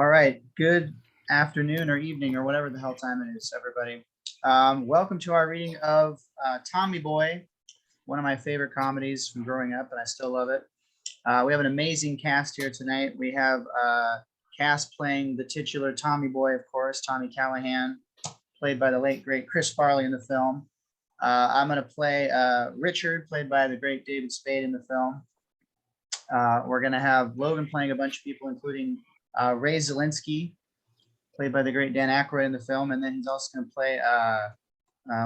All right. Good afternoon or evening or whatever the hell time it is, everybody. Welcome to our reading of Tommy Boy, one of my favorite comedies from growing up, and I still love it. We have an amazing cast here tonight. We have cast playing the titular Tommy Boy, of course, Tommy Callahan, played by the late, great Chris Farley in the film. I'm going to play Richard, played by the great David Spade in the film. We're going to have Logan playing a bunch of people, including Ray Zielinski, played by the great Dan Aykroyd in the film, and then he's also going to play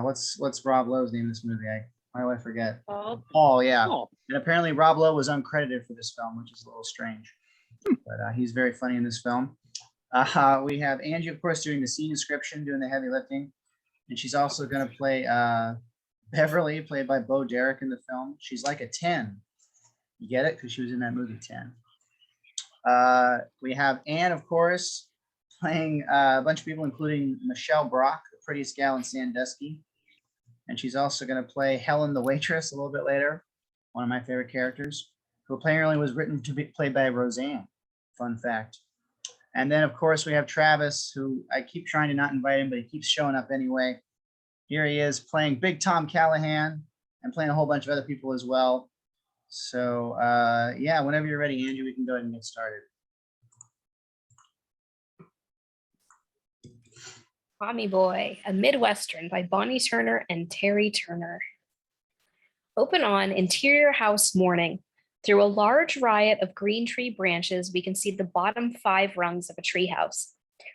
what's Rob Lowe's name in this movie? Why do I forget? Paul, yeah. Paul. And apparently Rob Lowe was uncredited for this film, which is a little strange, but he's very funny in this film. We have Angie, of course, doing the scene description, doing the heavy lifting, and she's also going to play Beverly, played by Bo Derek in the film. She's like a 10. You get it? Because she was in that movie 10. We have Anne, of course, playing a bunch of people, including Michelle Brock, the prettiest gal in Sandusky. And she's also going to play Helen the waitress a little bit later, one of my favorite characters, who apparently was written to be played by Roseanne. Fun fact. And then, of course, we have Travis, who I keep trying to not invite him, but he keeps showing up anyway. Here he is playing Big Tom Callahan and playing a whole bunch of other people as well. So, yeah, whenever you're ready, Angie, we can go ahead and get started. Tommy Boy, a Midwestern by Bonnie Turner and Terry Turner. Open on interior house morning. Through a large riot of green tree branches, we can see the bottom 5 rungs of a treehouse.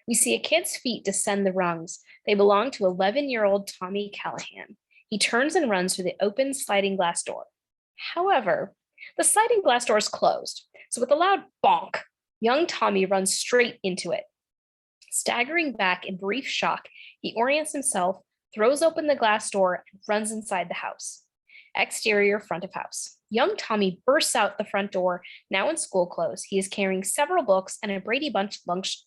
We see a kid's feet descend the rungs. They belong to 11-year-old Tommy Callahan. He turns and runs through the open sliding glass door. However, the sliding glass door is closed, so with a loud bonk, young Tommy runs straight into it. Staggering back in brief shock, he orients himself, throws open the glass door, and runs inside the house. Exterior front of house. Young Tommy bursts out the front door, now in school clothes. He is carrying several books and a Brady Bunch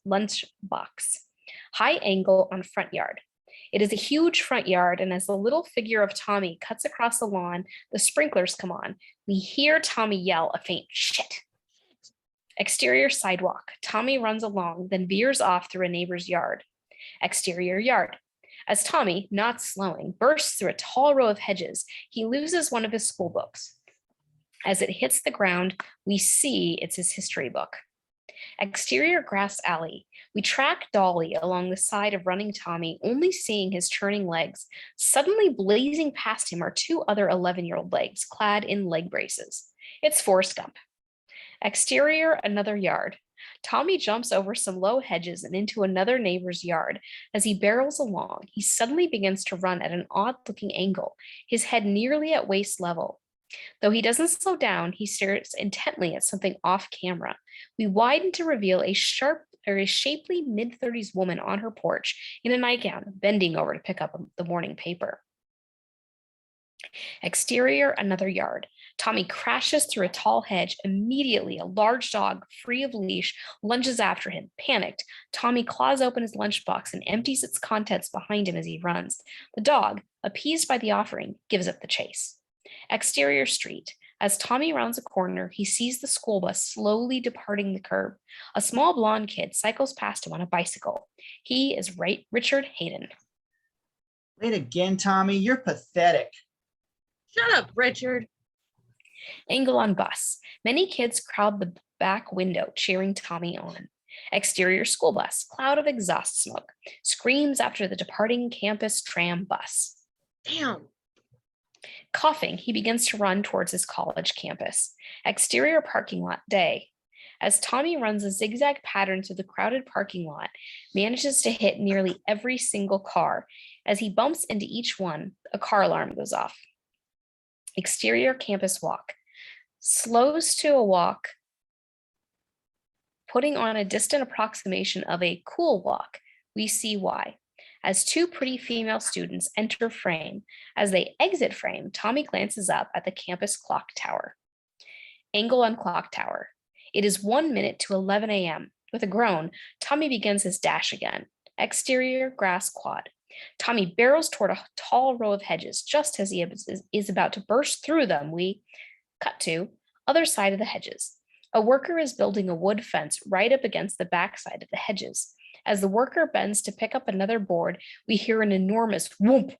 lunch box. High angle on front yard. It is a huge front yard, and as the little figure of Tommy cuts across the lawn, the sprinklers come on. We hear Tommy yell a faint shit. Exterior sidewalk. Tommy runs along, then veers off through a neighbor's yard. Exterior yard. As Tommy, not slowing, bursts through a tall row of hedges, he loses one of his school books. As it hits the ground, we see it's his history book. Exterior grass alley. We track Dolly along the side of running Tommy, only seeing his turning legs. Suddenly blazing past him are 2 other 11-year-old legs, clad in leg braces. It's Forrest Gump. Exterior, another yard. Tommy jumps over some low hedges and into another neighbor's yard. As he barrels along, he suddenly begins to run at an odd-looking angle, his head nearly at waist level. Though he doesn't slow down, he stares intently at something off camera. We widen to reveal a shapely mid-30s woman on her porch in a nightgown, bending over to pick up the morning paper. Exterior, another yard. Tommy crashes through a tall hedge. Immediately, a large dog, free of leash, lunges after him. Panicked, Tommy claws open his lunchbox and empties its contents behind him as he runs. The dog, appeased by the offering, gives up the chase. Exterior street. As Tommy rounds a corner, he sees the school bus slowly departing the curb. A small blonde kid cycles past him on a bicycle. He is Richard Hayden. Wait again, Tommy. You're pathetic. Shut up, Richard. Angle on bus. Many kids crowd the back window, cheering Tommy on. Exterior school bus. Cloud of exhaust smoke. Screams after the departing campus tram bus. Damn. Coughing, he begins to run towards his college campus. Exterior parking lot day. As Tommy runs a zigzag pattern through the crowded parking lot, manages to hit nearly every single car. As he bumps into each one, a car alarm goes off. Exterior campus walk. Slows to a walk, putting on a distant approximation of a cool walk. We see why. As 2 pretty female students enter frame, as they exit frame, Tommy glances up at the campus clock tower. Angle on clock tower. It is 1 minute to 11 a.m. With a groan, Tommy begins his dash again. Exterior grass quad. Tommy barrels toward a tall row of hedges. Just as he is about to burst through them, we cut to other side of the hedges. A worker is building a wood fence right up against the backside of the hedges. As the worker bends to pick up another board, we hear an enormous whoomp,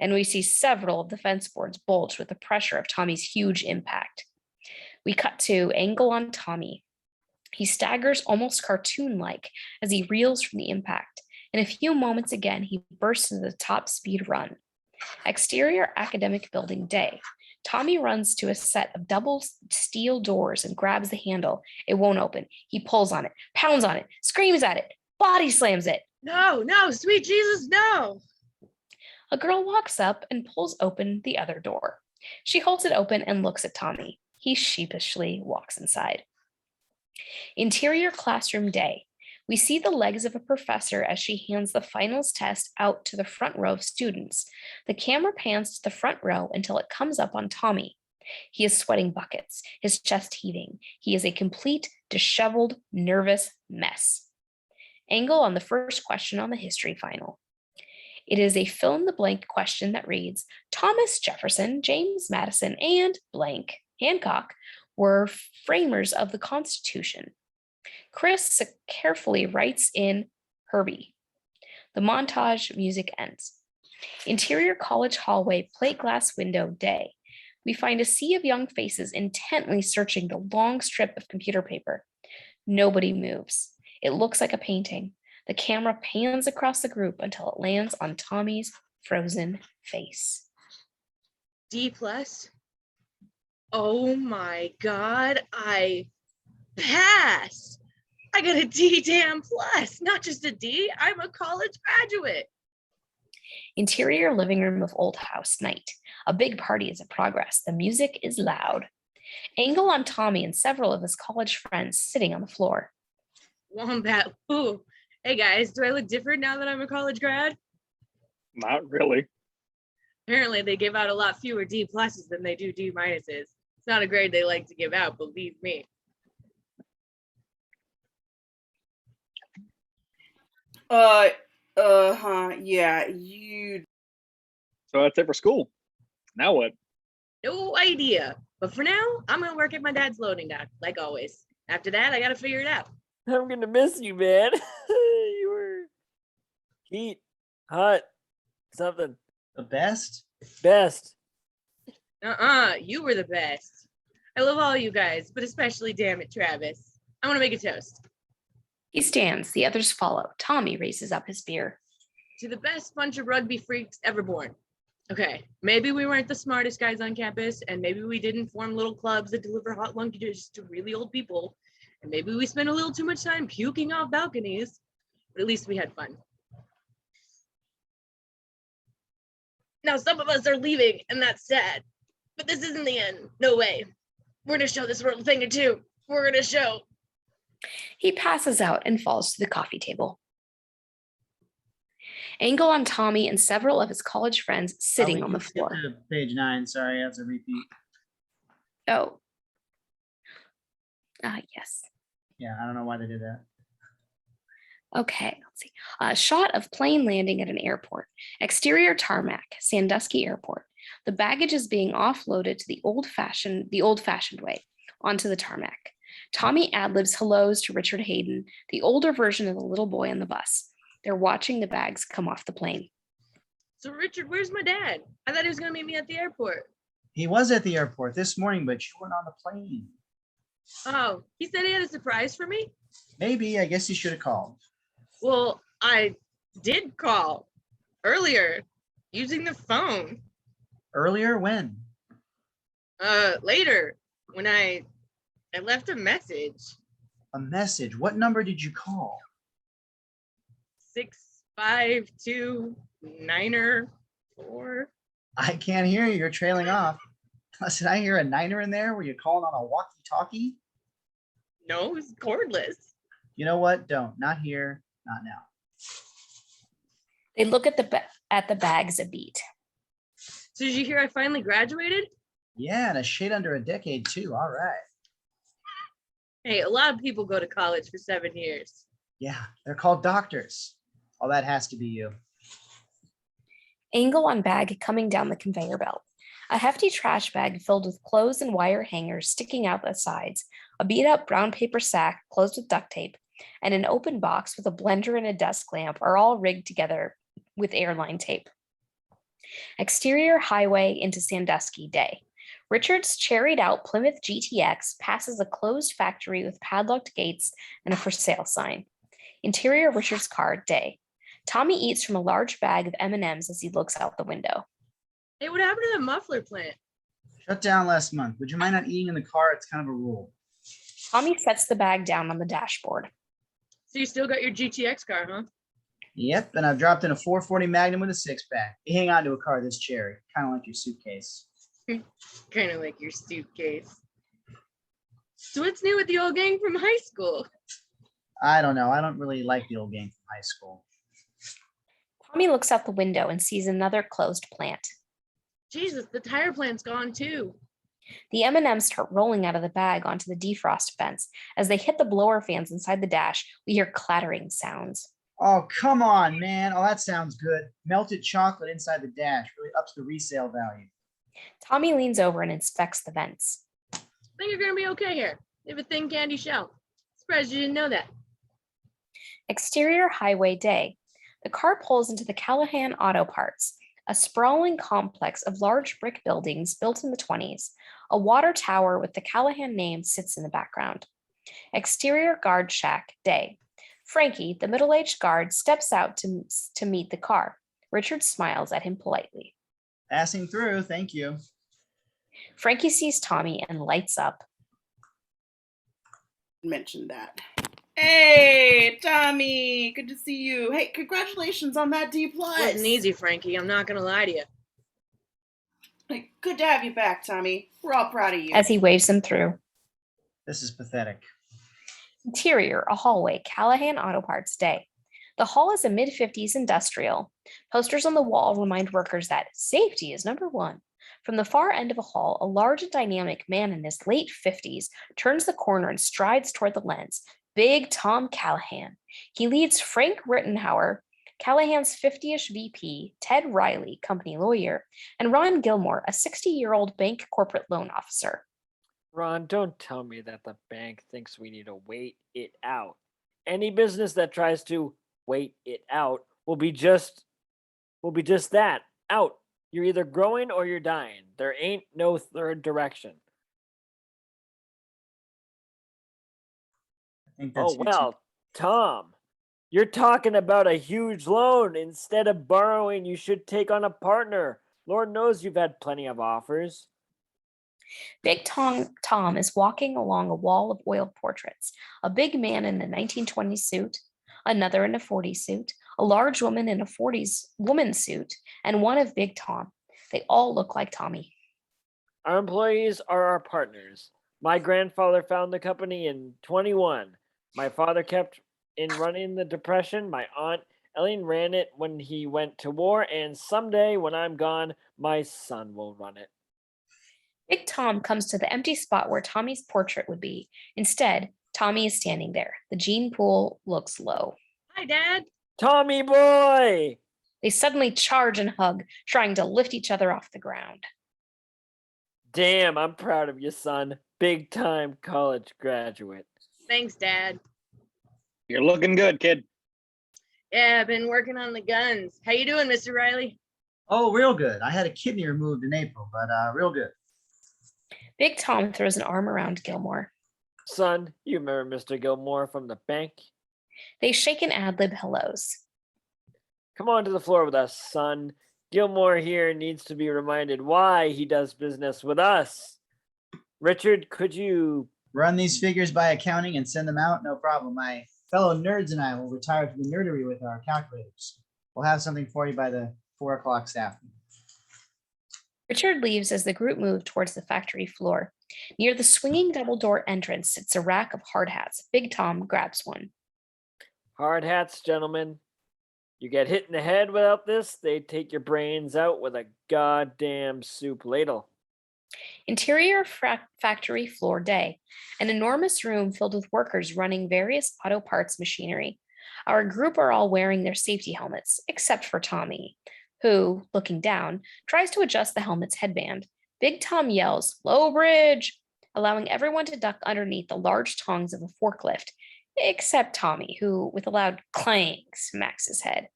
and we see several of the fence boards bulge with the pressure of Tommy's huge impact. We cut to angle on Tommy. He staggers almost cartoon-like as he reels from the impact. In a few moments again, he bursts into the top speed run. Exterior academic building day. Tommy runs to a set of double steel doors and grabs the handle. It won't open. He pulls on it, pounds on it, screams at it, body slams it. No, no, sweet Jesus, no. A girl walks up and pulls open the other door. She holds it open and looks at Tommy. He sheepishly walks inside. Interior classroom day. We see the legs of a professor as she hands the finals test out to the front row of students. The camera pans to the front row until it comes up on Tommy. He is sweating buckets, his chest heaving. He is a complete, disheveled, nervous mess. Angle on the first question on the history final. It is a fill-in-the-blank question that reads, Thomas Jefferson, James Madison, and blank, Hancock, were framers of the Constitution. Chris carefully writes in Herbie. The montage music ends. Interior college hallway, plate glass window, day. We find a sea of young faces intently searching the long strip of computer paper. Nobody moves. It looks like a painting. The camera pans across the group until it lands on Tommy's frozen face. D plus. Oh my God, I passed. I got a D damn plus, not just a D, I'm a college graduate. Interior living room of old house, night. A big party is in progress. The music is loud. Angle on Tommy and several of his college friends sitting on the floor. Wombat, ooh. Hey guys, do I look different now that I'm a college grad? Not really. Apparently they give out a lot fewer D pluses than they do D minuses. It's not a grade they like to give out, believe me. Yeah, you. So that's it for school. Now what? No idea. But for now, I'm gonna work at my dad's loading dock, like always. After that, I gotta figure it out. I'm gonna miss you, man. You were heat, hot, something. The best? Best. You were the best. I love all you guys, but especially, damn it, Travis. I want to make a toast He stands, the others follow. Tommy raises up his beer. to the best bunch of rugby freaks ever born. Okay, maybe we weren't the smartest guys on campus, and maybe we didn't form little clubs that deliver hot lunches to really old people, and maybe we spent a little too much time puking off balconies, but at least we had fun. Now, some of us are leaving, and that's sad, but this isn't the end. No way. We're gonna show this world a thing or two. We're gonna show. He passes out and falls to the coffee table. Angle on Tommy and several of his college friends sitting Oh, on the you skipped floor. to Page 9, sorry, that's a repeat. Oh. Yes. Yeah, I don't know why they did that. Okay, let's see. A shot of plane landing at an airport. Exterior tarmac, Sandusky Airport. The baggage is being offloaded to the old-fashioned way, onto the tarmac. Tommy ad-libs hellos to Richard Hayden, the older version of the little boy on the bus. They're watching the bags come off the plane. So Richard, where's my dad? I thought he was gonna meet me at the airport. He was at the airport this morning, but you weren't on the plane. Oh, he said he had a surprise for me? Maybe, I guess you should have called. Well, I did call earlier using the phone. Earlier, when? Later when I left a message. A message. What number did you call? 6529-4. I can't hear you. You're trailing off. Did I hear a niner in there? Were you calling on a walkie-talkie? No, it's cordless. You know what? Don't. Not here. Not now. They look at the bags a beat. So did you hear I finally graduated? Yeah, and a shade under a decade too. All right. Hey, a lot of people go to college for 7 years. Yeah, they're called doctors. All that has to be you. Angle on bag coming down the conveyor belt. A hefty trash bag filled with clothes and wire hangers sticking out the sides. A beat up brown paper sack closed with duct tape, and an open box with a blender and a desk lamp are all rigged together with airline tape. Exterior highway into Sandusky day. Richard's cherried out Plymouth GTX passes a closed factory with padlocked gates and a for sale sign. Interior Richard's car day. Tommy eats from a large bag of M&Ms as he looks out the window. Hey, what happened to the muffler plant? Shut down last month. Would you mind not eating in the car? It's kind of a rule. Tommy sets the bag down on the dashboard. So you still got your GTX car, huh? Yep, and I've dropped in a 440 Magnum with a six-pack. You hang on to a car this cherry, kind of like your suitcase. Kind of like your suitcase. So what's new with the old gang from high school? I don't know. I don't really like the old gang from high school. Tommy looks out the window and sees another closed plant. Jesus, the tire plant's gone too. The M&Ms start rolling out of the bag onto the defrost vents. As they hit the blower fans inside the dash, we hear clattering sounds. Oh, come on, man. Oh, that sounds good. Melted chocolate inside the dash really ups the resale value. Tommy leans over and inspects the vents. I think you're gonna be okay here. You have a thin candy shell. Surprised you didn't know that. Exterior highway day. The car pulls into the Callahan Auto Parts, a sprawling complex of large brick buildings built in the 20s. A water tower with the Callahan name sits in the background. Exterior guard shack day. Frankie, the middle-aged guard, steps out to meet the car. Richard smiles at him politely. Passing through, thank you. Frankie sees Tommy and lights up. Mentioned that. Hey, Tommy, good to see you. Hey, congratulations on that D+. Wasn't easy, Frankie. I'm not gonna lie to you. Hey, good to have you back, Tommy. We're all proud of you. As he waves him through. This is pathetic. Interior, a hallway, Callahan Auto Parts day. The hall is a mid-50s industrial. Posters on the wall remind workers that safety is number one. From the far end of a hall, a large and dynamic man in his late 50s turns the corner and strides toward the lens. Big Tom Callahan. He leads Frank Rittenhauer, Callahan's 50-ish VP, Ted Riley, company lawyer, and Ron Gilmore, a 60-year-old bank corporate loan officer. Ron, don't tell me that the bank thinks we need to wait it out. Any business that tries to wait it out will be just that, out. You're either growing or you're dying. There ain't no third direction. I think that's Oh, well, Tom, you're talking about a huge loan. Instead of borrowing, you should take on a partner. Lord knows you've had plenty of offers. Big Tom is walking along a wall of oil portraits. A big man in a 1920s suit, another in a 40s suit, a large woman in a 40s woman's suit, and one of Big Tom. They all look like Tommy. Our employees are our partners. My grandfather founded the company in 21. My father kept in running the Depression. My aunt Ellen ran it when he went to war, and someday when I'm gone, my son will run it. Big Tom comes to the empty spot where Tommy's portrait would be. Instead, Tommy is standing there. The gene pool looks low. Hi, Dad. Tommy boy! They suddenly charge and hug, trying to lift each other off the ground. Damn, I'm proud of you, son. Big time college graduate. Thanks, Dad. You're looking good, kid. Yeah, I've been working on the guns. How you doing, Mr. Riley? Oh, real good. I had a kidney removed in April, but real good. Big Tom throws an arm around Gilmore. Son, you remember Mr. Gilmore from the bank? They shake and ad-lib hellos. Come on to the floor with us, son. Gilmore here needs to be reminded why he does business with us. Richard, could you... Run these figures by accounting and send them out? No problem. My fellow nerds and I will retire to the nerdery with our calculators. We'll have something for you by the 4 o'clock staff. Richard leaves as the group move towards the factory floor. Near the swinging double door entrance sits a rack of hard hats. Big Tom grabs one. Hard hats, gentlemen. You get hit in the head without this, they take your brains out with a goddamn soup ladle. Interior factory floor day. An enormous room filled with workers running various auto parts machinery. Our group are all wearing their safety helmets, except for Tommy, who, looking down, tries to adjust the helmet's headband. Big Tom yells, "Low bridge!" allowing everyone to duck underneath the large tongs of a forklift, except Tommy, who, with a loud clang, smacks his head.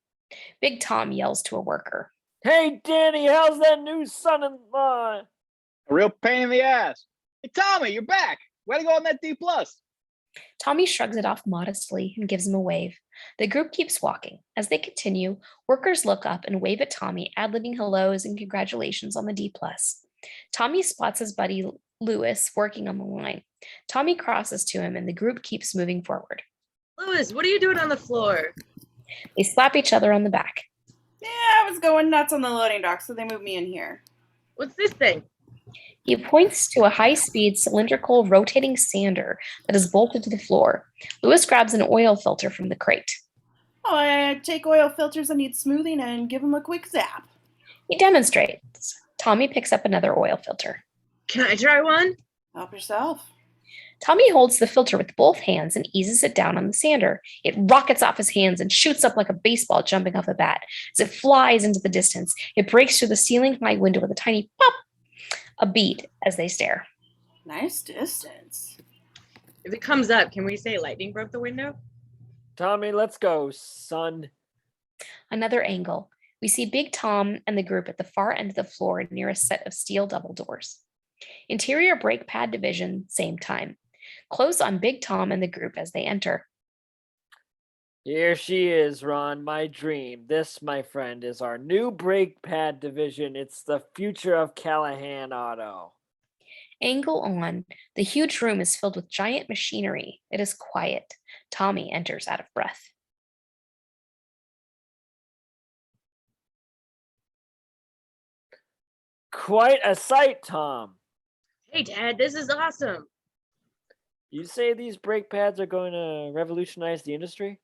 Big Tom yells to a worker. Hey, Danny, how's that new son-in-law? A real pain in the ass. Hey, Tommy, you're back. Way to go on that D plus. Tommy shrugs it off modestly and gives him a wave. The group keeps walking. As they continue, workers look up and wave at Tommy, ad-libbing hellos and congratulations on the D+. Tommy spots his buddy Lewis working on the line. Tommy crosses to him and the group keeps moving forward. Lewis, what are you doing on the floor? They slap each other on the back. Yeah, I was going nuts on the loading dock, so they moved me in here. What's this thing? He points to a high-speed cylindrical rotating sander that is bolted to the floor. Lewis grabs an oil filter from the crate. Oh, I take oil filters that need smoothing and give them a quick zap. He demonstrates. Tommy picks up another oil filter. Can I try one? Help yourself. Tommy holds the filter with both hands and eases it down on the sander. It rockets off his hands and shoots up like a baseball jumping off a bat. As it flies into the distance, it breaks through the ceiling-high window with a tiny pop, a beat as they stare. Nice distance. If it comes up, can we say lightning broke the window? Tommy, let's go, son. Another angle. We see Big Tom and the group at the far end of the floor near a set of steel double doors. Interior brake pad division, same time. Close on Big Tom and the group as they enter. Here she is, Ron, my dream. This, my friend, is our new brake pad division. It's the future of Callahan Auto. Angle on. The huge room is filled with giant machinery. It is quiet. Tommy enters out of breath. Quite a sight, Tom. Hey, Dad, this is awesome. You say these brake pads are going to revolutionize the industry?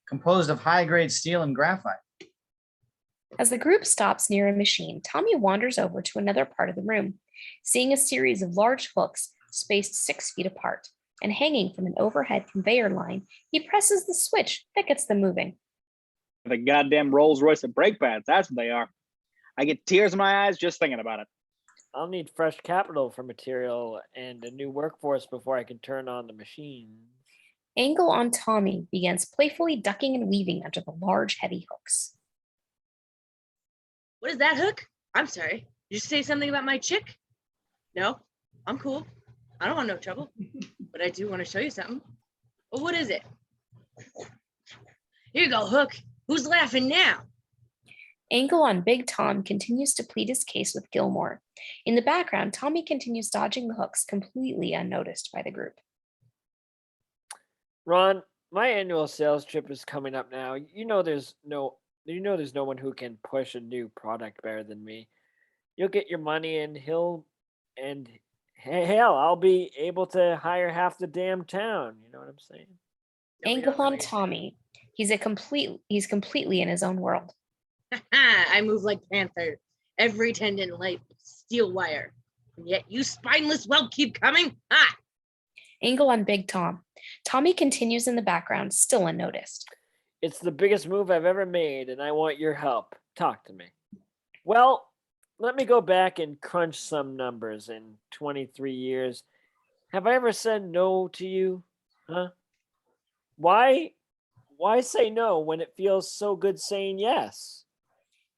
Composed of high-grade steel and graphite. As the group stops near a machine, Tommy wanders over to another part of the room, seeing a series of large hooks spaced 6 feet apart. And hanging from an overhead conveyor line, he presses the switch that gets them moving. The goddamn Rolls Royce of brake pads. That's what they are. I get tears in my eyes just thinking about it. I'll need fresh capital for material and a new workforce before I can turn on the machines. Angle on Tommy begins playfully ducking and weaving under the large, heavy hooks. What is that hook? I'm sorry. Did you say something about my chick? No, I'm cool. I don't want no trouble, but I do want to show you something. Well, what is it? Here you go, Hook. Who's laughing now? Angle on Big Tom continues to plead his case with Gilmore. In the background, Tommy continues dodging the hooks completely unnoticed by the group. Ron, my annual sales trip is coming up now. You know there's no one who can push a new product better than me. You'll get your money and hell, I'll be able to hire half the damn town. You know what I'm saying? No, we Angle don't know on anything. Tommy. He's completely in his own world. I move like Panther. Every tendon like steel wire. And yet you spineless whelp keep coming? Ah! Angle on Big Tom. Tommy continues in the background, still unnoticed. It's the biggest move I've ever made, and I want your help. Talk to me. Well, let me go back and crunch some numbers. In 23 years, have I ever said no to you? Huh? Why say no when it feels so good saying yes?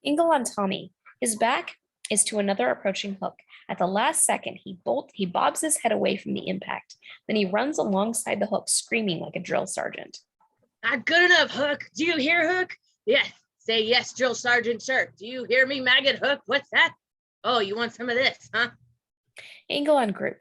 Angle on Tommy. His back is to another approaching hook. At the last second, he bobs his head away from the impact. Then he runs alongside the hook, screaming like a drill sergeant. Not good enough, Hook. Do you hear, Hook? Yes. Say yes, drill sergeant, sir. Do you hear me, maggot Hook? What's that? Oh, you want some of this, huh? Angle on group.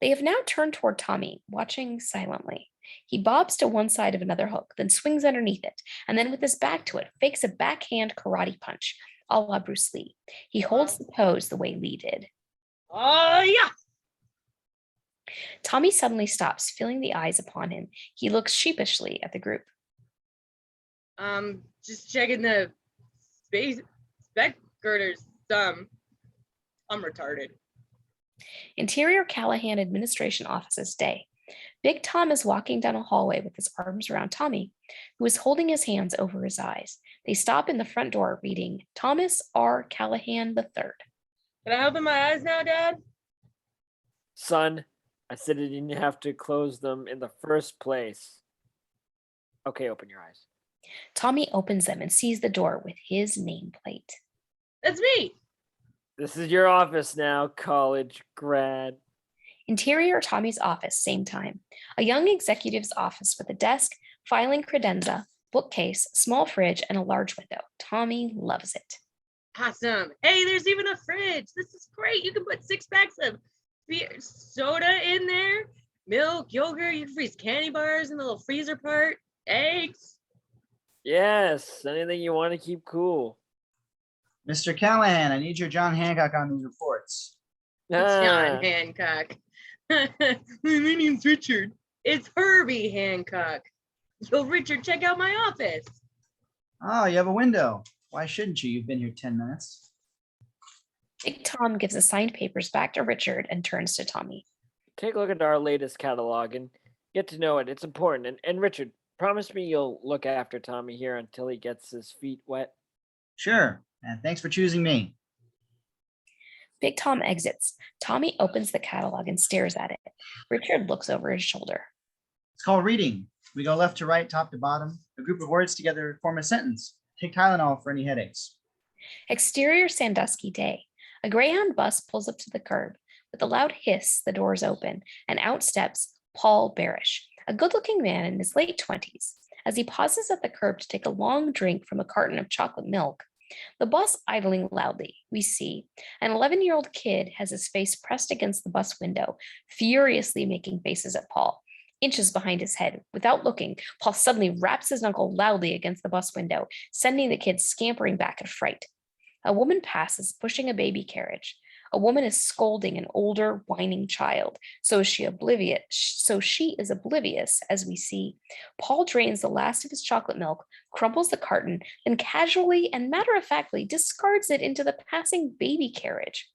They have now turned toward Tommy, watching silently. He bobs to one side of another hook, then swings underneath it, and then with his back to it, fakes a backhand karate punch, a la Bruce Lee. He holds the pose the way Lee did. Oh, yeah. Tommy suddenly stops, feeling the eyes upon him. He looks sheepishly at the group. Just checking the space spec girders. I'm retarded. Interior Callahan Administration Offices Day. Big Tom is walking down a hallway with his arms around Tommy, who is holding his hands over his eyes. They stop in the front door reading Thomas R. Callahan III. Can I open my eyes now, Dad? Son, I said I didn't have to close them in the first place. Okay, open your eyes. Tommy opens them and sees the door with his nameplate. That's me. This is your office now, college grad. Interior Tommy's office, same time. A young executive's office with a desk, filing credenza, bookcase, small fridge, and a large window. Tommy loves it. Awesome. Hey, there's even a fridge. This is great. You can put 6 packs of beer, soda in there, milk, yogurt. You can freeze candy bars in the little freezer part, eggs. Yes, anything you want to keep cool. Mr. Callahan, I need your John Hancock on these reports. Ah, John Hancock. My name's Richard. It's Herbie Hancock. Yo, Richard, check out my office. Oh, you have a window. Why shouldn't you? You've been here 10 minutes. Big Tom gives the signed papers back to Richard and turns to Tommy. take a look at our latest catalog and get to know it. It's important. And Richard, promise me you'll look after Tommy here until he gets his feet wet. Sure. And thanks for choosing me. Big Tom exits. Tommy opens the catalog and stares at it. Richard looks over his shoulder. It's called reading. We go left to right, top to bottom. A group of words together form a sentence. Take Tylenol for any headaches. Exterior Sandusky day. A Greyhound bus pulls up to the curb. With a loud hiss, the doors open, and out steps Paul Barish, a good-looking man in his late 20s. As he pauses at the curb to take a long drink from a carton of chocolate milk, the bus idling loudly, we see an 11-year-old kid has his face pressed against the bus window, furiously making faces at Paul. Inches behind his head, without looking, Paul suddenly raps his knuckle loudly against the bus window, sending the kid scampering back in fright. A woman passes, pushing a baby carriage. A woman is scolding an older, whining child. So she is oblivious, as we see. Paul drains the last of his chocolate milk, crumples the carton, then casually and matter-of-factly discards it into the passing baby carriage.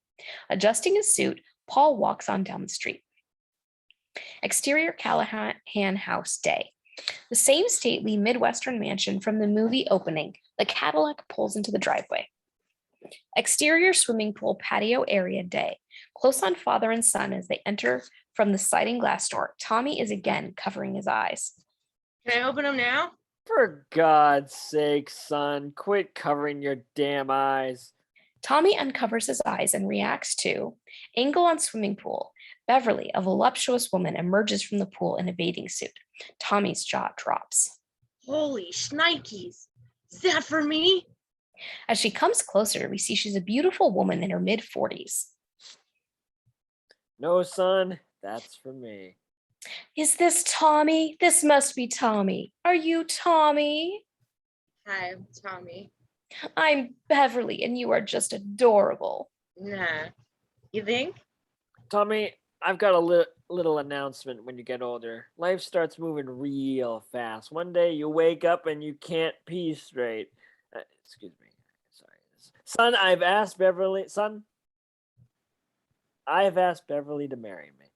Adjusting his suit, Paul walks on down the street. Exterior Callahan House day. The same stately Midwestern mansion from the movie opening. The Cadillac pulls into the driveway. Exterior swimming pool patio area day. Close on father and son as they enter from the sliding glass door. Tommy is again covering his eyes. Can I open them now? For God's sake, son, quit covering your damn eyes. Tommy uncovers his eyes and reacts to angle on swimming pool. Beverly, a voluptuous woman, emerges from the pool in a bathing suit. Tommy's jaw drops. Holy shnikes. Is that for me? As she comes closer, we see she's a beautiful woman in her mid-40s. No, son, that's for me. Is this Tommy? This must be Tommy. Are you Tommy? Hi, I'm Tommy. I'm Beverly, and you are just adorable. Nah. You think? Tommy, I've got a little announcement when you get older. Life starts moving real fast. One day you wake up and you can't pee straight. Excuse me. Sorry. Son, I've asked Beverly to marry me.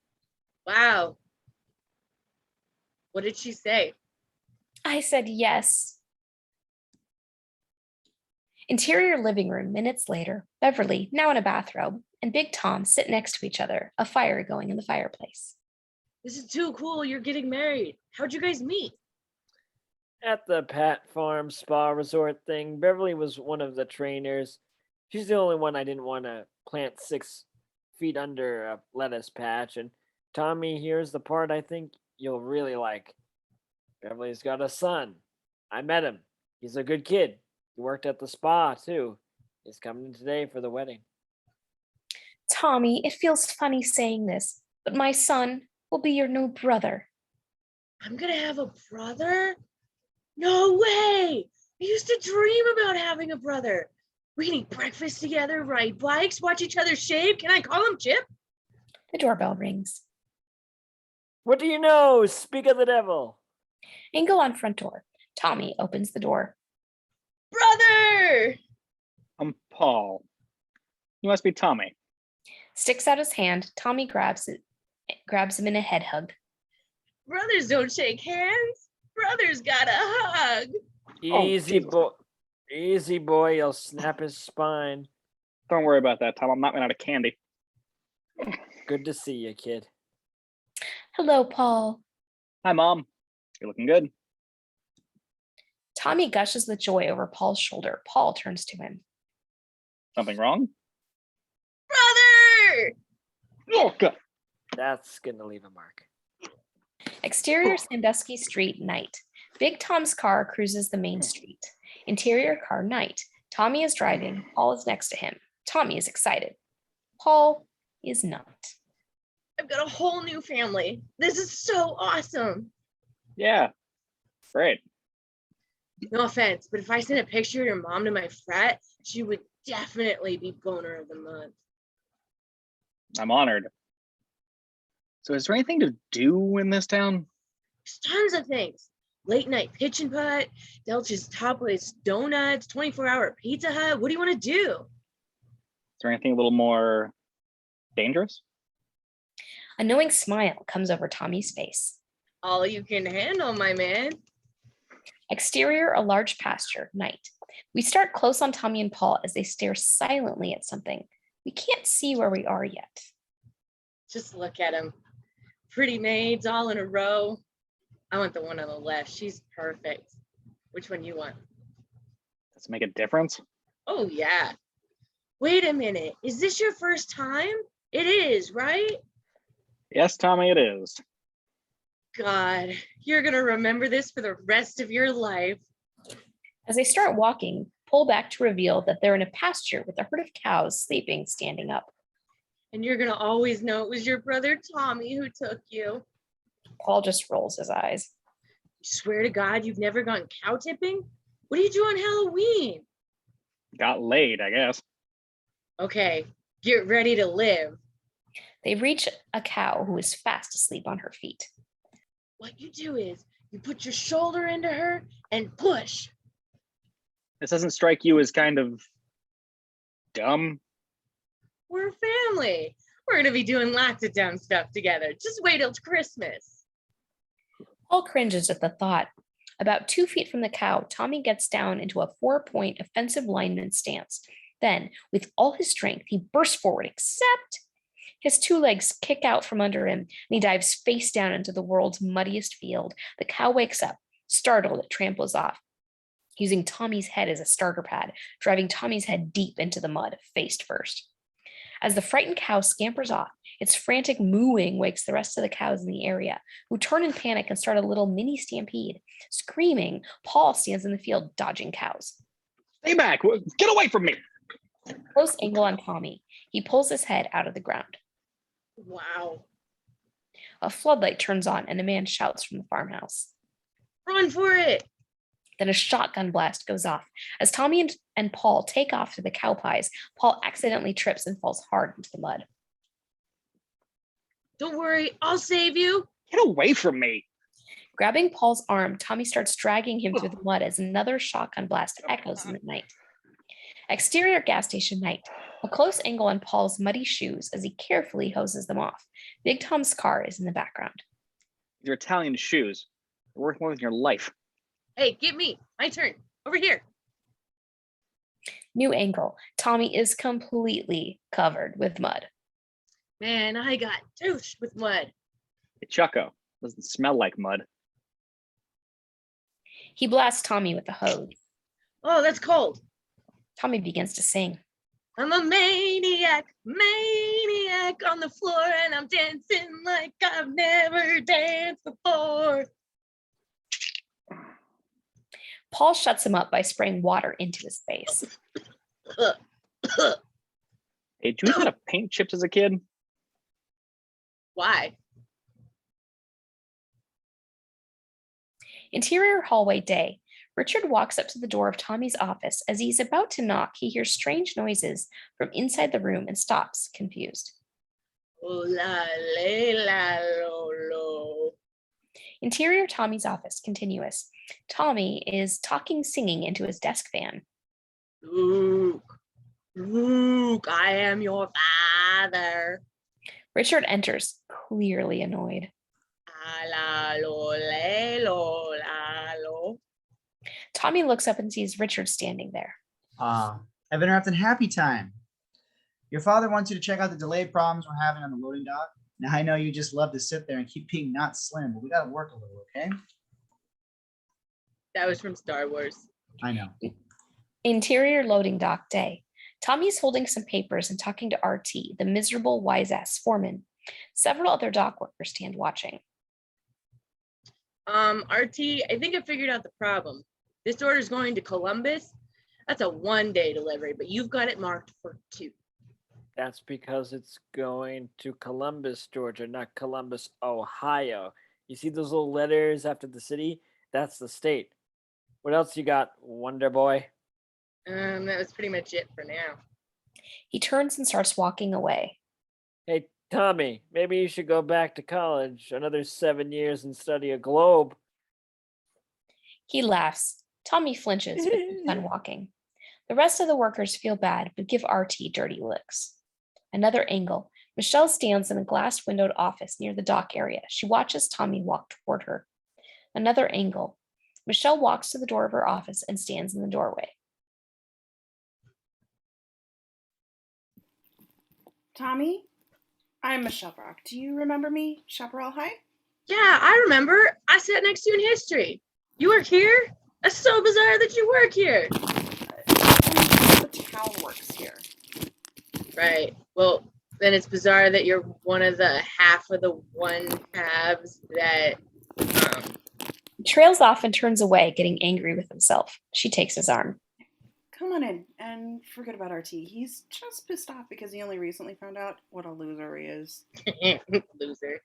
Wow. What did she say? I said yes. Interior living room, minutes later. Beverly, now in a bathrobe, and Big Tom sit next to each other, a fire going in the fireplace. This is too cool. You're getting married. How'd you guys meet? At the Pat Farm Spa Resort thing, Beverly was one of the trainers. She's the only one I didn't want to plant 6 feet under a lettuce patch. And Tommy, here's the part I think you'll really like. Beverly's got a son. I met him. He's a good kid. He worked at the spa, too. He's coming today for the wedding. Tommy, it feels funny saying this, but my son will be your new brother. I'm gonna have a brother? No way! I used to dream about having a brother. We can eat breakfast together, ride bikes, watch each other shave. Can I call him Chip? The doorbell rings. What do you know? Speak of the devil. Angle on front door. Tommy opens the door. Brother! I'm Paul. You must be Tommy. Sticks out his hand. Tommy grabs him in a head hug. Brothers don't shake hands. Brothers gotta hug. Easy, Jesus. boy. Easy, boy. You'll snap his spine. Don't worry about that, Tom. I'm not running out of candy. Good to see you, kid. Hello, Paul. Hi, Mom. You're looking good. Tommy gushes with joy over Paul's shoulder. Paul turns to him. Something wrong? Brother! Oh, God. That's gonna leave a mark. Exterior Sandusky Street, night. Big Tom's car cruises the main street. Interior car, night. Tommy is driving. Paul is next to him. Tommy is excited. Paul is not. I've got a whole new family. This is so awesome. Yeah. Great. No offense, but if I sent a picture of your mom to my frat, she would definitely be boner of the month. I'm honored. So is there anything to do in this town? There's tons of things. Late night pitch and putt, Delch's Topless Donuts, 24-hour Pizza Hut. What do you want to do? Is there anything a little more dangerous? A knowing smile comes over Tommy's face. All you can handle, my man. Exterior, a large pasture, night. We start close on Tommy and Paul as they stare silently at something. We can't see where we are yet. Just look at him. Pretty maids all in a row. I want the one on the left. She's perfect. Which one you want? Does it make a difference? Oh, yeah. Wait a minute. Is this your first time? It is, right? Yes, Tommy, it is. God, you're going to remember this for the rest of your life. As they start walking, pull back to reveal that they're in a pasture with a herd of cows sleeping standing up. And you're going to always know it was your brother Tommy who took you. Paul just rolls his eyes. You swear to God you've never gone cow tipping? What do you do on Halloween? Got laid, I guess. Okay, get ready to live. They reach a cow who is fast asleep on her feet. What you do is you put your shoulder into her and push. This doesn't strike you as kind of dumb? We're family. We're going to be doing lots of dumb stuff together. Just wait till Christmas. Paul cringes at the thought. About 2 feet from the cow, Tommy gets down into a 4-point offensive lineman stance. Then, with all his strength, he bursts forward, except his 2 legs kick out from under him, and he dives face down into the world's muddiest field. The cow wakes up, startled, it tramples off, using Tommy's head as a starter pad, driving Tommy's head deep into the mud, face first. As the frightened cow scampers off, its frantic mooing wakes the rest of the cows in the area, who turn in panic and start a little mini stampede. Screaming, Paul stands in the field, dodging cows. Stay back! Get away from me! Close angle on Tommy. He pulls his head out of the ground. Wow. A floodlight turns on and a man shouts from the farmhouse. Run for it. Then a shotgun blast goes off. As Tommy and Paul take off to the cow pies, Paul accidentally trips and falls hard into the mud. Don't worry, I'll save you. Get away from me! Grabbing Paul's arm, Tommy starts dragging him through the mud as another shotgun blast echoes in the night. Exterior gas station night. A close angle on Paul's muddy shoes as he carefully hoses them off. Big Tom's car is in the background. Your Italian shoes. They're worth more than your life. Hey, get me. My turn. Over here. New angle. Tommy is completely covered with mud. Man, I got douched with mud. Hey, Chucko. Doesn't smell like mud. He blasts Tommy with a hose. Oh, that's cold. Tommy begins to sing. I'm a maniac on the floor, and I'm dancing like I've never danced before. Paul shuts him up by spraying water into his face. Hey, did you eat a lot of paint chips as a kid? Why? Interior hallway day. Richard walks up to the door of Tommy's office. As he's about to knock, he hears strange noises from inside the room and stops, confused. Oh, la, le, la, lo, lo. Interior Tommy's office, continuous. Tommy is talking, singing into his desk fan. Luke, I am your father. Richard enters, clearly annoyed. Ah, la, lo, le, lo, la, lo. Tommy looks up and sees Richard standing there. I've interrupted happy time. Your father wants you to check out the delay problems we're having on the loading dock. Now I know you just love to sit there and keep being not slim, but we got to work a little, okay? That was from Star Wars. I know. Interior loading dock day. Tommy's holding some papers and talking to RT, the miserable wise-ass foreman. Several other dock workers stand watching. RT, I think I figured out the problem. This order is going to Columbus. That's a 1-day delivery, but you've got it marked for 2. That's because it's going to Columbus, Georgia, not Columbus, Ohio. You see those little letters after the city? That's the state. What else you got, Wonder Boy? That was pretty much it for now. He turns and starts walking away. Hey, Tommy, maybe you should go back to college another 7 years and study a globe. He laughs. Tommy flinches, but keeps on walking. The rest of the workers feel bad, but give RT dirty looks. Another angle. Michelle stands in a glass-windowed office near the dock area. She watches Tommy walk toward her. Another angle. Michelle walks to the door of her office and stands in the doorway. Tommy, I'm Michelle Brock. Do you remember me, Chaparral High? Yeah, I remember. I sat next to you in history. You work here? That's so bizarre that you work here. The town works here. Right. Well, then it's bizarre that you're one of the half of the one halves that He trails off and turns away, getting angry with himself. She takes his arm. Come on in and forget about RT. He's just pissed off because he only recently found out what a loser he is. loser.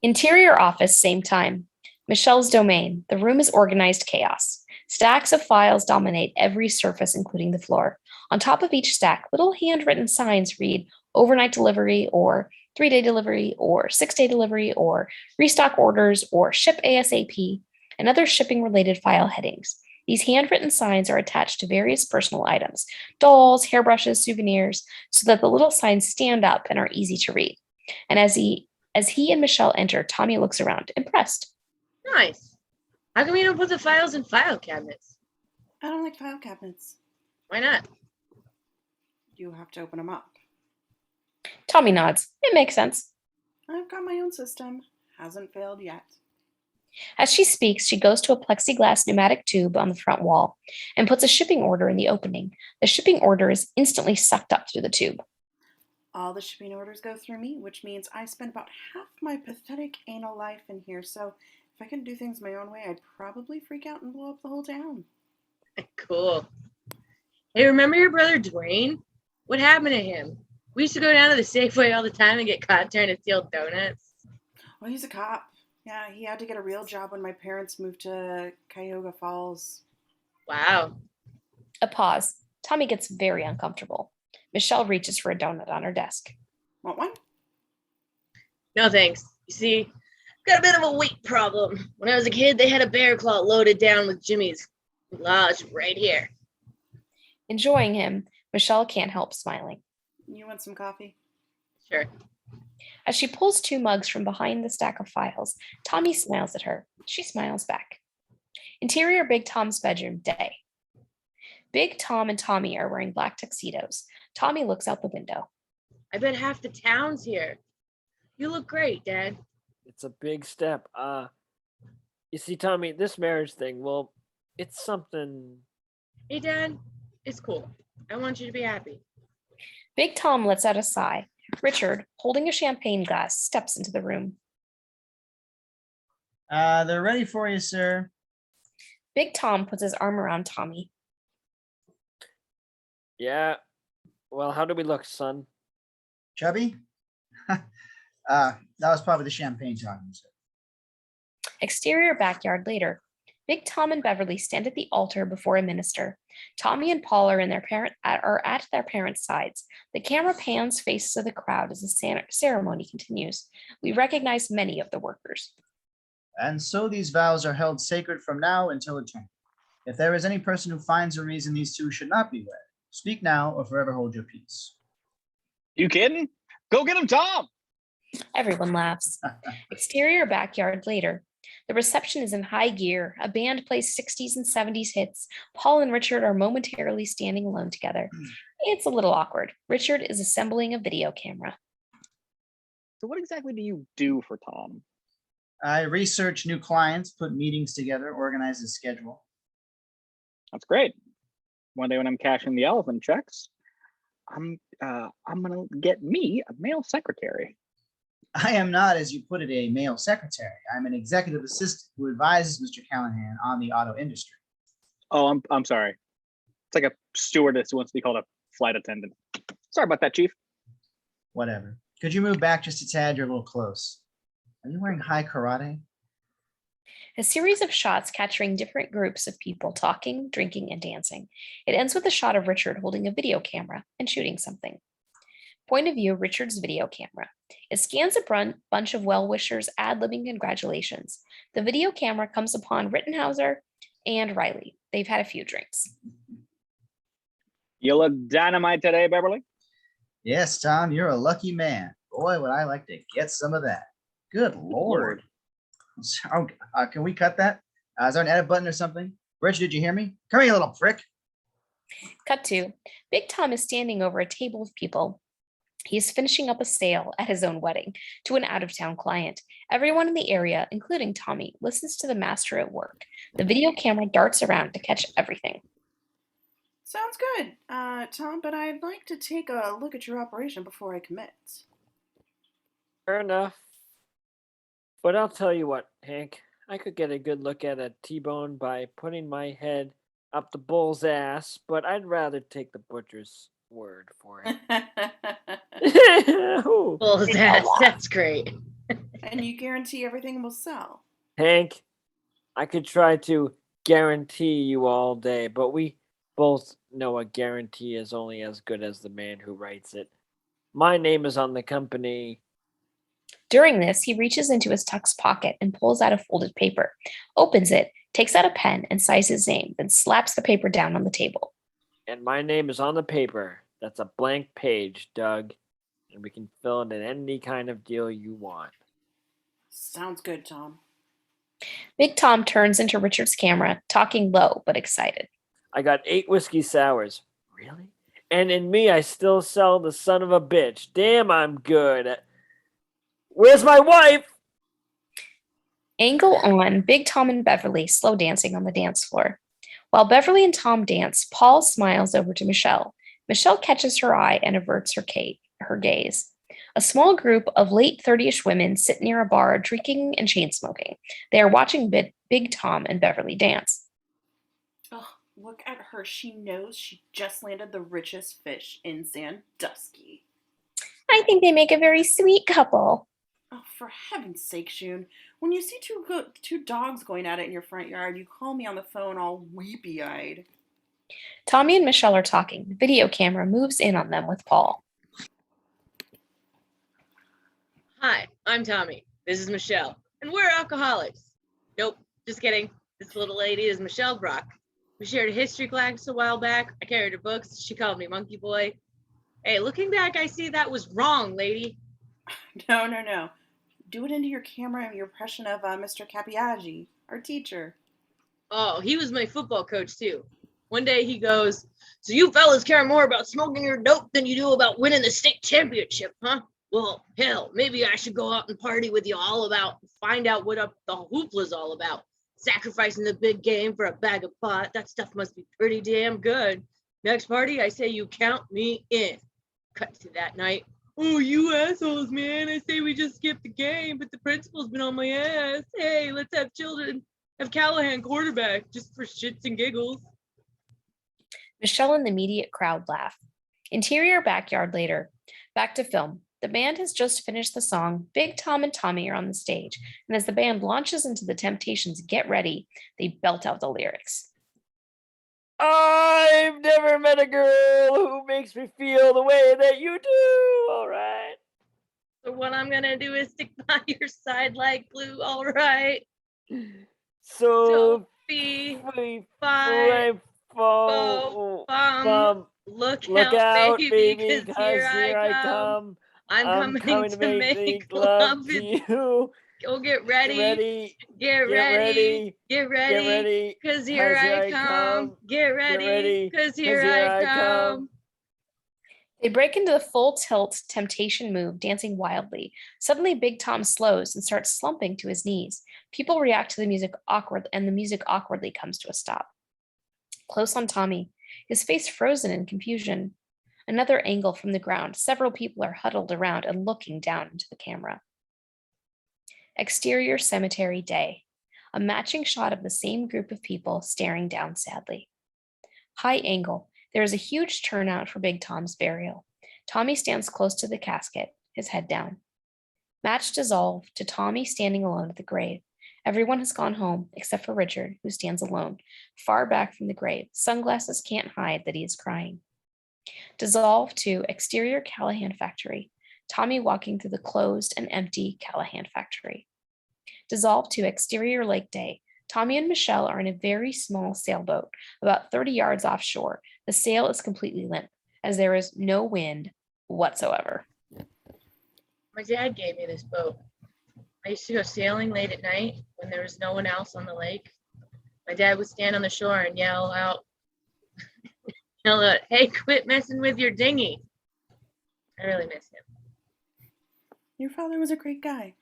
Interior office, same time. Michelle's domain. The room is organized chaos. Stacks of files dominate every surface, including the floor. On top of each stack, little handwritten signs read overnight delivery or 3-day delivery or 6-day delivery or restock orders or ship ASAP and other shipping related file headings. These handwritten signs are attached to various personal items, dolls, hairbrushes, souvenirs, so that the little signs stand up and are easy to read. And as he and Michelle enter, Tommy looks around, impressed. Nice. How come you don't put the files in file cabinets? I don't like file cabinets. Why not? You have to open them up. Tommy nods. It makes sense. I've got my own system. Hasn't failed yet. As she speaks, she goes to a plexiglass pneumatic tube on the front wall and puts a shipping order in the opening. The shipping order is instantly sucked up through the tube. All the shipping orders go through me, which means I spend about half my pathetic anal life in here, so if I couldn't do things my own way, I'd probably freak out and blow up the whole town. Cool. Hey, remember your brother Dwayne? What happened to him? We used to go down to the Safeway all the time and get caught trying to steal donuts. Well, he's a cop. Yeah, he had to get a real job when my parents moved to Cuyahoga Falls. Wow. A pause. Tommy gets very uncomfortable. Michelle reaches for a donut on her desk. Want one? No thanks. You see, I've got a bit of a weight problem. When I was a kid, they had a bear claw loaded down with Jimmy's. Lodged right here. Enjoying him, Michelle can't help smiling. You want some coffee? Sure. As she pulls 2 mugs from behind the stack of files, Tommy smiles at her. She smiles back. Interior Big Tom's bedroom, day. Big Tom and Tommy are wearing black tuxedos. Tommy looks out the window. I bet half the town's here. You look great, Dad. It's a big step. You see, Tommy, this marriage thing, well, it's something. Hey, Dad. It's cool. I want you to be happy. Big Tom lets out a sigh. Richard, holding a champagne glass, steps into the room. They're ready for you, sir. Big Tom puts his arm around Tommy. Yeah. Well, how do we look, son? Chubby? That was probably the champagne talking, sir. Exterior backyard later. Big Tom and Beverly stand at the altar before a minister. Tommy and Paul are at their parents' sides. The camera pans faces of the crowd as the ceremony continues. We recognize many of the workers. And so these vows are held sacred from now until eternity. If there is any person who finds a reason these 2 should not be wed, speak now or forever hold your peace. You kidding? Go get him, Tom. Everyone laughs. Exterior backyard later. The reception is in high gear. A band plays 60s and 70s hits. Paul and Richard are momentarily standing alone together. It's a little awkward. Richard is assembling a video camera. So what exactly do you do for Tom? I research new clients, put meetings together, organize his schedule. That's great. One day when I'm cashing the elephant checks, I'm gonna get me a male secretary. I am not, as you put it, a male secretary. I'm an executive assistant who advises Mr. Callahan on the auto industry. Oh, I'm sorry. It's like a stewardess who wants to be called a flight attendant. Sorry about that, Chief. Whatever. Could you move back just a tad? You're a little close. Are you wearing high karate? A series of shots capturing different groups of people talking, drinking, and dancing. It ends with a shot of Richard holding a video camera and shooting something. Point of view, Richard's video camera. It scans a bunch of well-wishers ad-libbing congratulations. The video camera comes upon Rittenhauser and Riley. They've had a few drinks. You look dynamite today, Beverly. Yes, Tom, you're a lucky man. Boy, would I like to get some of that. Good Lord. So, can we cut that? Is there an edit button or something? Rich, did you hear me? Come here, you little prick. Cut to, Big Tom is standing over a table of people. He is finishing up a sale at his own wedding to an out-of-town client. Everyone in the area, including Tommy, listens to the master at work. The video camera darts around to catch everything. Sounds good, Tom, but I'd like to take a look at your operation before I commit. Fair enough. But I'll tell you what, Hank. I could get a good look at a T-bone by putting my head up the bull's ass, but I'd rather take the butcher's word for it. Ooh. Bull's ass. That's great. And you guarantee everything will sell. Hank, I could try to guarantee you all day, but we both know a guarantee is only as good as the man who writes it. My name is on the company. During this, he reaches into his tux pocket and pulls out a folded paper, opens it, takes out a pen, and signs his name, then slaps the paper down on the table. And my name is on the paper. That's a blank page, Doug. And we can fill it in any kind of deal you want. Sounds good, Tom. Big Tom turns into Richard's camera, talking low but excited. I got 8 whiskey sours. Really? And in me, I still sell the son of a bitch. Damn, I'm good. Where's my wife? Angle on, Big Tom and Beverly slow dancing on the dance floor. While Beverly and Tom dance, Paul smiles over to Michelle. Michelle catches her eye and averts her gaze. A small group of late 30-ish women sit near a bar drinking and chain smoking. They are watching Big Tom and Beverly dance. Oh, look at her. She knows she just landed the richest fish in Sandusky. I think they make a very sweet couple. Oh, for heaven's sake, Shun. When you see two dogs going at it in your front yard, you call me on the phone all weepy-eyed. Tommy and Michelle are talking. The video camera moves in on them with Paul. Hi, I'm Tommy. This is Michelle. And we're alcoholics. Nope, just kidding. This little lady is Michelle Brock. We shared a history class a while back. I carried her books. She called me Monkey Boy. Hey, looking back, I see that was wrong, lady. No. Do it into your camera and your impression of Mr. Capiaggi, our teacher. Oh, he was my football coach, too. One day he goes, so you fellas care more about smoking your dope than you do about winning the state championship, huh? Well, hell, maybe I should go out and party with you all about, find out what the hoopla's all about. Sacrificing the big game for a bag of pot, that stuff must be pretty damn good. Next party, I say you count me in. Cut to that night. Oh, you assholes, man. I say we just skip the game, but the principal's been on my ass. Hey, let's have Callahan quarterback just for shits and giggles. Michelle and the immediate crowd laugh. Interior backyard later. Back to film. The band has just finished the song. Big Tom and Tommy are on the stage, and as the band launches into the Temptations' Get Ready, they belt out the lyrics. I've never met a girl who makes me feel the way that you do. All right. So what I'm gonna do is stick by your side like glue. All right. So Sophie, we five, bum. look Look out, out, baby, because because here I come. I'm coming to make love to with you. Go get ready. Get ready. Get ready. Cause here I come. Get ready. Cause here I come. They break into the full tilt temptation move, dancing wildly. Suddenly, Big Tom slows and starts slumping to his knees. People react to the music awkward, and the music awkwardly comes to a stop. Close on Tommy, his face frozen in confusion. Another angle from the ground. Several people are huddled around and looking down into the camera. Exterior cemetery day. A matching shot of the same group of people staring down sadly. High angle. There is a huge turnout for Big Tom's burial. Tommy stands close to the casket, his head down. Match dissolve to Tommy standing alone at the grave. Everyone has gone home except for Richard, who stands alone, far back from the grave. Sunglasses can't hide that he is crying. Dissolve to exterior Callahan factory. Tommy walking through the closed and empty Callahan factory. Dissolve to exterior lake day. Tommy and Michelle are in a very small sailboat, about 30 yards offshore. The sail is completely limp, as there is no wind whatsoever. My dad gave me this boat. I used to go sailing late at night when there was no one else on the lake. My dad would stand on the shore and yell out, "Hey, quit messing with your dinghy." I really miss him. Your father was a great guy.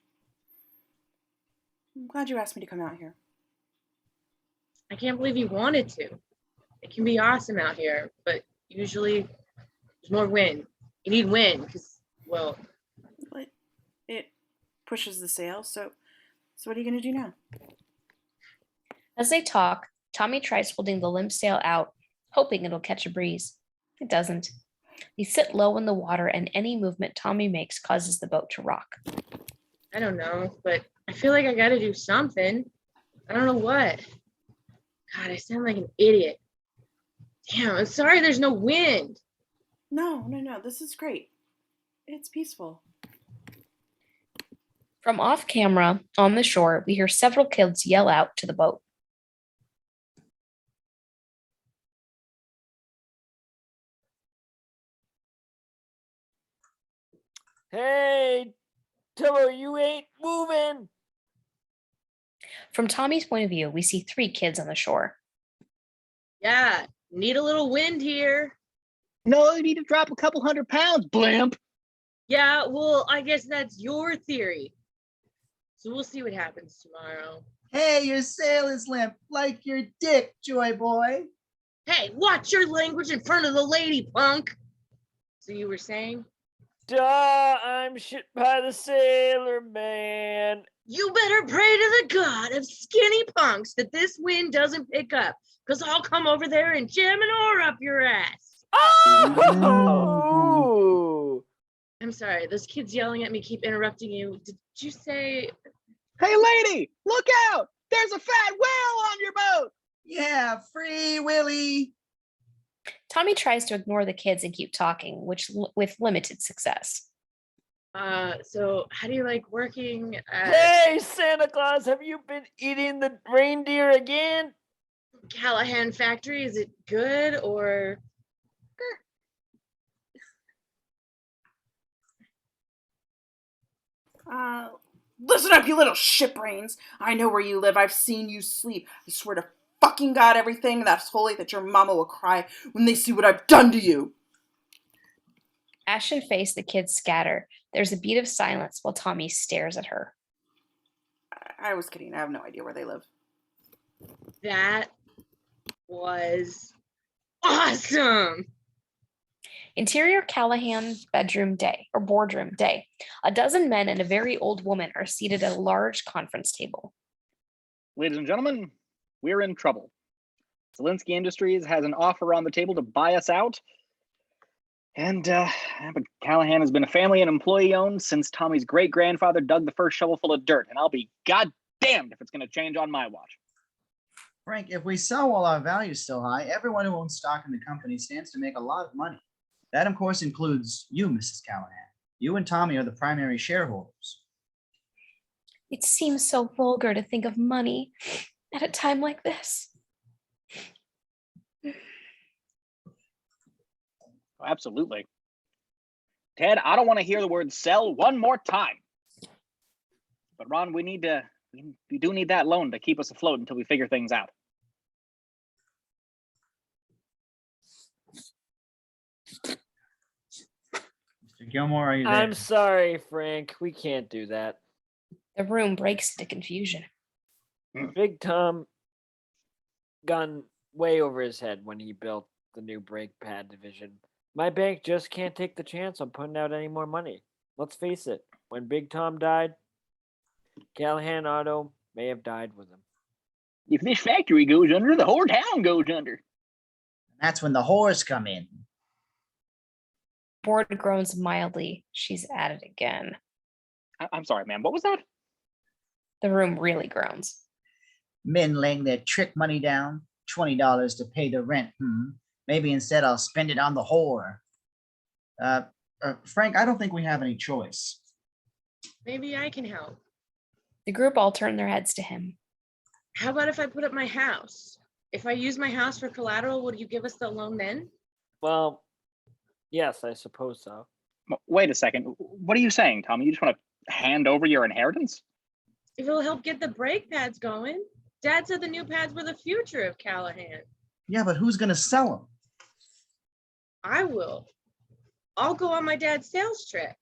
I'm glad you asked me to come out here. I can't believe you wanted to. It can be awesome out here, but usually there's more wind. You need wind because, well, But it pushes the sail, so what are you going to do now? As they talk, Tommy tries holding the limp sail out, hoping it'll catch a breeze. It doesn't. They sit low in the water, and any movement Tommy makes causes the boat to rock. I don't know, but I feel like I got to do something. I don't know what. God, I sound like an idiot. Damn, I'm sorry there's no wind. No, this is great. It's peaceful. From off camera, on the shore, we hear several kids yell out to the boat. Hey, Tillo, you ain't moving. From Tommy's point of view, we see 3 kids on the shore. Yeah, need a little wind here. No, you need to drop a couple 100 pounds, blimp. Yeah, well, I guess that's your theory. So we'll see what happens tomorrow. Hey, your sail is limp, like your dick, Joy Boy. Hey, watch your language in front of the lady, punk. So you were saying? Duh, I'm shit by the sailor man. You better pray to the god of skinny punks that this wind doesn't pick up, because I'll come over there and jam an oar up your ass. Oh! I'm sorry, those kids yelling at me keep interrupting you. Did you say... Hey, lady, look out! There's a fat whale on your boat! Yeah, Free Willy. Tommy tries to ignore the kids and keep talking, with limited success. So how do you like working at Hey, Santa Claus, have you been eating the reindeer again? Callahan Factory? Is it good or... Listen up, you little shitbrains. I know where you live. I've seen you sleep. I swear to fucking God, everything that's holy, that your mama will cry when they see what I've done to you. Ashen face, the kids scatter. There's a beat of silence while Tommy stares at her. I was kidding. I have no idea where they live. That was awesome. Interior Callahan bedroom day or boardroom day. A dozen men and a very old woman are seated at a large conference table. Ladies and gentlemen, we're in trouble. Zelensky Industries has an offer on the table to buy us out. And but Callahan has been a family and employee owned since Tommy's great-grandfather dug the first shovelful of dirt, and I'll be goddamned if it's going to change on my watch. Frank, if we sell while our value is still high, everyone who owns stock in the company stands to make a lot of money. That, of course, includes you, Mrs. Callahan. You and Tommy are the primary shareholders. It seems so vulgar to think of money at a time like this. Oh, absolutely. Ted, I don't want to hear the word sell one more time. But Ron, we do need that loan to keep us afloat until we figure things out. Mr. Gilmore, are you there? I'm sorry, Frank. We can't do that. The room breaks into confusion. Big Tom gone way over his head when he built the new brake pad division. My bank just can't take the chance on putting out any more money. Let's face it, when Big Tom died, Callahan Auto may have died with him. If this factory goes under, the whole town goes under. That's when the whores come in. Board groans mildly. She's at it again. I'm sorry, ma'am. What was that? The room really groans. Men laying their trick money down, $20 to pay the rent. Maybe instead I'll spend it on the whore. Frank, I don't think we have any choice. Maybe I can help. The group all turn their heads to him. How about if I put up my house? If I use my house for collateral, would you give us the loan then? Well, yes, I suppose so. Wait a second. What are you saying, Tommy? You just want to hand over your inheritance? If it'll help get the brake pads going. Dad said the new pads were the future of Callahan. Yeah, but who's going to sell them? I will. I'll go on my dad's sales trip.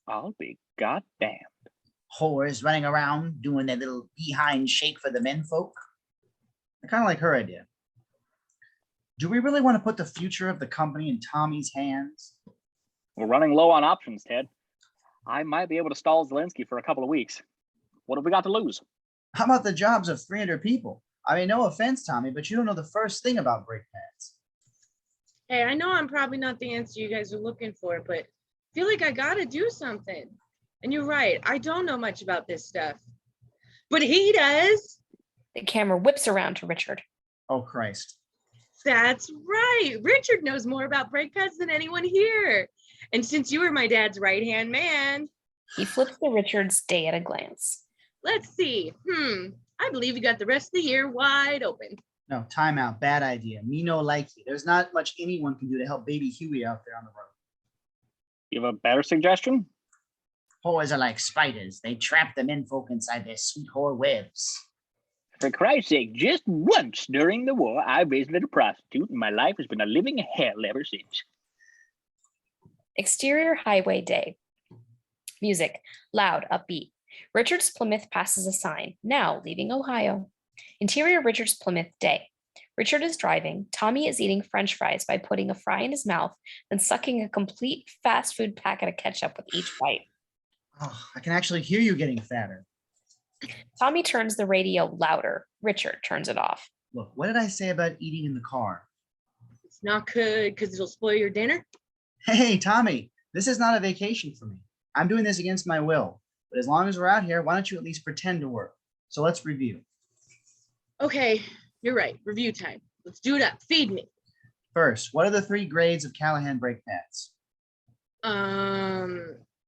I'll be goddamn. Whores running around doing their little behind shake for the men folk. I kind of like her idea. Do we really want to put the future of the company in Tommy's hands? We're running low on options, Ted. I might be able to stall Zelensky for a couple of weeks. What have we got to lose? How about the jobs of 300 people? I mean, no offense, Tommy, but you don't know the first thing about brake pads. Hey, I know I'm probably not the answer you guys are looking for, but I feel like I gotta do something. And you're right, I don't know much about this stuff. But he does. The camera whips around to Richard. Oh, Christ. That's right. Richard knows more about brake pads than anyone here. And since you were my dad's right-hand man, He flips to Richard's day at a glance. let's see. I believe you got the rest of the year wide open. No, time out. Bad idea. Me no likey. There's not much anyone can do to help baby Huey out there on the road. You have a better suggestion? Whores are like spiders. They trap the menfolk inside their sweet whore webs. For Christ's sake, just once during the war, I visited a prostitute, and my life has been a living hell ever since. Exterior highway day. Music, loud, upbeat. Richard's Plymouth passes a sign, now leaving Ohio. Interior Richard's Plymouth day. Richard is driving. Tommy is eating French fries by putting a fry in his mouth, then sucking a complete fast food packet of ketchup with each bite. Oh, I can actually hear you getting fatter. Tommy turns the radio louder. Richard turns it off. Look, what did I say about eating in the car? It's not good because it'll spoil your dinner. Hey, Tommy, this is not a vacation for me. I'm doing this against my will. But as long as we're out here, why don't you at least pretend to work? So let's review. Okay, you're right. Review time. Let's do it up. Feed me. First, what are the 3 grades of Callahan brake pads?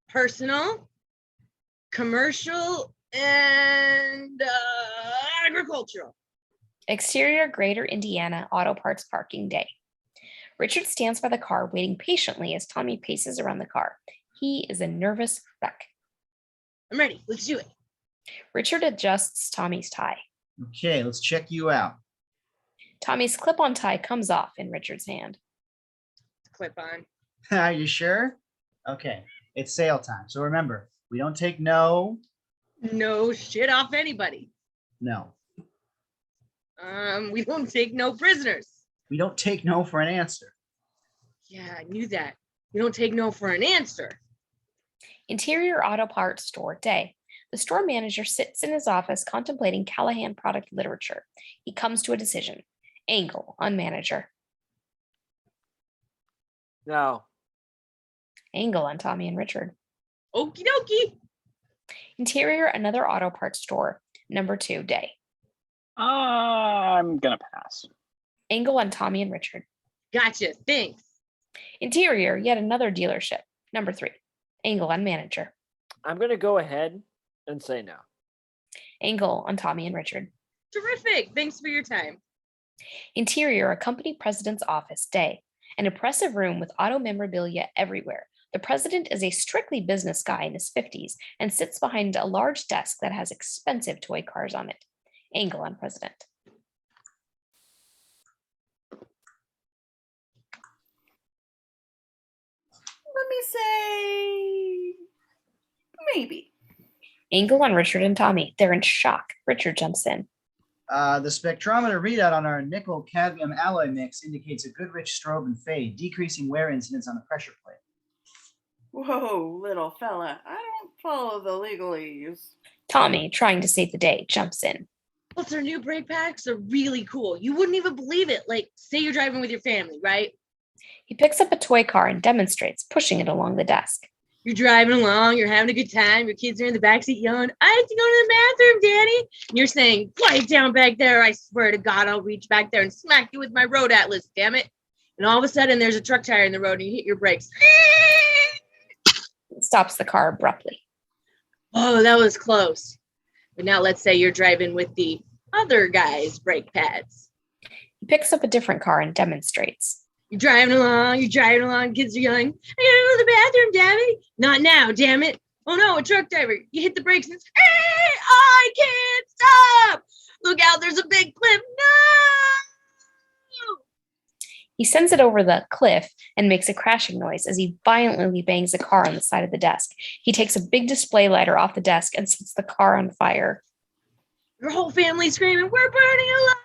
Personal, commercial, and agricultural. Exterior Greater Indiana Auto Parts Parking Day. Richard stands by the car, waiting patiently as Tommy paces around the car. He is a nervous wreck. I'm ready. Let's do it. Richard adjusts Tommy's tie. Okay, let's check you out. Tommy's clip-on tie comes off in Richard's hand. Clip on. Are you sure? Okay, it's sale time. So remember, we don't take no. No shit off anybody. No. We don't take no prisoners. We don't take no for an answer. Yeah, I knew that. We don't take no for an answer. Interior Auto Parts Store Day. The store manager sits in his office contemplating Callahan product literature. He comes to a decision. Angle on manager. No. Angle on Tommy and Richard. Okie dokie. Interior Another Auto Parts Store. Number 2 day. I'm gonna pass. Angle on Tommy and Richard. Gotcha. Thanks. Interior Yet Another Dealership. Number 3. Angle on manager. I'm going to go ahead and say no. Angle on Tommy and Richard. Terrific. Thanks for your time. Interior A company president's office day. An impressive room with auto memorabilia everywhere. The president is a strictly business guy in his 50s and sits behind a large desk that has expensive toy cars on it. Angle on president. Let me say maybe. Angle on Richard and Tommy. They're in shock. Richard jumps in. The spectrometer readout on our nickel cadmium alloy mix indicates a good rich strobe and fade, decreasing wear incidence on the pressure plate. Whoa, little fella. I don't follow the legalese. Tommy, trying to save the day, jumps in. Plus, our new brake packs are really cool. You wouldn't even believe it. Like, say you're driving with your family, right? He picks up a toy car and demonstrates, pushing it along the desk. You're driving along, you're having a good time, your kids are in the backseat yelling, I have to go to the bathroom, Daddy. And you're saying, quiet down back there. I swear to God, I'll reach back there and smack you with my road atlas, damn it. And all of a sudden, there's a truck tire in the road and you hit your brakes. It stops the car abruptly. Oh, that was close. But now let's say you're driving with the other guy's brake pads. He picks up a different car and demonstrates. You're driving along, kids are yelling, I gotta go to the bathroom, Daddy. Not now, damn it. Oh no, a truck driver. You hit the brakes and it's, hey, I can't stop. Look out, there's a big cliff. No! He sends it over the cliff and makes a crashing noise as he violently bangs a car on the side of the desk. He takes a big display lighter off the desk and sets the car on fire. Your whole family screaming, we're burning alive.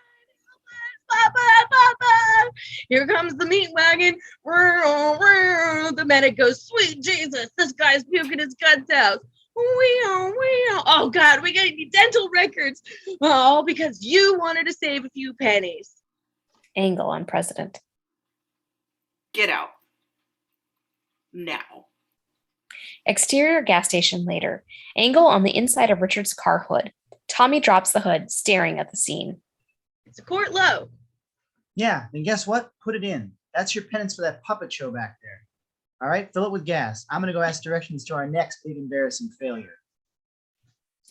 Papa, Papa. Here comes the meat wagon. The medic goes, sweet Jesus, this guy's puking his guts out. Oh God, we got dental records. All because you wanted to save a few pennies. Angle on President. Get out. Now. Exterior gas station later. Angle on the inside of Richard's car hood. Tommy drops the hood, staring at the scene. It's a court low. Yeah, then guess what? Put it in. That's your penance for that puppet show back there. All right, fill it with gas. I'm going to go ask directions to our next big embarrassing failure.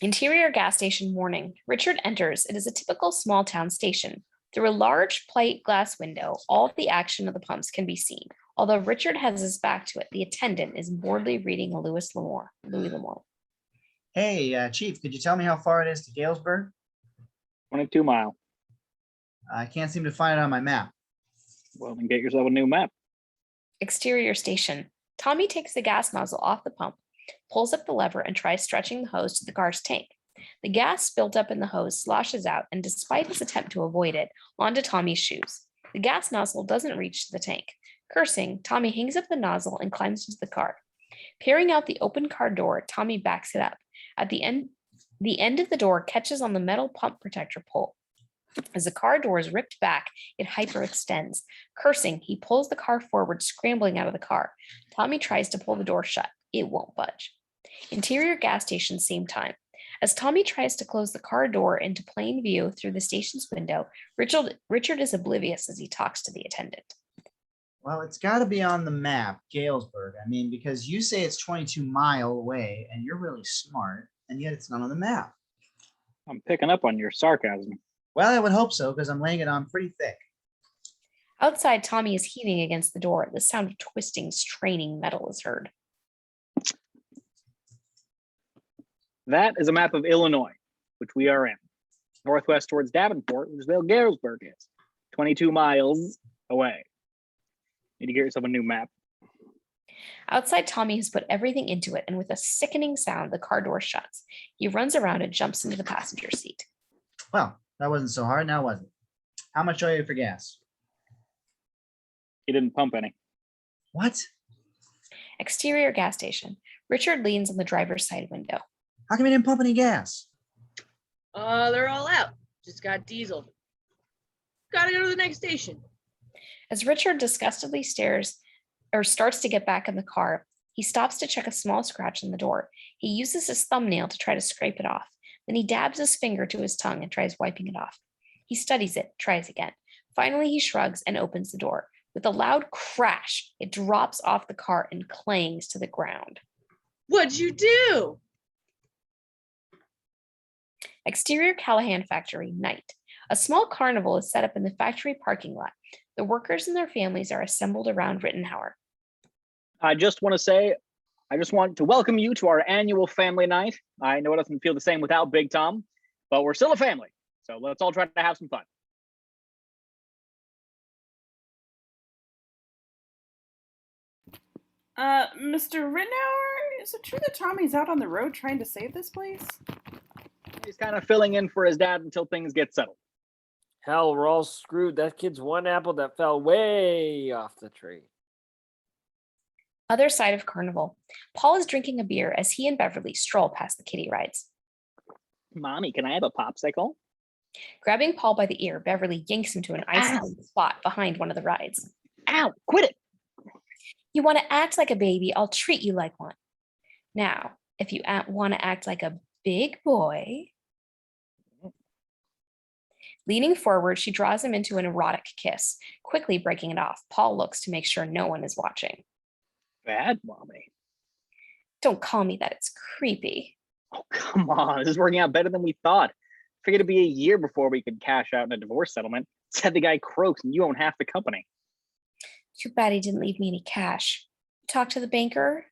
Interior gas station morning. Richard enters. It is a typical small town station. Through a large plate glass window, all of the action of the pumps can be seen. Although Richard has his back to it, the attendant is boredly reading a Louis L'Amour. Hey, Chief, could you tell me how far it is to Galesburg? 22 mile. I can't seem to find it on my map. Well, then get yourself a new map. Exterior station. Tommy takes the gas nozzle off the pump, pulls up the lever, and tries stretching the hose to the car's tank. The gas built up in the hose sloshes out, and despite his attempt to avoid it, onto Tommy's shoes. The gas nozzle doesn't reach the tank. Cursing, Tommy hangs up the nozzle and climbs into the car. Peering out the open car door, Tommy backs it up. At the end of the door catches on the metal pump protector pole. As the car door is ripped back, it hyperextends. Cursing, he pulls the car forward, scrambling out of the car. Tommy tries to pull the door shut. It won't budge. Interior gas station, same time. As Tommy tries to close the car door into plain view through the station's window, Richard is oblivious as he talks to the attendant. Well, it's got to be on the map, Galesburg. I mean, because you say it's 22 mile away, and you're really smart, and yet it's not on the map. I'm picking up on your sarcasm. Well, I would hope so, because I'm laying it on pretty thick. Outside, Tommy is heaving against the door. The sound of twisting, straining metal is heard. That is a map of Illinois, which we are in. Northwest towards Davenport, which is where Galesburg is. 22 miles away. Need to get yourself a new map. Outside, Tommy has put everything into it, and with a sickening sound, the car door shuts. He runs around and jumps into the passenger seat. Well, that wasn't so hard, now was it? How much owe you for gas? He didn't pump any. What? Exterior gas station. Richard leans on the driver's side window. How come you didn't pump any gas? They're all out. Just got diesel. Gotta go to the next station. As Richard disgustedly starts to get back in the car, he stops to check a small scratch in the door. He uses his thumbnail to try to scrape it off. Then he dabs his finger to his tongue and tries wiping it off. He studies it, tries again. Finally, he shrugs and opens the door. With a loud crash, it drops off the car and clangs to the ground. What'd you do? Exterior Callahan factory, night. A small carnival is set up in the factory parking lot. The workers and their families are assembled around Rittenhauer. I just want to welcome you to our annual family night. I know it doesn't feel the same without Big Tom, but we're still a family. So let's all try to have some fun. Mr. Rittenauer, is it true that Tommy's out on the road trying to save this place? He's kind of filling in for his dad until things get settled. Hell, we're all screwed. That kid's one apple that fell way off the tree. Other side of Carnival. Paul is drinking a beer as he and Beverly stroll past the kiddie rides. Mommy, can I have a popsicle? Grabbing Paul by the ear, Beverly yanks him to an isolated spot behind one of the rides. Ow, quit it. You want to act like a baby, I'll treat you like one. Now, if you want to act like a big boy. Leaning forward, she draws him into an erotic kiss, quickly breaking it off. Paul looks to make sure no one is watching. Bad, Mommy. Don't call me that, it's creepy. Oh, come on. This is working out better than we thought. Figured it'd be a year before we could cash out in a divorce settlement. Said the guy croaks and you own half the company. Too bad he didn't leave me any cash. Talk to the banker?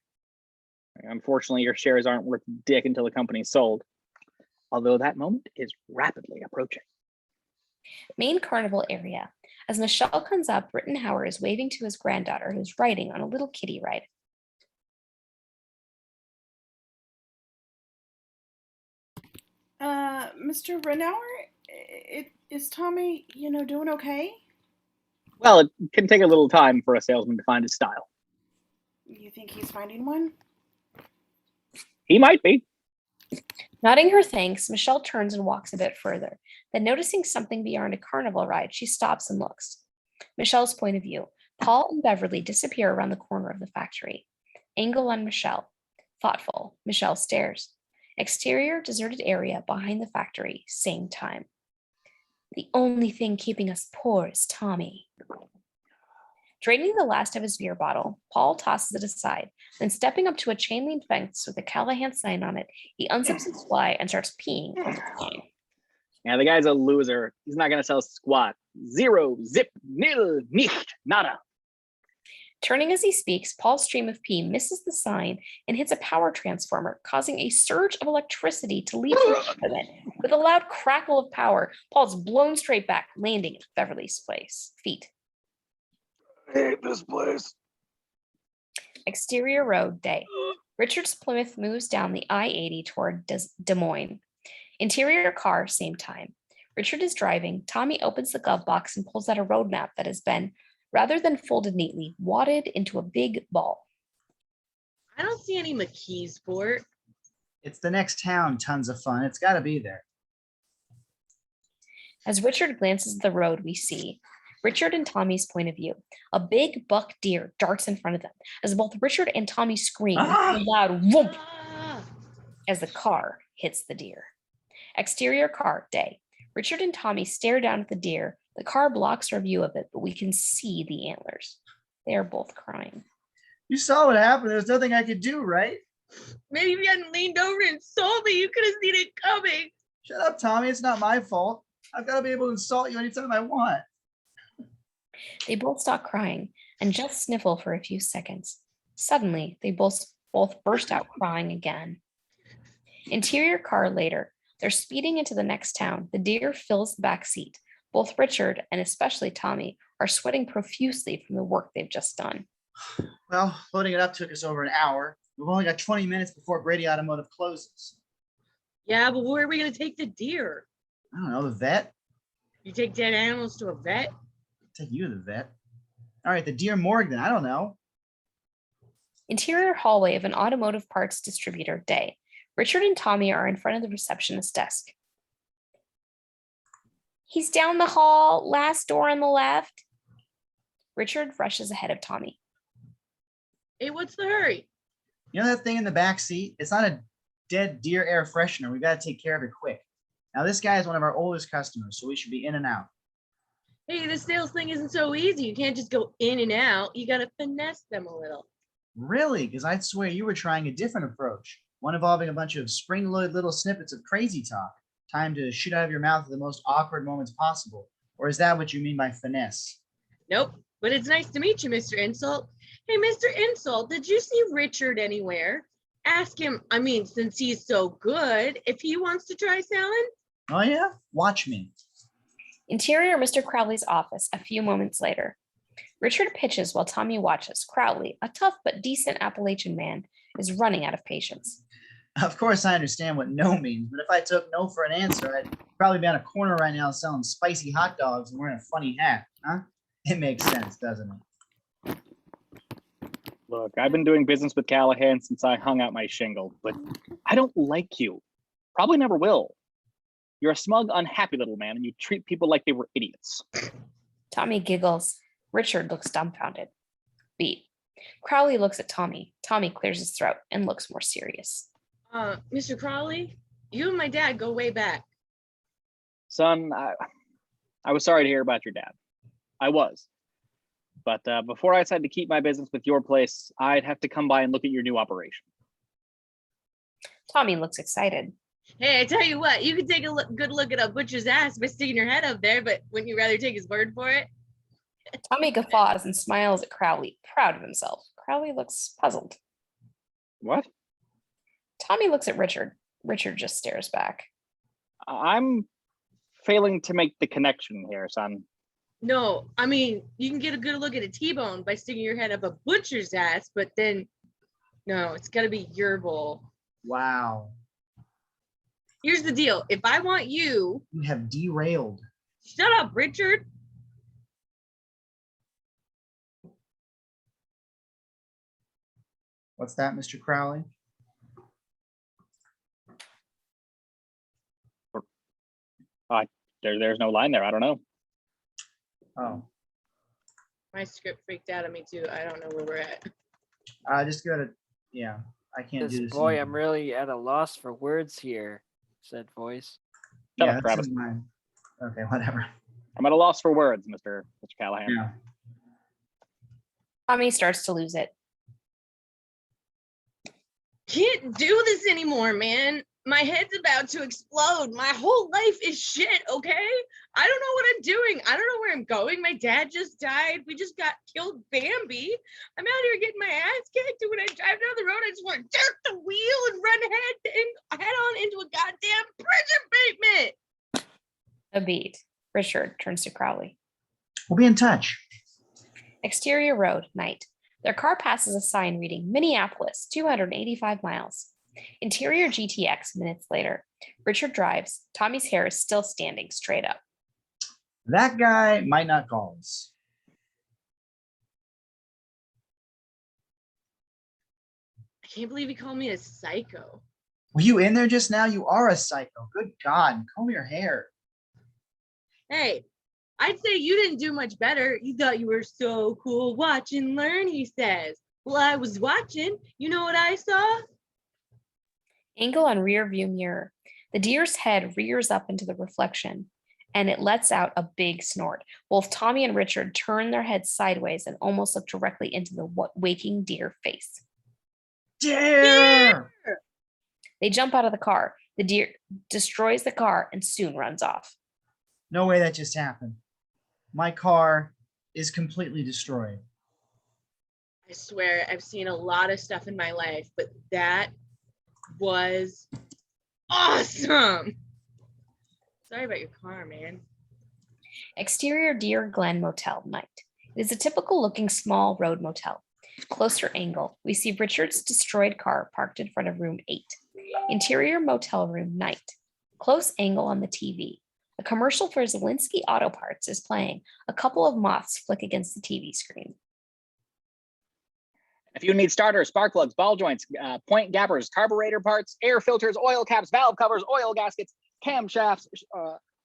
Unfortunately, your shares aren't worth dick until the company's sold. Although that moment is rapidly approaching. Main Carnival area. As Michelle comes up, Rittenhauer is waving to his granddaughter who's riding on a little kiddie ride. Mr. Rittenauer, is Tommy, doing okay? Well, it can take a little time for a salesman to find his style. You think he's finding one? He might be. Nodding her thanks, Michelle turns and walks a bit further. Then, noticing something beyond a carnival ride, she stops and looks. Michelle's point of view. Paul and Beverly disappear around the corner of the factory. Angle on Michelle. Thoughtful. Michelle stares. Exterior, deserted area behind the factory, same time. The only thing keeping us poor is Tommy. Draining the last of his beer bottle, Paul tosses it aside. Then, stepping up to a chain link fence with a Callahan sign on it, he unzips his fly and starts peeing on the sign. Yeah, the guy's a loser. He's not going to sell squat. Zero, zip, nil, nicht, nada. Turning as he speaks, Paul's stream of pee misses the sign and hits a power transformer, causing a surge of electricity to leap from it. With a loud crackle of power, Paul's blown straight back, landing at Beverly's feet. I hate this place. Exterior road day. Richard's Plymouth moves down the I-80 toward Des Moines. Interior car, same time. Richard is driving. Tommy opens the glove box and pulls out a road map that has been, rather than folded neatly, wadded into a big ball. I don't see any McKeesport. It's the next town, tons of fun. It's got to be there. As Richard glances at the road, we see Richard and Tommy's point of view. A big buck deer darts in front of them as both Richard and Tommy scream with a loud whoomp as the car hits the deer. Exterior car, day. Richard and Tommy stare down at the deer. The car blocks our view of it, but we can see the antlers. They are both crying. You saw what happened. There's nothing I could do, right? Maybe if you hadn't leaned over and sold me, you could have seen it coming. Shut up, Tommy. It's not my fault. I've got to be able to insult you anytime I want. They both stop crying and just sniffle for a few seconds. Suddenly, they both burst out crying again. Interior car later. They're speeding into the next town. The deer fills the back seat. Both Richard and especially Tommy are sweating profusely from the work they've just done. Well, loading it up took us over an hour. We've only got 20 minutes before Brady Automotive closes. Yeah, but where are we going to take the deer? I don't know, the vet? You take dead animals to a vet? Take you to the vet. All right, the deer morgue then. I don't know. Interior hallway of an automotive parts distributor, day. Richard and Tommy are in front of the receptionist's desk. He's down the hall, last door on the left. Richard rushes ahead of Tommy. Hey, what's the hurry? You know that thing in the back seat? It's not a dead deer air freshener. We've got to take care of it quick. Now, this guy is one of our oldest customers, so we should be in and out. Hey, this sales thing isn't so easy. You can't just go in and out. You got to finesse them a little. Really? Because I'd swear you were trying a different approach, one involving a bunch of spring-loaded little snippets of crazy talk, time to shoot out of your mouth at the most awkward moments possible. Or is that what you mean by finesse? Nope, but it's nice to meet you, Mr. Insult. Hey, Mr. Insult, did you see Richard anywhere? Ask him, since he's so good, if he wants to try selling? Oh, yeah? Watch me. Interior Mr. Crowley's office a few moments later. Richard pitches while Tommy watches. Crowley, a tough but decent Appalachian man, is running out of patience. Of course, I understand what no means, but if I took no for an answer, I'd probably be on a corner right now selling spicy hot dogs and wearing a funny hat, huh? It makes sense, doesn't it? Look, I've been doing business with Callahan since I hung out my shingle, but I don't like you. Probably never will. You're a smug, unhappy little man, and you treat people like they were idiots. Tommy giggles. Richard looks dumbfounded. Beat. Crowley looks at Tommy. Tommy clears his throat and looks more serious. Mr. Crawley, you and my dad go way back. Son, I was sorry to hear about your dad. I was. But before I decided to keep my business with your place, I'd have to come by and look at your new operation. Tommy looks excited. Hey, I tell you what, you can take a good look at a butcher's ass by sticking your head up there, but wouldn't you rather take his word for it? Tommy guffaws and smiles at Crowley, proud of himself. Crowley looks puzzled. What? Tommy looks at Richard. Richard just stares back. I'm failing to make the connection here, son. No, I mean, you can get a good look at a T-bone by sticking your head up a butcher's ass, but then, no, it's got to be your bowl. Wow. Here's the deal. If I want you... You have derailed. Shut up, Richard. What's that, Mr. Crowley? There's no line there. I don't know. Oh, My script freaked out at me, too. I don't know where we're at. just go to, yeah, I can't do This this. boy, anymore. I'm really at a loss for words here, said voice. Shut Yeah, up, this Travis. is mine. Okay, whatever. I'm at a loss for words, Mr. Callahan. Yeah. Tommy starts to lose it. Can't do this anymore, man. My head's about to explode. My whole life is shit, okay? I don't know what I'm doing. I don't know where I'm going. My dad just died. We just got killed Bambi. I'm out here getting my ass kicked. And when I drive down the road, I just want to jerk the wheel and run head on into a goddamn prison basement. A beat. Richard turns to Crowley. We'll be in touch. Exterior road, night. Their car passes a sign reading Minneapolis, 285 miles. Interior GTX minutes later. Richard drives. Tommy's hair is still standing straight up. That guy might not call us. I can't believe he called me a psycho. Were you in there just now? You are a psycho. Good God. Comb your hair. Hey, I'd say you didn't do much better. You thought you were so cool. Watch and learn, he says. Well, I was watching. You know what I saw? Angle on rear view mirror. The deer's head rears up into the reflection and it lets out a big snort. Both Tommy and Richard turn their heads sideways and almost look directly into the waking deer face. Deer! They jump out of the car. The deer destroys the car and soon runs off. No way that just happened. My car is completely destroyed. I swear I've seen a lot of stuff in my life, but that was awesome. Sorry about your car, man. Exterior Deer Glen Motel, night. It is a typical looking small road motel. Closer angle, we see Richard's destroyed car parked in front of room 8. Interior motel room, night. Close angle on the TV. A commercial for Zelensky Auto Parts is playing. A couple of moths flick against the TV screen. If you need starters, spark plugs, ball joints, point gappers, carburetor parts, air filters, oil caps, valve covers, oil gaskets, camshafts,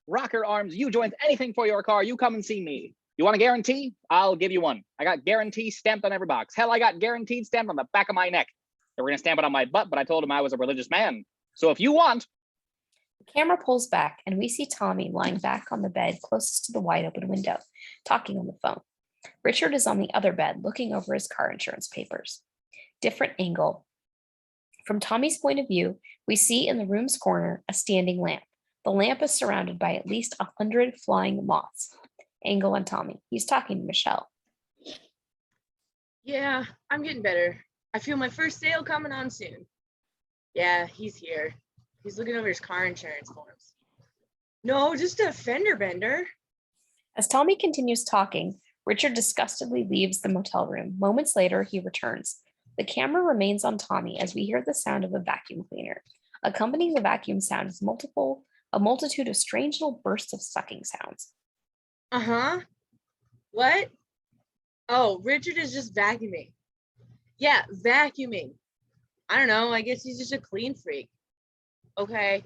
rocker arms, U-joints, anything for your car, you come and see me. You want a guarantee? I'll give you one. I got guarantee stamped on every box. Hell, I got guaranteed stamped on the back of my neck. They were going to stamp it on my butt, but I told them I was a religious man. So if you want... The camera pulls back and we see Tommy lying back on the bed closest to the wide open window, talking on the phone. Richard is on the other bed looking over his car insurance papers. Different angle. From Tommy's point of view, we see in the room's corner a standing lamp. The lamp is surrounded by at least 100 flying moths. Angle on Tommy. He's talking to Michelle. Yeah, I'm getting better. I feel my first sale coming on soon. Yeah, he's here. He's looking over his car insurance forms. No, just a fender bender. As Tommy continues talking, Richard disgustedly leaves the motel room. Moments later, he returns. The camera remains on Tommy as we hear the sound of a vacuum cleaner. Accompanying the vacuum sound is a multitude of strange little bursts of sucking sounds. Uh-huh. What? Oh, Richard is just vacuuming. Yeah, vacuuming. I don't know. I guess he's just a clean freak. Okay.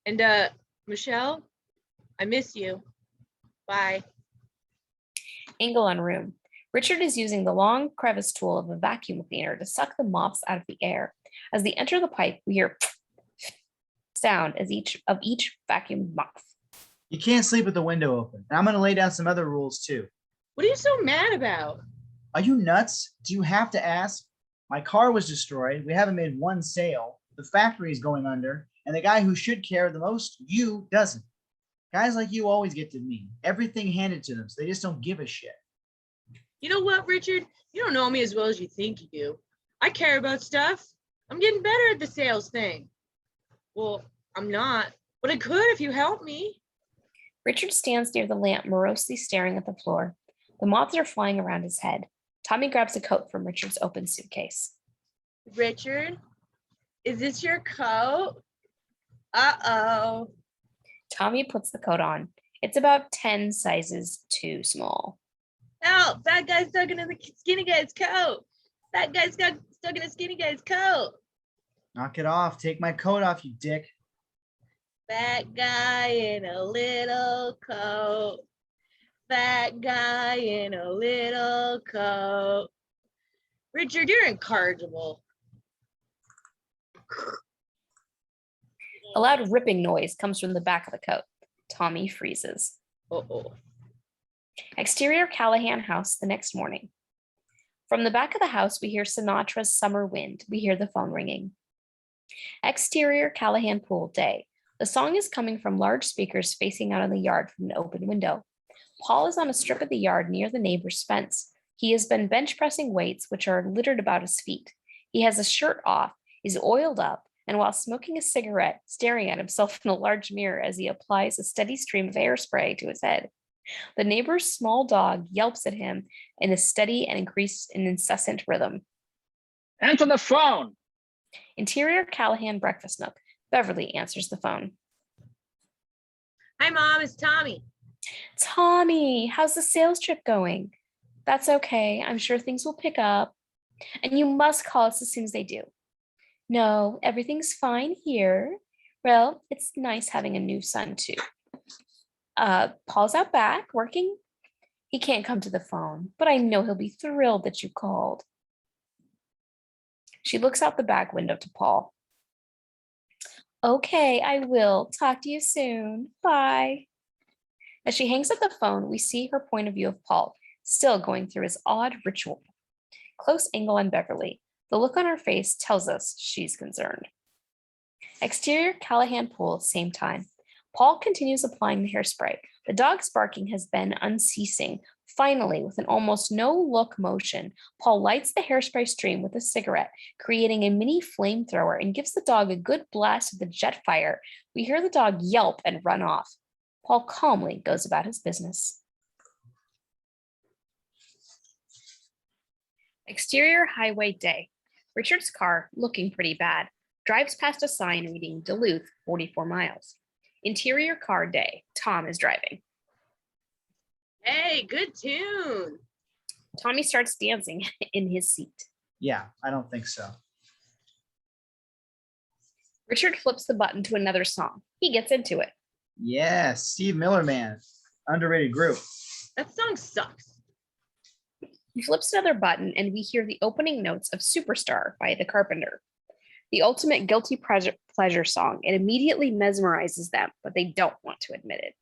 And Michelle, I miss you. Bye. Angle on room. Richard is using the long crevice tool of a vacuum cleaner to suck the moths out of the air. As they enter the pipe, we hear sound as each vacuum moth. You can't sleep with the window open. And I'm going to lay down some other rules too. What are you so mad about? Are you nuts? Do you have to ask? My car was destroyed. We haven't made one sale. The factory is going under. And the guy who should care the most, you, doesn't. Guys like you always get to me. Everything handed to them, so they just don't give a shit. You know what, Richard? You don't know me as well as you think you do. I care about stuff. I'm getting better at the sales thing. Well, I'm not, but I could if you help me. Richard stands near the lamp, morosely staring at the floor. The moths are flying around his head. Tommy grabs a coat from Richard's open suitcase. Richard, is this your coat? Uh-oh. Tommy puts the coat on. It's about 10 sizes too small. Help! That guy's stuck in the skinny guy's coat. That guy's got stuck in a skinny guy's coat. Knock it off. Take my coat off, you dick. Fat guy in a little coat. Fat guy in a little coat. Richard, you're incorrigible. A loud ripping noise comes from the back of the coat. Tommy freezes. Uh-oh. Exterior Callahan house the next morning. From the back of the house, we hear Sinatra's Summer Wind. We hear the phone ringing. Exterior Callahan pool day. The song is coming from large speakers facing out in the yard from an open window. Paul is on a strip of the yard near the neighbor's fence. He has been bench pressing weights, which are littered about his feet. He has his shirt off, is oiled up, and while smoking a cigarette, staring at himself in a large mirror as he applies a steady stream of hairspray to his head. The neighbor's small dog yelps at him in a steady and incessant rhythm. Answer the phone. Interior Callahan breakfast nook. Beverly answers the phone. Hi, Mom. It's Tommy. Tommy, how's the sales trip going? That's okay. I'm sure things will pick up. And you must call us as soon as they do. No, everything's fine here. Well, it's nice having a new son, too. Paul's out back working. He can't come to the phone, but I know he'll be thrilled that you called. She looks out the back window to Paul. Okay, I will. Talk to you soon. Bye. As she hangs up the phone, we see her point of view of Paul, still going through his odd ritual. Close angle on Beverly. The look on her face tells us she's concerned. Exterior Callahan pool, same time. Paul continues applying the hairspray. The dog's barking has been unceasing. Finally, with an almost no-look motion, Paul lights the hairspray stream with a cigarette, creating a mini flamethrower, and gives the dog a good blast of the jet fire. We hear the dog yelp and run off. Paul calmly goes about his business. Exterior highway day. Richard's car, looking pretty bad, drives past a sign reading Duluth, 44 miles. Interior car day. Tom is driving. Hey, good tune. Tommy starts dancing in his seat. Yeah, I don't think so. Richard flips the button to another song. He gets into it. Yeah, Steve Miller Band. Underrated group. That song sucks. He flips another button and we hear the opening notes of Superstar by The Carpenter. The ultimate guilty pleasure song. It immediately mesmerizes them, but they don't want to admit it.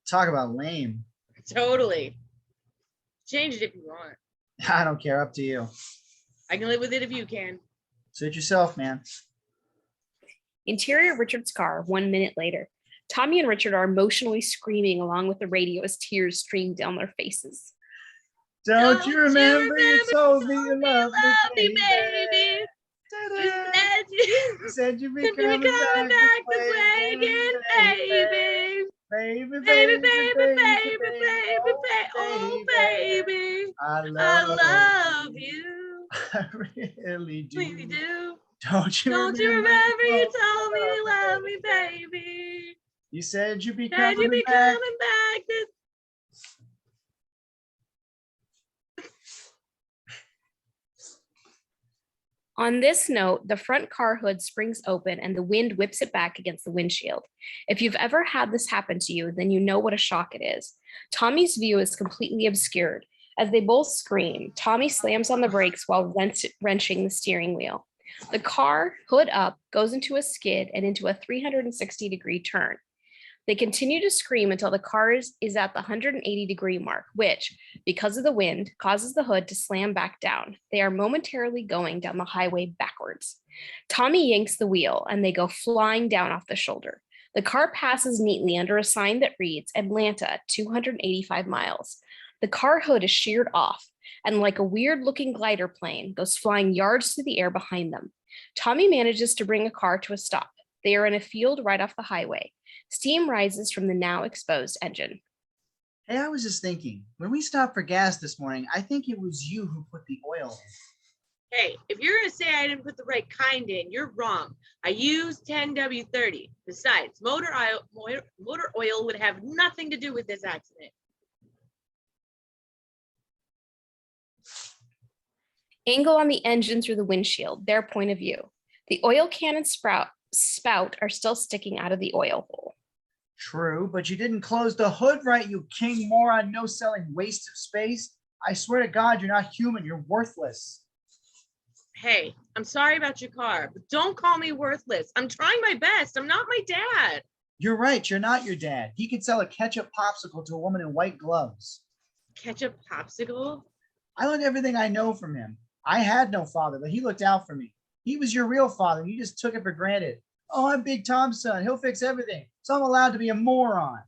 Talk about lame. Totally. Change it if you want. I don't care. Up to you. I can live with it if you can. Suit yourself, man. Interior Richard's car, 1 minute later. Tommy and Richard are emotionally screaming along with the radio as tears stream down their faces. Don't you remember you told me you loved me, baby? You said you'd be coming back to play again, baby. Baby, Baby, baby, baby, baby, baby, oh, baby. I I love love you. I really do. Really do. Don't you Don't you remember? remember you told me you love me, baby? You said you'd be Said you coming be back. coming back this. On this note, the front car hood springs open and the wind whips it back against the windshield. If you've ever had this happen to you, then you know what a shock it is. Tommy's view is completely obscured. As they both scream, Tommy slams on the brakes while wrenching the steering wheel. The car, hood up, goes into a skid and into a 360-degree turn. They continue to scream until the car is at the 180-degree mark, which, because of the wind, causes the hood to slam back down. They are momentarily going down the highway backwards. Tommy yanks the wheel and they go flying down off the shoulder. The car passes neatly under a sign that reads Atlanta, 285 miles. The car hood is sheared off and, like a weird-looking glider plane, goes flying yards through the air behind them. Tommy manages to bring a car to a stop. They are in a field right off the highway. Steam rises from the now exposed engine. Hey, I was just thinking, when we stopped for gas this morning, I think it was you who put the oil in. Hey, if you're gonna say I didn't put the right kind in, you're wrong. I used 10W30. Besides, motor oil would have nothing to do with this accident. Angle on the engine through the windshield, their point of view. The oil can and spout are still sticking out of the oil hole. True, but you didn't close the hood right, you king moron, no-selling waste of space. I swear to God, you're not human. You're worthless. Hey, I'm sorry about your car, but don't call me worthless. I'm trying my best. I'm not my dad. You're right. You're not your dad. He could sell a ketchup popsicle to a woman in white gloves. Ketchup popsicle? I learned everything I know from him. I had no father, but he looked out for me. He was your real father. You just took it for granted. Oh, I'm Big Tom's son. He'll fix everything. So I'm allowed to be a moron.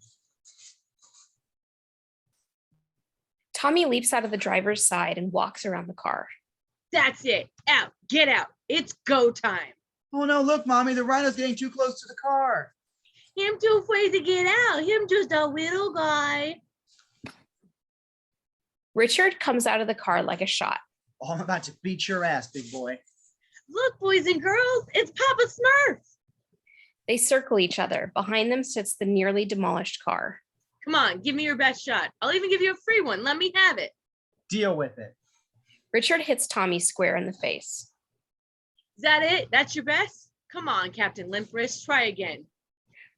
Tommy leaps out of the driver's side and walks around the car. That's it. Out. Get out. It's go time. Oh no, look, Mommy, the rhino's getting too close to the car. Him too afraid to get out. Him just a little guy. Richard comes out of the car like a shot. Oh, I'm about to beat your ass, big boy. Look, boys and girls, it's Papa Smurf. They circle each other. Behind them sits the nearly demolished car. Come on, give me your best shot. I'll even give you a free one. Let me have it. Deal with it. Richard hits Tommy square in the face. Is that it? That's your best? Come on, Captain Limp Wrist, try again.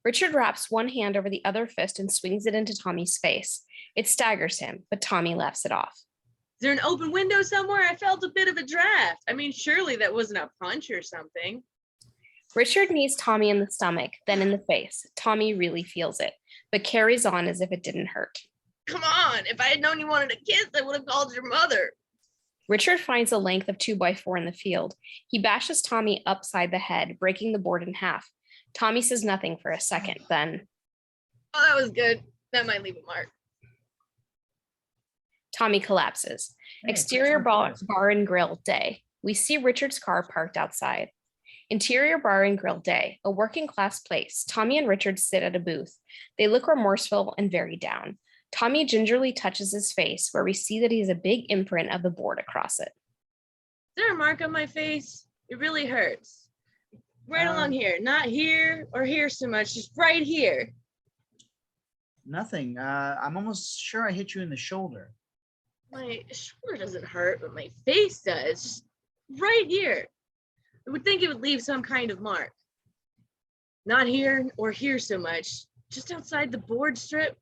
Richard wraps one hand over the other fist and swings it into Tommy's face. It staggers him, but Tommy laughs it off. Is there an open window somewhere? I felt a bit of a draft. I mean, surely that wasn't a punch or something. Richard knees Tommy in the stomach, then in the face. Tommy really feels it, but carries on as if it didn't hurt. Come on, if I had known you wanted a kiss, I would have called your mother. Richard finds a length of 2x4 in the field. He bashes Tommy upside the head, breaking the board in half. Tommy says nothing for a second, then, Oh, that was good. That might leave a mark. Tommy collapses. Hey, Exterior Christmas bar and grill day. We see Richard's car parked outside. Interior bar and grill day, a working class place. Tommy and Richard sit at a booth. They look remorseful and very down. Tommy gingerly touches his face, where we see that he has a big imprint of the board across it. Is there a mark on my face? It really hurts. Right along here, not here or here so much, just right here. Nothing. I'm almost sure I hit you in the shoulder. My shoulder doesn't hurt, but my face does. Just right here. I would think it would leave some kind of mark. Not here or here so much, just outside the board strip,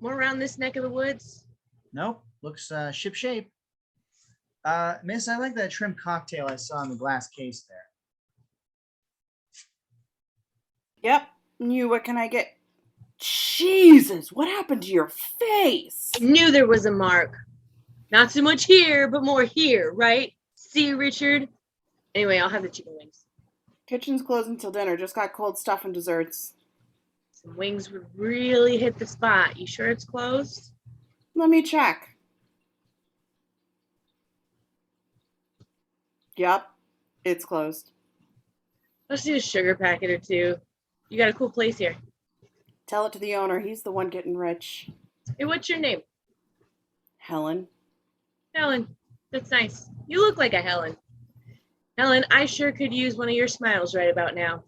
more around this neck of the woods. Nope. Looks ship shape. Miss, I like that shrimp cocktail I saw in the glass case there. Yep. You, what can I get? Jesus, what happened to your face? I knew there was a mark. Not so much here, but more here, right? See, Richard? Anyway, I'll have the chicken wings. Kitchen's closed until dinner. Just got cold stuff and desserts. Some wings would really hit the spot. You sure it's closed? Let me check. Yep, it's closed. Let's do a sugar packet or two. You got a cool place here. Tell it to the owner. He's the one getting rich. Hey, what's your name? Helen. Helen, that's nice. You look like a Helen. Helen, I sure could use one of your smiles right about now.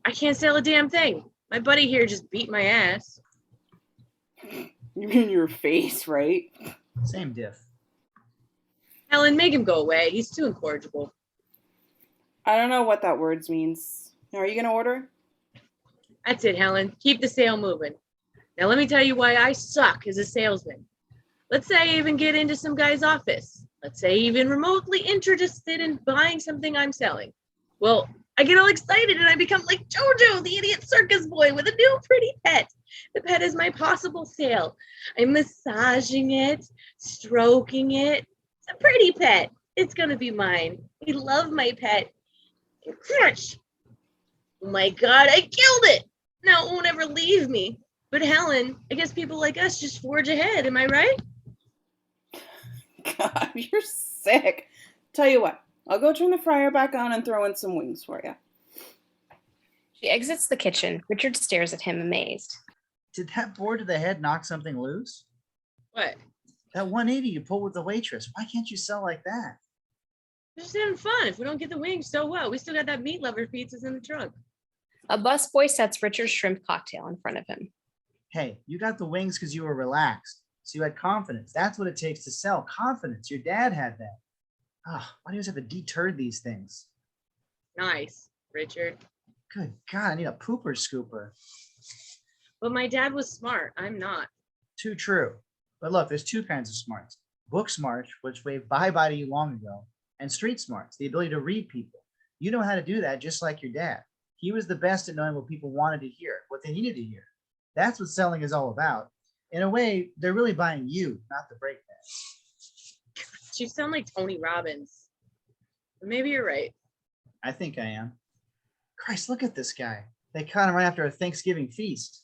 I can't sell a damn thing. My buddy here just beat my ass. You mean your face, right? Same diff. Helen, make him go away. He's too incorrigible. I don't know what that words means. Are you gonna order? That's it, Helen. Keep the sale moving. Now let me tell you why I suck as a salesman. Let's say I even get into some guy's office. Let's say even remotely interested in buying something I'm selling. Well, I get all excited and I become like Jojo, the idiot circus boy with a new pretty pet. The pet is my possible sale. I'm massaging it, stroking it. It's a pretty pet. It's gonna be mine. I love my pet. And crunch. Oh my God, I killed it. Now it won't ever leave me. But Helen, I guess people like us just forge ahead. Am I right? God, you're sick. Tell you what, I'll go turn the fryer back on and throw in some wings for you. She exits the kitchen. Richard stares at him amazed. Did that board to the head knock something loose? What? That 180 you pulled with the waitress. Why can't you sell like that? We're just having fun. If we don't get the wings, so what? We still got that meat lover pizzas in the trunk. A busboy sets Richard's shrimp cocktail in front of him. Hey, you got the wings because you were relaxed. So you had confidence. That's what it takes to sell. Confidence. Your dad had that. Ah, why do you always have to deter these things? Nice, Richard. Good God, I need a pooper scooper. But my dad was smart. I'm not. Too true. But look, there's two kinds of smarts. Book smarts, which waved bye-bye to you long ago, and street smarts, the ability to read people. You know how to do that just like your dad. He was the best at knowing what people wanted to hear, what they needed to hear. That's what selling is all about. In a way, they're really buying you, not the brake pads. You sound like Tony Robbins. But maybe you're right. I think I am. Christ, look at this guy. They caught him right after a Thanksgiving feast.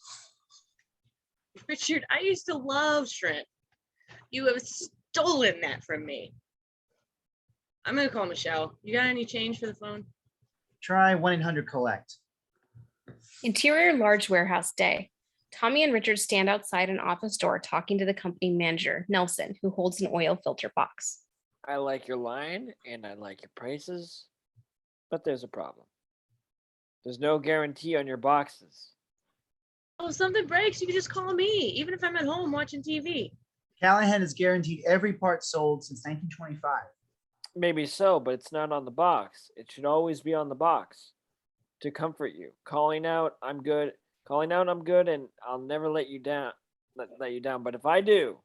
Richard, I used to love shrimp. You have stolen that from me. I'm going to call Michelle. You got any change for the phone? Try 1-800-COLLECT. Interior large warehouse day. Tommy and Richard stand outside an office door talking to the company manager, Nelson, who holds an oil filter box. I like your line and I like your prices, but there's a problem. There's no guarantee on your boxes. Oh, if something breaks, you can just call me, even if I'm at home watching TV. Callahan has guaranteed every part sold since 1925. Maybe so, but it's not on the box. It should always be on the box to comfort you. Calling out, I'm good. Calling out, I'm good, and I'll never let you down. Let you down. But if I do,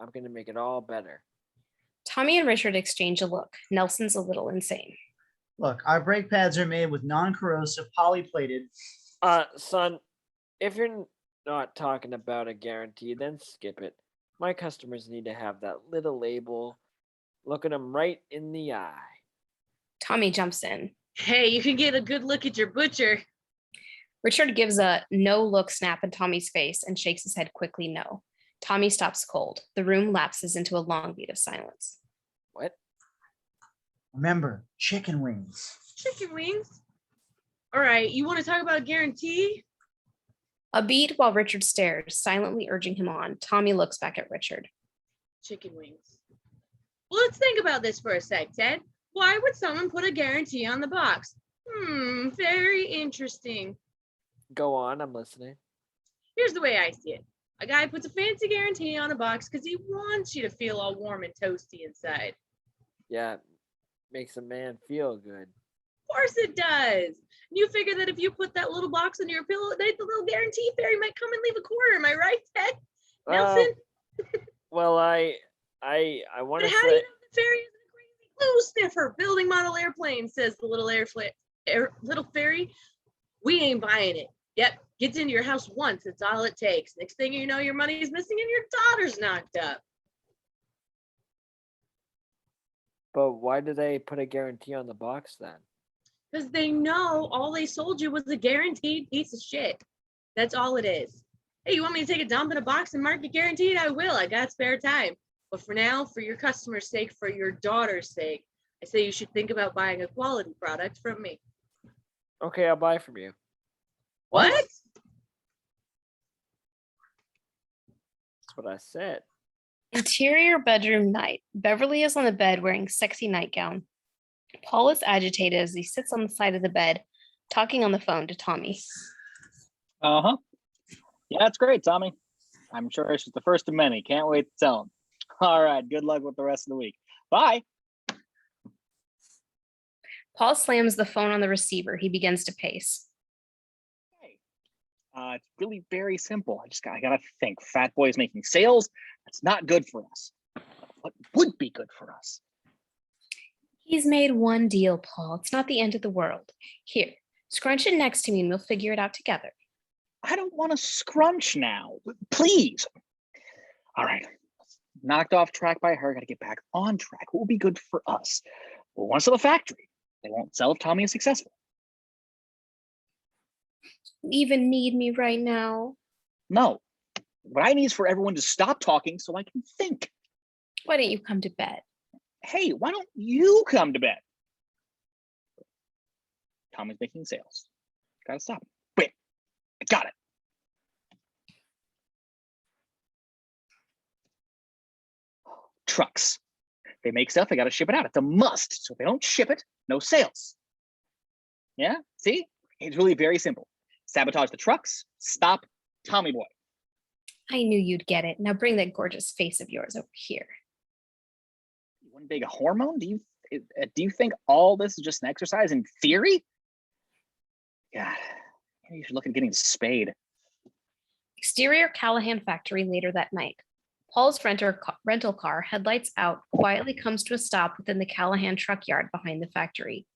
I'm gonna make it all better. Tommy and Richard exchange a look. Nelson's a little insane. Look, our brake pads are made with non-corrosive polyplated. Son, if you're not talking about a guarantee, then skip it. My customers need to have that little label looking them right in the eye. Tommy jumps in. Hey, you can get a good look at your butcher. Richard gives a no-look snap at Tommy's face and shakes his head quickly no. Tommy stops cold. The room lapses into a long beat of silence. What? Remember, chicken wings. Chicken wings? All right, you want to talk about a guarantee? A beat while Richard stares, silently urging him on. Tommy looks back at Richard. Chicken wings. Well, let's think about this for a sec, Ted. Why would someone put a guarantee on the box? Very interesting. Go on, I'm listening. Here's the way I see it. A guy puts a fancy guarantee on a box because he wants you to feel all warm and toasty inside. Yeah, makes a man feel good. Of course it does. You figure that if you put that little box under your pillow at night, the little guarantee fairy might come and leave a quarter. Am I right, Ted? Nelson? Well, I want But to how do you say. know the fairy isn't a crazy glue sniffer? Building model airplane, says the little little fairy. We ain't buying it. Yep, gets into your house once. It's all it takes. Next thing you know, your money is missing and your daughter's knocked up. But why do they put a guarantee on the box then? Because they know all they sold you was a guaranteed piece of shit. That's all it is. Hey, you want me to take a dump in a box and mark it guaranteed? I will. I got spare time. But for now, for your customer's sake, for your daughter's sake, I say you should think about buying a quality product from me. Okay, I'll buy from you. What? That's what I said. Interior bedroom night. Beverly is on the bed wearing sexy nightgown. Paul is agitated as he sits on the side of the bed, talking on the phone to Tommy. Uh-huh. Yeah, that's great, Tommy. I'm sure it's just the first of many. Can't wait to tell him. All right, good luck with the rest of the week. Bye. Paul slams the phone on the receiver. He begins to pace. Hey, it's really very simple. I gotta think. Fat Boy's making sales. That's not good for us. What would be good for us? He's made one deal, Paul. It's not the end of the world. Here, scrunch it next to me and we'll figure it out together. I don't want to scrunch now. Please. All right. Knocked off track by her. Got to get back on track. What will be good for us? We want to sell a factory. They won't sell if Tommy is successful. You even need me right now. No. What I need is for everyone to stop talking so I can think. Why don't you come to bed? Hey, why don't you come to bed? Tommy's making sales. Gotta stop. Wait, I got it. Trucks. They make stuff, they gotta ship it out. It's a must. So if they don't ship it, no sales. Yeah, see? It's really very simple. Sabotage the trucks, stop Tommy Boy. I knew you'd get it. Now bring that gorgeous face of yours over here. One big hormone? Do you think all this is just an exercise in theory? God, maybe you should look at getting spayed. Exterior Callahan factory later that night. Paul's rental car, headlights out, quietly comes to a stop within the Callahan truck yard behind the factory.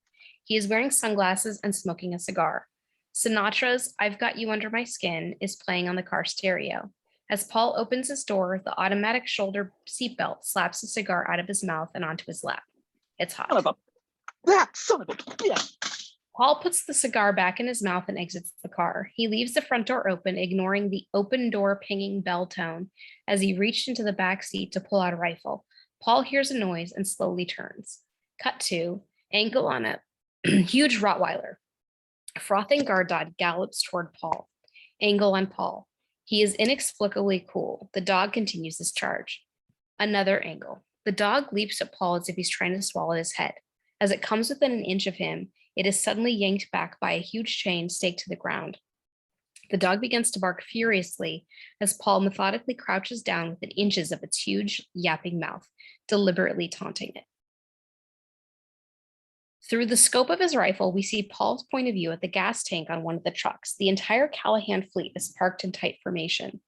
He is wearing sunglasses and smoking a cigar. Sinatra's I've Got You Under My Skin is playing on the car stereo. As Paul opens his door, the automatic shoulder seatbelt slaps a cigar out of his mouth and onto his lap. It's hot. Son of a bitch. Paul puts the cigar back in his mouth and exits the car. He leaves the front door open, ignoring the open door pinging bell tone as he reached into the back seat to pull out a rifle. Paul hears a noise and slowly turns. Cut to angle on a huge Rottweiler. A frothing guard dog gallops toward Paul. Angle on Paul. He is inexplicably cool. The dog continues his charge. Another angle. The dog leaps at Paul as if he's trying to swallow his head. As it comes within an inch of him, it is suddenly yanked back by a huge chain staked to the ground. The dog begins to bark furiously as Paul methodically crouches down within inches of its huge, yapping mouth, deliberately taunting it. Through the scope of his rifle, we see Paul's point of view at the gas tank on one of the trucks. The entire Callahan fleet is parked in tight formation.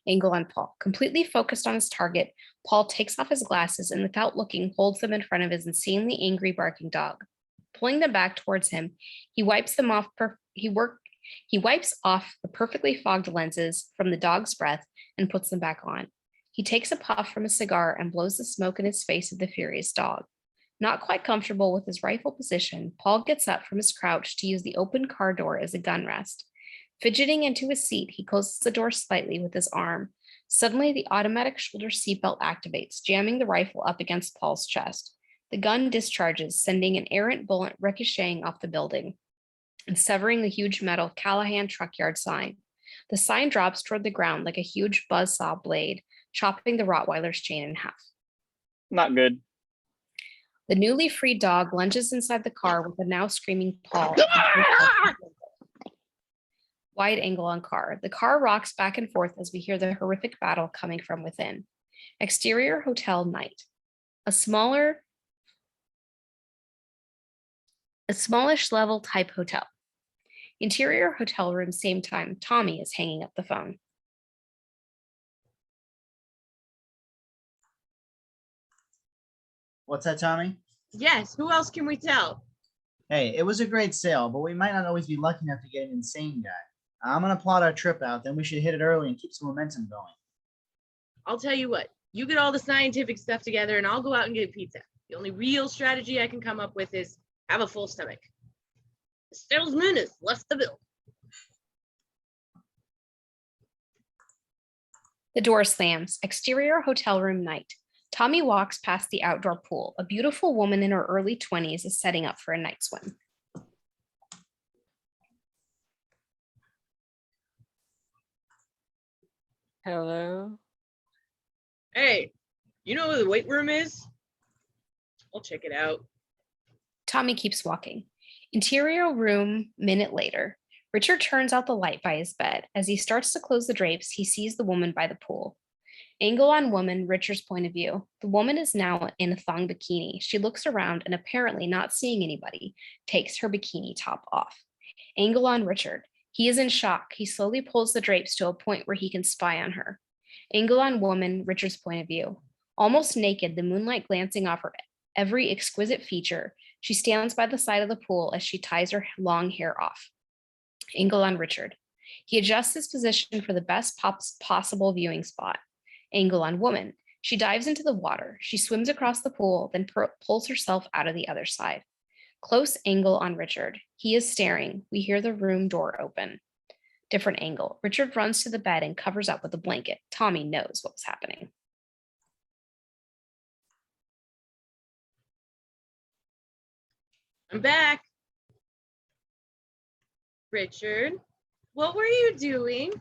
Angle on Paul. Completely focused on his target, Paul takes off his glasses and without looking, holds them in front of his insanely angry barking dog. Pulling them back towards him, he wipes them off. He wipes off the perfectly fogged lenses from the dog's breath and puts them back on. He takes a puff from a cigar and blows the smoke in his face of the furious dog. Not quite comfortable with his rifle position, Paul gets up from his crouch to use the open car door as a gun rest. Fidgeting into his seat, he closes the door slightly with his arm. Suddenly, the automatic shoulder seatbelt activates, jamming the rifle up against Paul's chest. The gun discharges, sending an errant bullet ricocheting off the building and severing the huge metal Callahan truck yard sign. The sign drops toward the ground like a huge buzzsaw blade, chopping the Rottweiler's chain in half. Not good. The newly freed dog lunges inside the car with a now screaming Paul. Wide angle on car. The car rocks back and forth as we hear the horrific battle coming from within. Exterior hotel night. A smallish level type hotel. Interior hotel room, same time. Tommy is hanging up the phone. What's that, Tommy? Yes, who else can we tell? Hey, it was a great sale, but we might not always be lucky enough to get an insane guy. I'm gonna plot our trip out, then we should hit it early and keep some momentum going. I'll tell you what, you get all the scientific stuff together and I'll go out and get pizza. The only real strategy I can come up with is have a full stomach. The salesman has left the bill. The door slams. Exterior hotel room night. Tommy walks past the outdoor pool. A beautiful woman in her early 20s is setting up for a night swim. Hello? Hey, you know where the weight room is? I'll check it out. Tommy keeps walking. Interior room, minute later. Richard turns out the light by his bed. As he starts to close the drapes, he sees the woman by the pool. Angle on woman, Richard's point of view. The woman is now in a thong bikini. She looks around and, apparently not seeing anybody, takes her bikini top off. Angle on Richard. He is in shock. He slowly pulls the drapes to a point where he can spy on her. Angle on woman, Richard's point of view. Almost naked, the moonlight glancing off her every exquisite feature, she stands by the side of the pool as she ties her long hair off. Angle on Richard. He adjusts his position for the best possible viewing spot. Angle on woman. She dives into the water. She swims across the pool, then pulls herself out of the other side. Close angle on Richard. He is staring. We hear the room door open. Different angle. Richard runs to the bed and covers up with a blanket. Tommy knows what was happening. I'm back. Richard, what were you doing?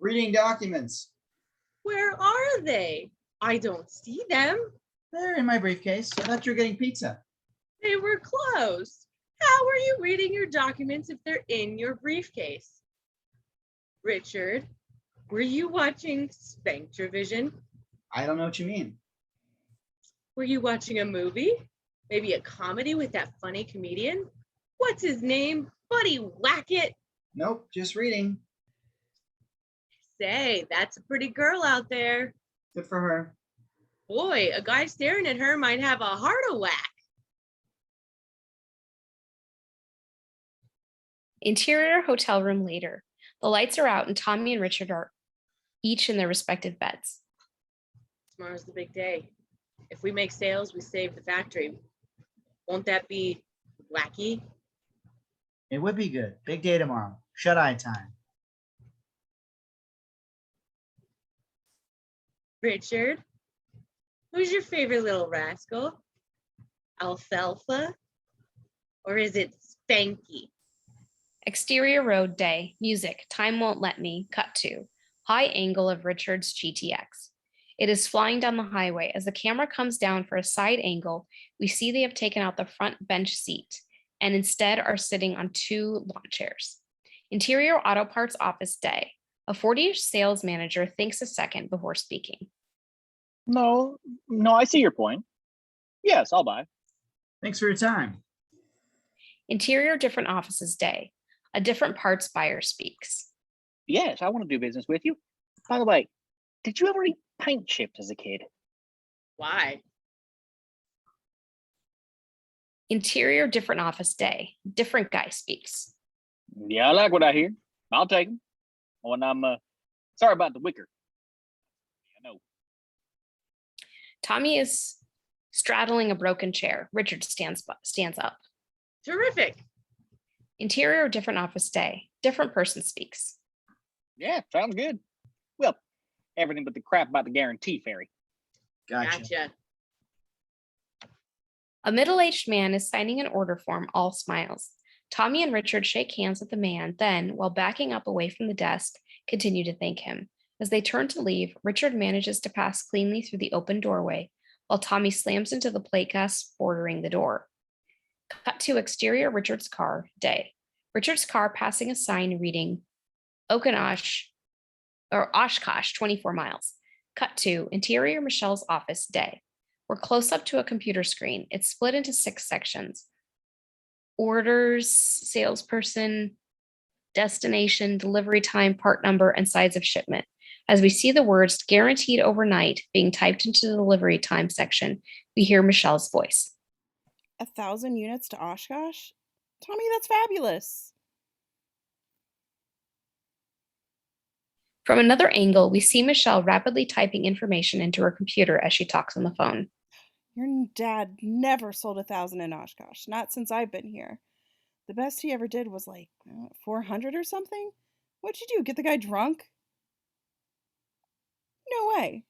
Reading documents. Where are they? I don't see them. They're in my briefcase. I thought you were getting pizza. They were closed. How are you reading your documents if they're in your briefcase? Richard, were you watching Spanktravision? I don't know what you mean. Were you watching a movie? Maybe a comedy with that funny comedian? What's his name? Buddy Wackett? Nope, just reading. Say, that's a pretty girl out there. Good for her. Boy, a guy staring at her might have a heart of whack. Interior hotel room later. The lights are out and Tommy and Richard are each in their respective beds. Tomorrow's the big day. If we make sales, we save the factory. Won't that be wacky? It would be good. Big day tomorrow. Shut-eye time. Richard, who's your favorite little rascal? Alfalfa? Or is it Spanky? Exterior road day. Music. Time won't let me. Cut to. High angle of Richard's GTX. It is flying down the highway. As the camera comes down for a side angle, we see they have taken out the front bench seat and instead are sitting on two lawn chairs. Interior auto parts office day. A 40-ish sales manager thinks a second before speaking. No, I see your point. Yes, I'll buy. Thanks for your time. Interior different offices day. A different parts buyer speaks. Yes, I want to do business with you. By the way, did you ever eat paint chips as a kid? Why? Interior different office day. Different guy speaks. Yeah, I like what I hear. I'll take them. When I'm sorry about the wicker. I know. Tommy is straddling a broken chair. Richard stands up. Terrific. Interior different office day. Different person speaks. Yeah, sounds good. Well, everything but the crap about the guarantee fairy. Gotcha. A middle-aged man is signing an order form, all smiles. Tommy and Richard shake hands with the man, then, while backing up away from the desk, continue to thank him. As they turn to leave, Richard manages to pass cleanly through the open doorway, while Tommy slams into the plate glass bordering the door. Cut to exterior Richard's car, day. Richard's car passing a sign reading Oshkosh, 24 miles. Cut to interior Michelle's office, day. We're close up to a computer screen. It's split into 6 sections. Orders, salesperson, destination, delivery time, part number, and size of shipment. As we see the words guaranteed overnight being typed into the delivery time section, we hear Michelle's voice. 1,000 units to Oshkosh? Tommy, that's fabulous. From another angle, we see Michelle rapidly typing information into her computer as she talks on the phone. Your dad never sold 1,000 in Oshkosh, not since I've been here. The best he ever did was like 400 or something. What'd you do? Get the guy drunk? No way.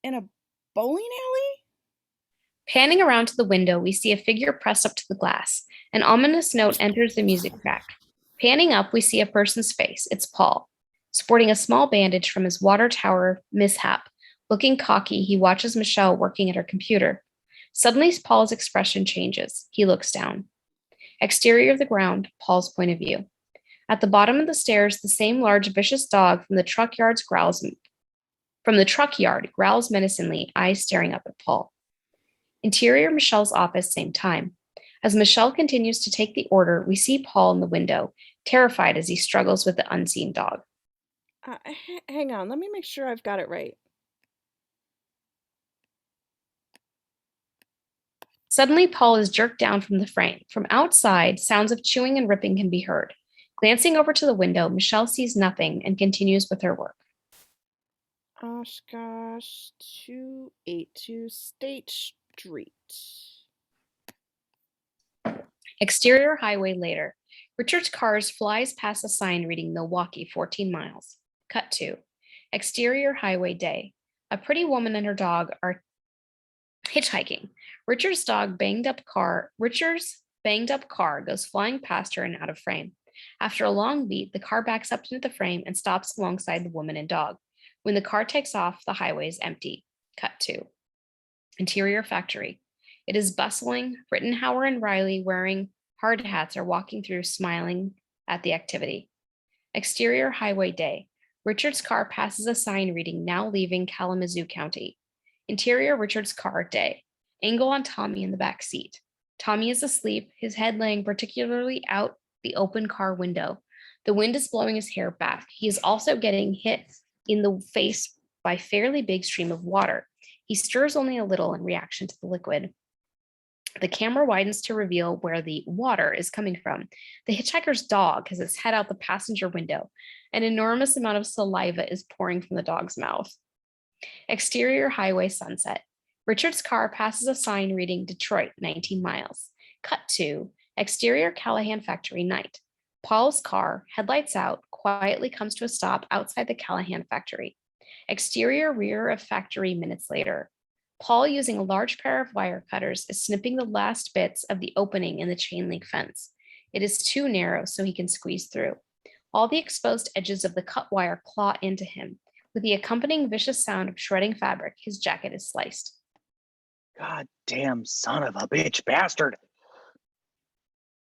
In a bowling alley? Panning around to the window, we see a figure pressed up to the glass. An ominous note enters the music track. Panning up, we see a person's face. It's Paul. Sporting a small bandage from his water tower mishap, looking cocky, he watches Michelle working at her computer. Suddenly, Paul's expression changes. He looks down. Exterior of the ground, Paul's point of view. At the bottom of the stairs, the same large, vicious dog from the truck yard growls menacingly, eyes staring up at Paul. Interior Michelle's office, same time. As Michelle continues to take the order, we see Paul in the window, terrified as he struggles with the unseen dog. Hang on, let me make sure I've got it right. Suddenly, Paul is jerked down from the frame. From outside, sounds of chewing and ripping can be heard. Glancing over to the window, Michelle sees nothing and continues with her work. Oshkosh 282 State Street. Exterior highway later. Richard's car flies past a sign reading Milwaukee, 14 miles. Cut to. Exterior highway day. A pretty woman and her dog are hitchhiking. Richard's banged up car goes flying past her and out of frame. After a long beat, the car backs up into the frame and stops alongside the woman and dog. When the car takes off, the highway is empty. Cut to. Interior factory. It is bustling. Rittenhauer and Riley, wearing hard hats, are walking through, smiling at the activity. Exterior highway day. Richard's car passes a sign reading now leaving Kalamazoo County. Interior Richard's car day. Angle on Tommy in the back seat. Tommy is asleep, his head laying particularly out the open car window. The wind is blowing his hair back. He is also getting hit in the face by a fairly big stream of water. He stirs only a little in reaction to the liquid. The camera widens to reveal where the water is coming from. The hitchhiker's dog has its head out the passenger window. An enormous amount of saliva is pouring from the dog's mouth. Exterior highway sunset. Richard's car passes a sign reading Detroit, 19 miles. Cut to exterior Callahan factory night. Paul's car, headlights out, quietly comes to a stop outside the Callahan factory. Exterior rear of factory minutes later. Paul, using a large pair of wire cutters, is snipping the last bits of the opening in the chain link fence. It is too narrow so he can squeeze through. All the exposed edges of the cut wire claw into him. With the accompanying vicious sound of shredding fabric, his jacket is sliced. God damn son of a bitch bastard.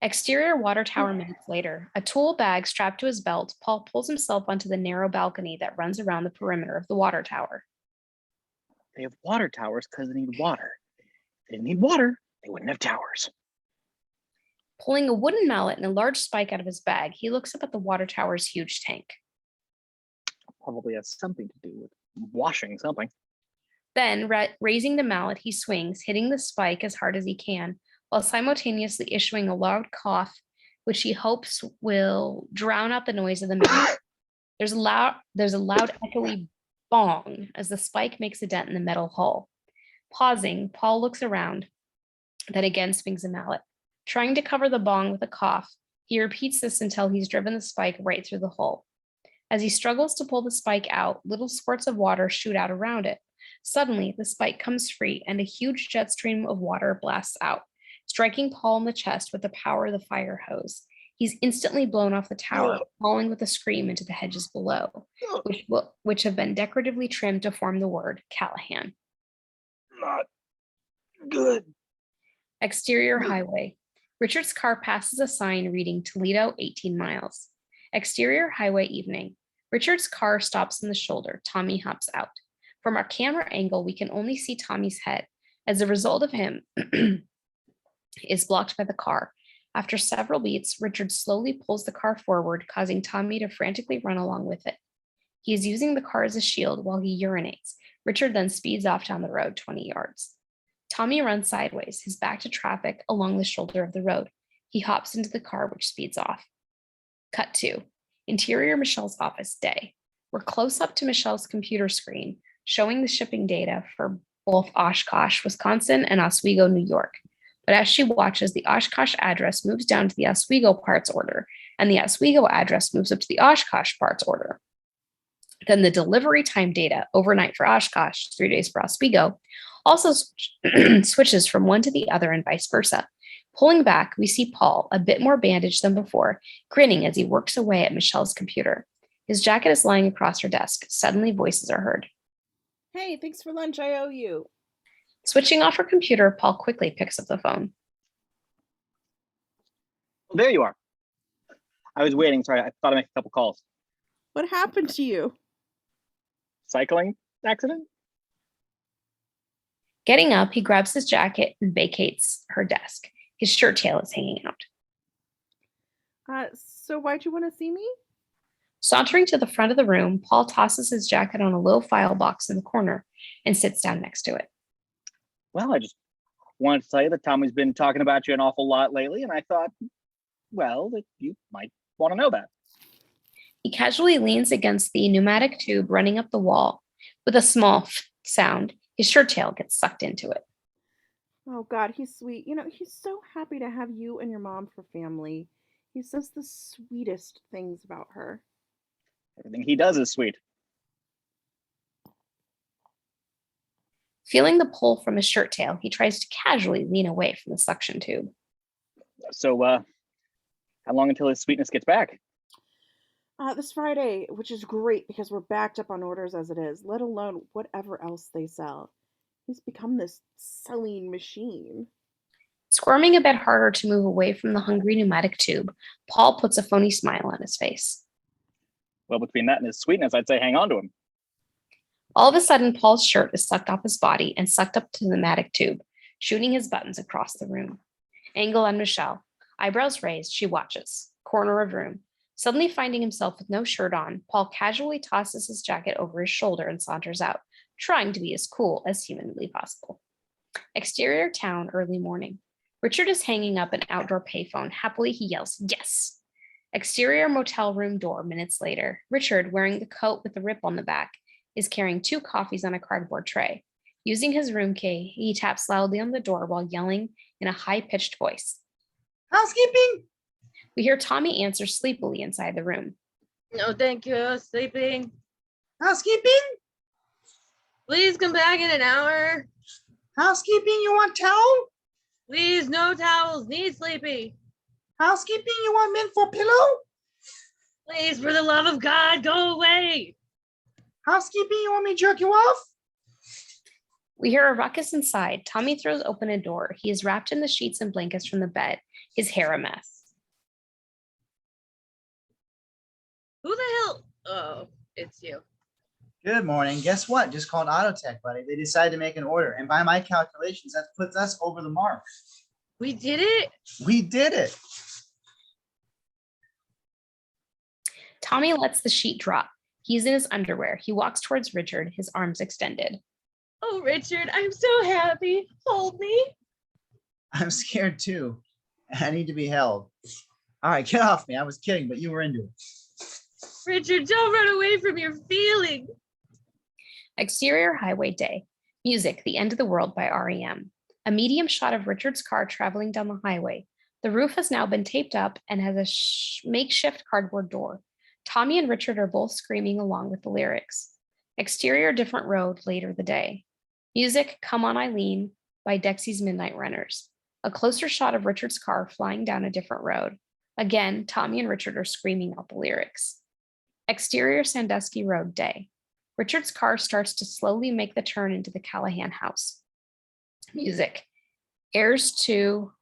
Exterior water tower minutes later. A tool bag strapped to his belt, Paul pulls himself onto the narrow balcony that runs around the perimeter of the water tower. They have water towers because they need water. If they didn't need water, they wouldn't have towers. Pulling a wooden mallet and a large spike out of his bag, he looks up at the water tower's huge tank. Probably has something to do with washing something. Then, raising the mallet, he swings, hitting the spike as hard as he can, while simultaneously issuing a loud cough, which he hopes will drown out the noise of the mallet. There's a loud, echoey bong as the spike makes a dent in the metal hull. Pausing, Paul looks around, then again swings a mallet. Trying to cover the bong with a cough, he repeats this until he's driven the spike right through the hull. As he struggles to pull the spike out, little spurts of water shoot out around it. Suddenly, the spike comes free and a huge jet stream of water blasts out, striking Paul in the chest with the power of the fire hose. He's instantly blown off the tower, falling with a scream into the hedges below, which have been decoratively trimmed to form the word Callahan. Not good. Exterior highway. Richard's car passes a sign reading Toledo, 18 miles. Exterior highway evening. Richard's car stops on the shoulder. Tommy hops out. From our camera angle, we can only see Tommy's head. As a result of him is blocked by the car. After several beats, Richard slowly pulls the car forward, causing Tommy to frantically run along with it. He is using the car as a shield while he urinates. Richard then speeds off down the road 20 yards. Tommy runs sideways, his back to traffic along the shoulder of the road. He hops into the car, which speeds off. Cut to interior Michelle's office day. We're close up to Michelle's computer screen, showing the shipping data for both Oshkosh, Wisconsin, and Oswego, New York. But as she watches, the Oshkosh address moves down to the Oswego parts order, and the Oswego address moves up to the Oshkosh parts order. Then the delivery time data, overnight for Oshkosh, 3 days for Oswego, also switches from one to the other and vice versa. Pulling back, we see Paul, a bit more bandaged than before, grinning as he works away at Michelle's computer. His jacket is lying across her desk. Suddenly, voices are heard. Hey, thanks for lunch. I owe you. Switching off her computer, Paul quickly picks up the phone. Well, there you are. I was waiting. Sorry, I thought I'd make a couple calls. What happened to you? Cycling accident? Getting up, he grabs his jacket and vacates her desk. His shirt tail is hanging out. So why'd you want to see me? Sauntering to the front of the room, Paul tosses his jacket on a low file box in the corner and sits down next to it. Well, I just wanted to tell you that Tommy's been talking about you an awful lot lately, and I thought, well, that you might want to know that. He casually leans against the pneumatic tube running up the wall. With a small sound, his shirt tail gets sucked into it. Oh, God, he's sweet. You know, he's so happy to have you and your mom for family. He says the sweetest things about her. Everything he does is sweet. Feeling the pull from his shirt tail, he tries to casually lean away from the suction tube. So, how long until his sweetness gets back? This Friday, which is great because we're backed up on orders as it is, let alone whatever else they sell. He's become this selling machine. Squirming a bit harder to move away from the hungry pneumatic tube, Paul puts a phony smile on his face. Well, between that and his sweetness, I'd say hang on to him. All of a sudden, Paul's shirt is sucked off his body and sucked up to the pneumatic tube, shooting his buttons across the room. Angle on Michelle. Eyebrows raised, she watches. Corner of room. Suddenly finding himself with no shirt on, Paul casually tosses his jacket over his shoulder and saunters out, trying to be as cool as humanly possible. Exterior town, early morning. Richard is hanging up an outdoor payphone. Happily, he yells, "Yes!" Exterior motel room door, minutes later. Richard, wearing the coat with the rip on the back, is carrying 2 coffees on a cardboard tray. Using his room key, he taps loudly on the door while yelling in a high-pitched voice. Housekeeping? We hear Tommy answer sleepily inside the room. No, thank you. Sleeping. Housekeeping? Please come back in an hour. Housekeeping, you want towel? Please, no towels. Need sleepy. Housekeeping, you want mint for pillow? Please, for the love of God, go away. Housekeeping, you want me to jerk you off? We hear a ruckus inside. Tommy throws open a door. He is wrapped in the sheets and blankets from the bed, his hair a mess. Who the hell? Oh, it's you. Good morning. Guess what? Just called Autotech, buddy. They decided to make an order. And by my calculations, that puts us over the mark. We did it? We did it. Tommy lets the sheet drop. He's in his underwear. He walks towards Richard, his arms extended. Oh, Richard, I'm so happy. Hold me. I'm scared too. I need to be held. All right, get off me. I was kidding, but you were into it. Richard, don't run away from your feelings. Exterior highway day. Music, The End of the World by REM. A medium shot of Richard's car traveling down the highway. The roof has now been taped up and has a makeshift cardboard door. Tommy and Richard are both screaming along with the lyrics. Exterior different road later the day. Music, Come On Eileen by Dexy's Midnight Runners. A closer shot of Richard's car flying down a different road. Again, Tommy and Richard are screaming out the lyrics. Exterior Sandusky Road day. Richard's car starts to slowly make the turn into the Callahan house. Music, Heirs to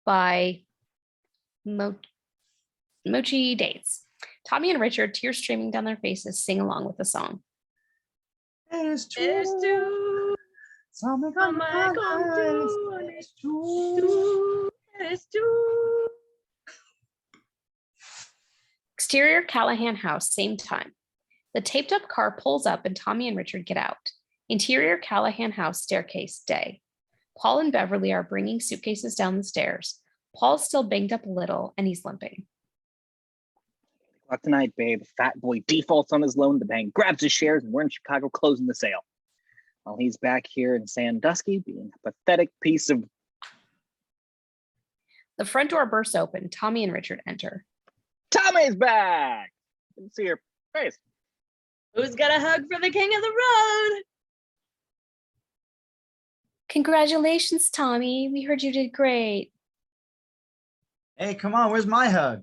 by Mochi Dates. Tommy and Richard, tears streaming down their faces, sing along with the song. It's There's true. two. Something Come on, come to. It's true. There's two. Exterior Callahan house, same time. The taped up car pulls up and Tommy and Richard get out. Interior Callahan house staircase day. Paul and Beverly are bringing suitcases down the stairs. Paul's still banged up a little and he's limping. O'clock tonight, babe. The fat boy defaults on his loan. The bank grabs his shares, and we're in Chicago closing the sale. While he's back here in Sandusky being a pathetic piece of... The front door bursts open. Tommy and Richard enter. Tommy's back! Didn't see your face. Who's got a hug for the king of the road? Congratulations, Tommy. We heard you did great. Hey, come on. Where's my hug?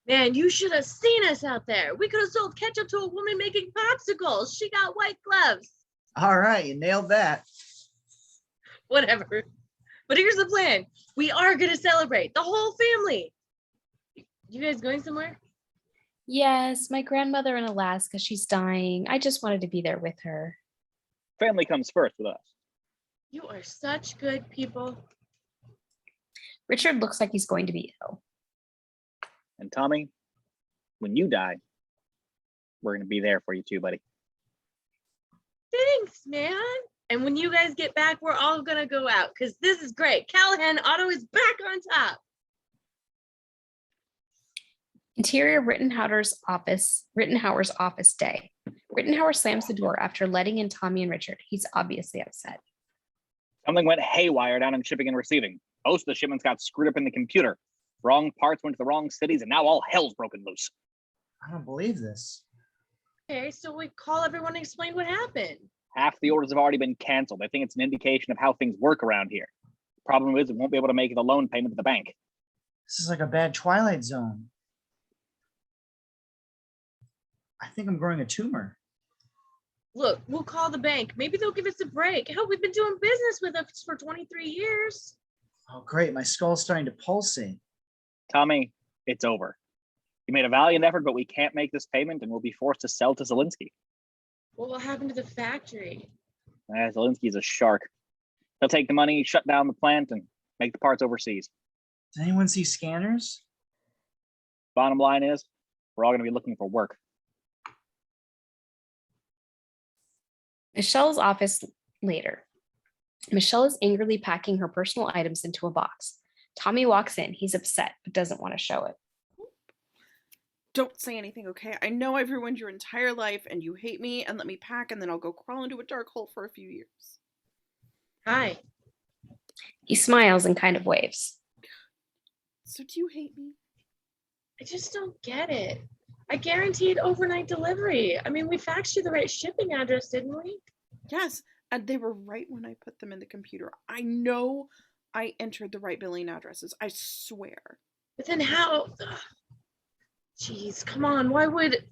Man, you should have seen us out there. We could have sold ketchup to a woman making popsicles. She got white gloves. All right, you nailed that. Whatever. But here's the plan. We are going to celebrate the whole family. You guys going somewhere? Yes, my grandmother in Alaska, she's dying. I just wanted to be there with her. Family comes first with us. You are such good people. Richard looks like he's going to be ill. And Tommy, when you die, we're going to be there for you too, buddy. Thanks, man. And when you guys get back, we're all going to go out because this is great. Callahan Auto is back on top. Interior Rittenhauer's office day. Rittenhauer slams the door after letting in Tommy and Richard. He's obviously upset. Something went haywire down in shipping and receiving. Most of the shipments got screwed up in the computer. Wrong parts went to the wrong cities, and now all hell's broken loose. I don't believe this. Okay, so we call everyone and explain what happened. Half the orders have already been canceled. I think it's an indication of how things work around here. Problem is, we won't be able to make the loan payment to the bank. This is like a bad Twilight Zone. I think I'm growing a tumor. Look, we'll call the bank. Maybe they'll give us a break. Hell, we've been doing business with us for 23 years. Oh, great. My skull's starting to pulsate. Tommy, it's over. You made a valiant effort, but we can't make this payment, and we'll be forced to sell to Zelensky. What will happen to the factory? Zelensky's a shark. He'll take the money, shut down the plant, and make the parts overseas. Did anyone see scanners? Bottom line is, we're all going to be looking for work. Michelle's office later. Michelle is angrily packing her personal items into a box. Tommy walks in. He's upset, but doesn't want to show it. Don't say anything, okay? I know I've ruined your entire life and you hate me, and let me pack and then I'll go crawl into a dark hole for a few years. Hi. He smiles and kind of waves. So do you hate me? I just don't get it. I guaranteed overnight delivery. I mean, we faxed you the right shipping address, didn't we? Yes, and they were right when I put them in the computer. I know I entered the right billing addresses. I swear. But then how? Ugh. Jeez, come on. Why would...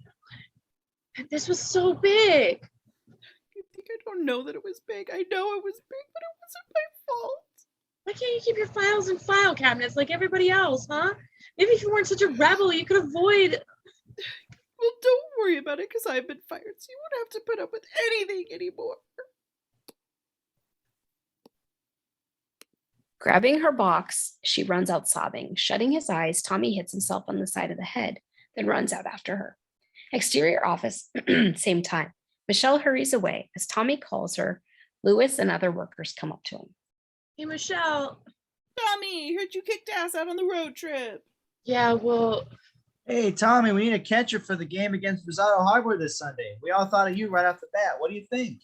This was so big. You think I don't know that it was big? I know it was big, but it wasn't my fault. Why can't you keep your files in file cabinets like everybody else, huh? Maybe if you weren't such a rebel, you could avoid... Well, don't worry about it because I've been fired, so you won't have to put up with anything anymore. Grabbing her box, she runs out sobbing. Shutting his eyes, Tommy hits himself on the side of the head, then runs out after her. Exterior office, same time. Michelle hurries away. As Tommy calls her, Lewis and other workers come up to him. Hey, Michelle. Tommy, heard you kicked ass out on the road trip. Yeah, well... Hey, Tommy, we need a catcher for the game against Rosado Harbor this Sunday. We all thought of you right off the bat. What do you think?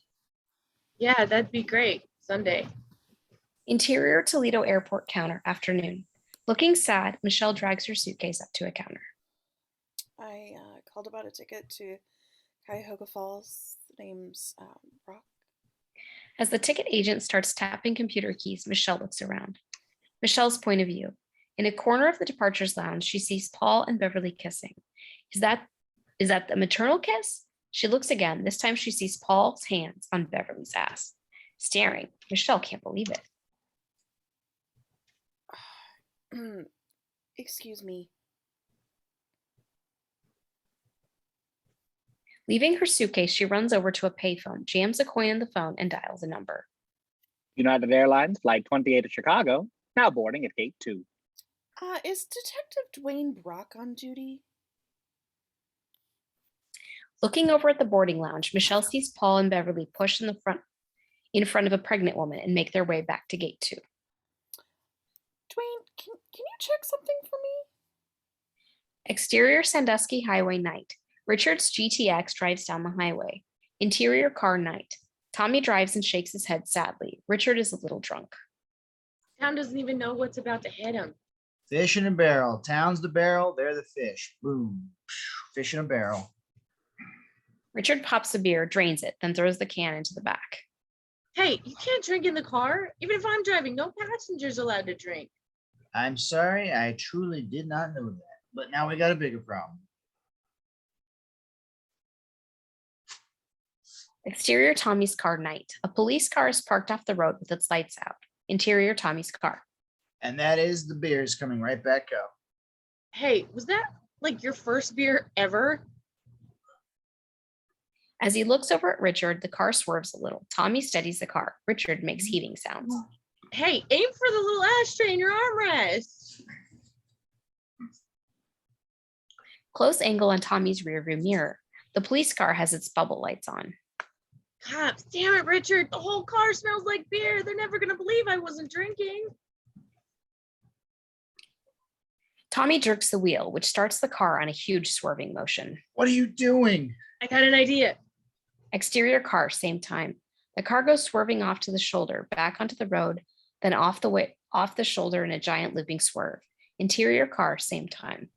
Yeah, that'd be great. Sunday. Interior Toledo Airport counter, afternoon. Looking sad, Michelle drags her suitcase up to a counter. I called about a ticket to Cuyahoga Falls. The name's Brock. As the ticket agent starts tapping computer keys, Michelle looks around. Michelle's point of view. In a corner of the departures lounge, she sees Paul and Beverly kissing. Is that the maternal kiss? She looks again. This time she sees Paul's hands on Beverly's ass. Staring, Michelle can't believe it. Excuse me. Leaving her suitcase, she runs over to a payphone, jams a coin in the phone, and dials a number. United Airlines, Flight 28 to Chicago, now boarding at Gate 2. Is Detective Dwayne Brock on duty? Looking over at the boarding lounge, Michelle sees Paul and Beverly push in front of a pregnant woman and make their way back to Gate 2. Dwayne, can you check something for me? Exterior Sandusky Highway night. Richard's GTX drives down the highway. Interior car night. Tommy drives and shakes his head sadly. Richard is a little drunk. Tom doesn't even know what's about to hit him. Fish in a barrel. Town's the barrel. They're the fish. Boom. Fish in a barrel. Richard pops a beer, drains it, then throws the can into the back. Hey, you can't drink in the car. Even if I'm driving, no passengers allowed to drink. I'm sorry. I truly did not know that. but now we got a bigger problem. Exterior Tommy's car night. A police car is parked off the road with its lights out. Interior Tommy's car. And that is the beers coming right back up. Hey, was that like your first beer ever? As he looks over at Richard, the car swerves a little. Tommy steadies the car. Richard makes heaving sounds. Hey, aim for the little ashtray in your armrest. Close angle on Tommy's rearview mirror. The police car has its bubble lights on. Cops, damn it, Richard. The whole car smells like beer. They're never going to believe I wasn't drinking. Tommy jerks the wheel, which starts the car on a huge swerving motion. What are you doing? I got an idea. Exterior car, same time. The car goes swerving off to the shoulder, back onto the road, then off the shoulder in a giant looping swerve. Interior car, same time.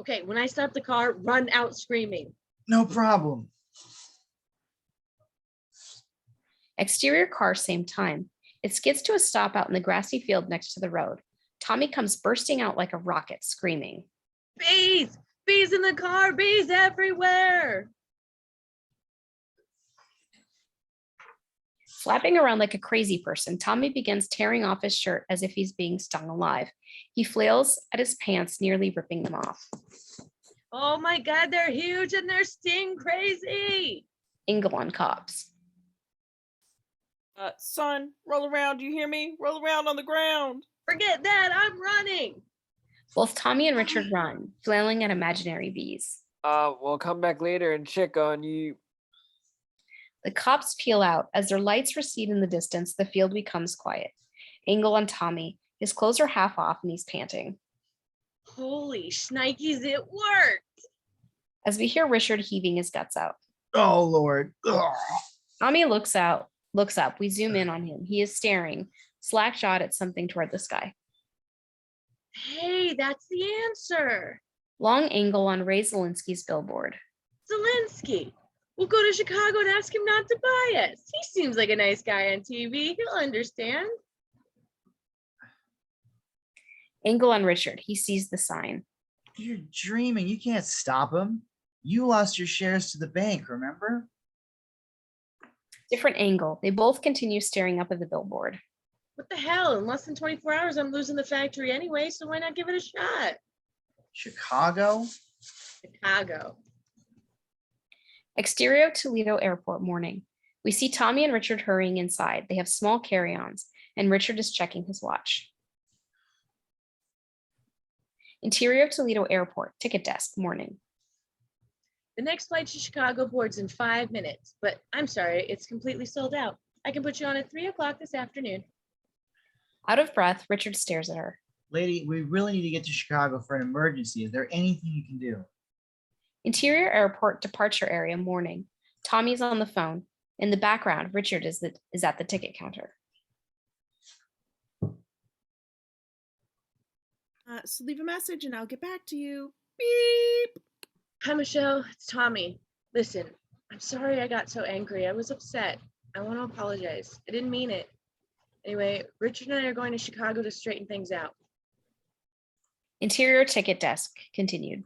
Okay, when I stop the car, run out screaming. No problem. Exterior car, same time. It skids to a stop out in the grassy field next to the road. Tommy comes bursting out like a rocket, screaming. Bees! Bees in the car! Bees everywhere! Flapping around like a crazy person, Tommy begins tearing off his shirt as if he's being stung alive. He flails at his pants, nearly ripping them off. Oh my God, they're huge and they're sting crazy! Engel on cops. Son, roll around. Do you hear me? Roll around on the ground. Forget that, I'm running! Both Tommy and Richard run, flailing at imaginary bees. We'll come back later and check on you. The cops peel out. As their lights recede in the distance, the field becomes quiet. Engel on Tommy. His clothes are half off and he's panting. Holy shnikes, it worked! As we hear Richard heaving his guts out. Oh, Lord. Ugh. Tommy looks up. We zoom in on him. He is staring, slack-jawed at something toward the sky. Hey, that's the answer. Long angle on Ray Zelinsky's billboard. Zelensky. We'll go to Chicago and ask him not to buy us. He seems like a nice guy on TV. He'll understand. Angle on Richard. He sees the sign. You're dreaming. You can't stop him. You lost your shares to the bank, remember? Different angle. They both continue staring up at the billboard. What the hell? In less than 24 hours, I'm losing the factory anyway, so why not give it a shot? Chicago? Chicago. Exterior Toledo Airport morning. We see Tommy and Richard hurrying inside. They have small carry-ons, and Richard is checking his watch. Interior Toledo Airport, ticket desk, morning. The next flight to Chicago boards in 5 minutes, but I'm sorry, it's completely sold out. I can put you on at 3 o'clock this afternoon. Out of breath, Richard stares at her. Lady, we really need to get to Chicago for an emergency. Is there anything you can do? Interior Airport departure area, morning. Tommy's on the phone. In the background, Richard is at the ticket counter. So leave a message and I'll get back to you. Beep. Hi, Michelle. It's Tommy. Listen, I'm sorry I got so angry. I was upset. I want to apologize. I didn't mean it. Anyway, Richard and I are going to Chicago to straighten things out. Interior ticket desk, continued.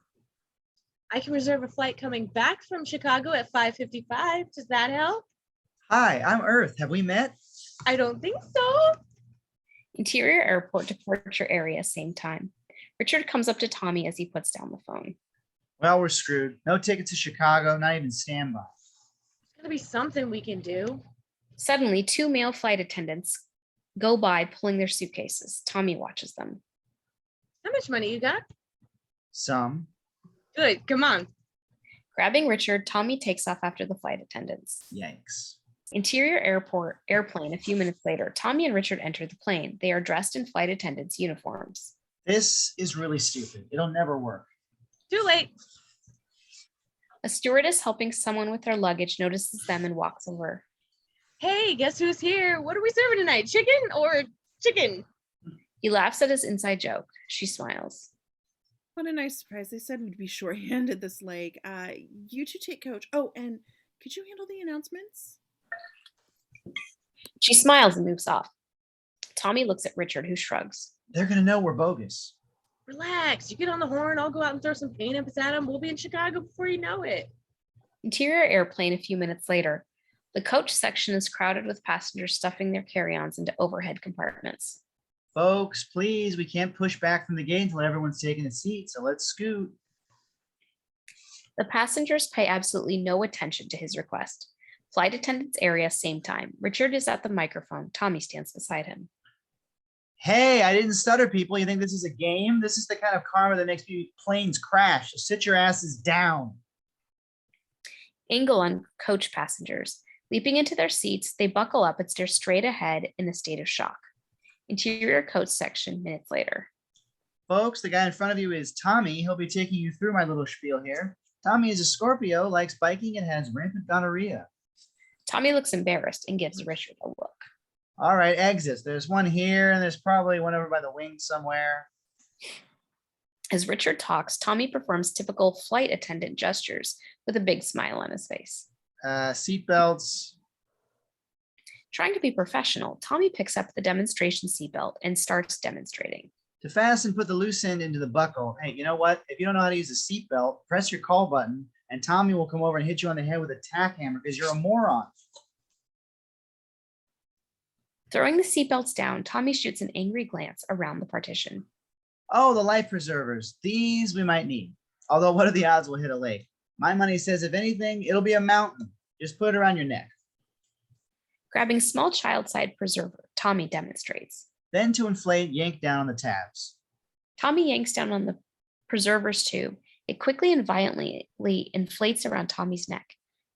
I can reserve a flight coming back from Chicago at 5:55. Does that help? Hi, I'm Earth. Have we met? I don't think so. Interior Airport departure area, same time. Richard comes up to Tommy as he puts down the phone. Well, we're screwed. No ticket to Chicago, not even standby. There's gotta be something we can do. Suddenly, two male flight attendants go by pulling their suitcases. Tommy watches them. How much money you got? Some. Good, come on. Grabbing Richard, Tommy takes off after the flight attendants. Yikes. Interior airplane, a few minutes later, Tommy and Richard enter the plane. They are dressed in flight attendants' uniforms. This is really stupid. It'll never work. Too late. A stewardess helping someone with their luggage notices them and walks over. Hey, guess who's here? What are we serving tonight? Chicken or chicken? He laughs at his inside joke. She smiles. What a nice surprise. They said we'd be short-handed this leg. You two take coach. Oh, and could you handle the announcements? She smiles and moves off. Tommy looks at Richard, who shrugs. They're going to know we're bogus. Relax. You get on the horn. I'll go out and throw some paint ups at them. We'll be in Chicago before you know it. Interior airplane a few minutes later. The coach section is crowded with passengers stuffing their carry-ons into overhead compartments. Folks, please, we can't push back from the gate until everyone's taking a seat, so let's scoot. The passengers pay absolutely no attention to his request. Flight attendants area, same time. Richard is at the microphone. Tommy stands beside him. Hey, I didn't stutter, people. You think this is a game? This is the kind of karma that makes planes crash. So sit your asses down. Angle on coach passengers. Leaping into their seats, they buckle up and stare straight ahead in a state of shock. Interior coach section minutes later. Folks, the guy in front of you is Tommy. He'll be taking you through my little spiel here. Tommy is a Scorpio, likes biking, and has rampant gonorrhea. Tommy looks embarrassed and gives Richard a look. All right, exits. There's one here, and there's probably one over by the wing somewhere. As Richard talks, Tommy performs typical flight attendant gestures with a big smile on his face. Seatbelts. Trying to be professional, Tommy picks up the demonstration seatbelt and starts demonstrating. To fasten, put the loose end into the buckle. Hey, you know what? If you don't know how to use a seatbelt, press your call button, and Tommy will come over and hit you on the head with a tack hammer because you're a moron. Throwing the seatbelts down, Tommy shoots an angry glance around the partition. Oh, the life preservers. These we might need. Although, what are the odds we'll hit a lake? My money says, if anything, it'll be a mountain. Just put it around your neck. Grabbing small child side preserver, Tommy demonstrates. Then to inflate, yank down on the tabs. Tommy yanks down on the preserver's tube. It quickly and violently inflates around Tommy's neck.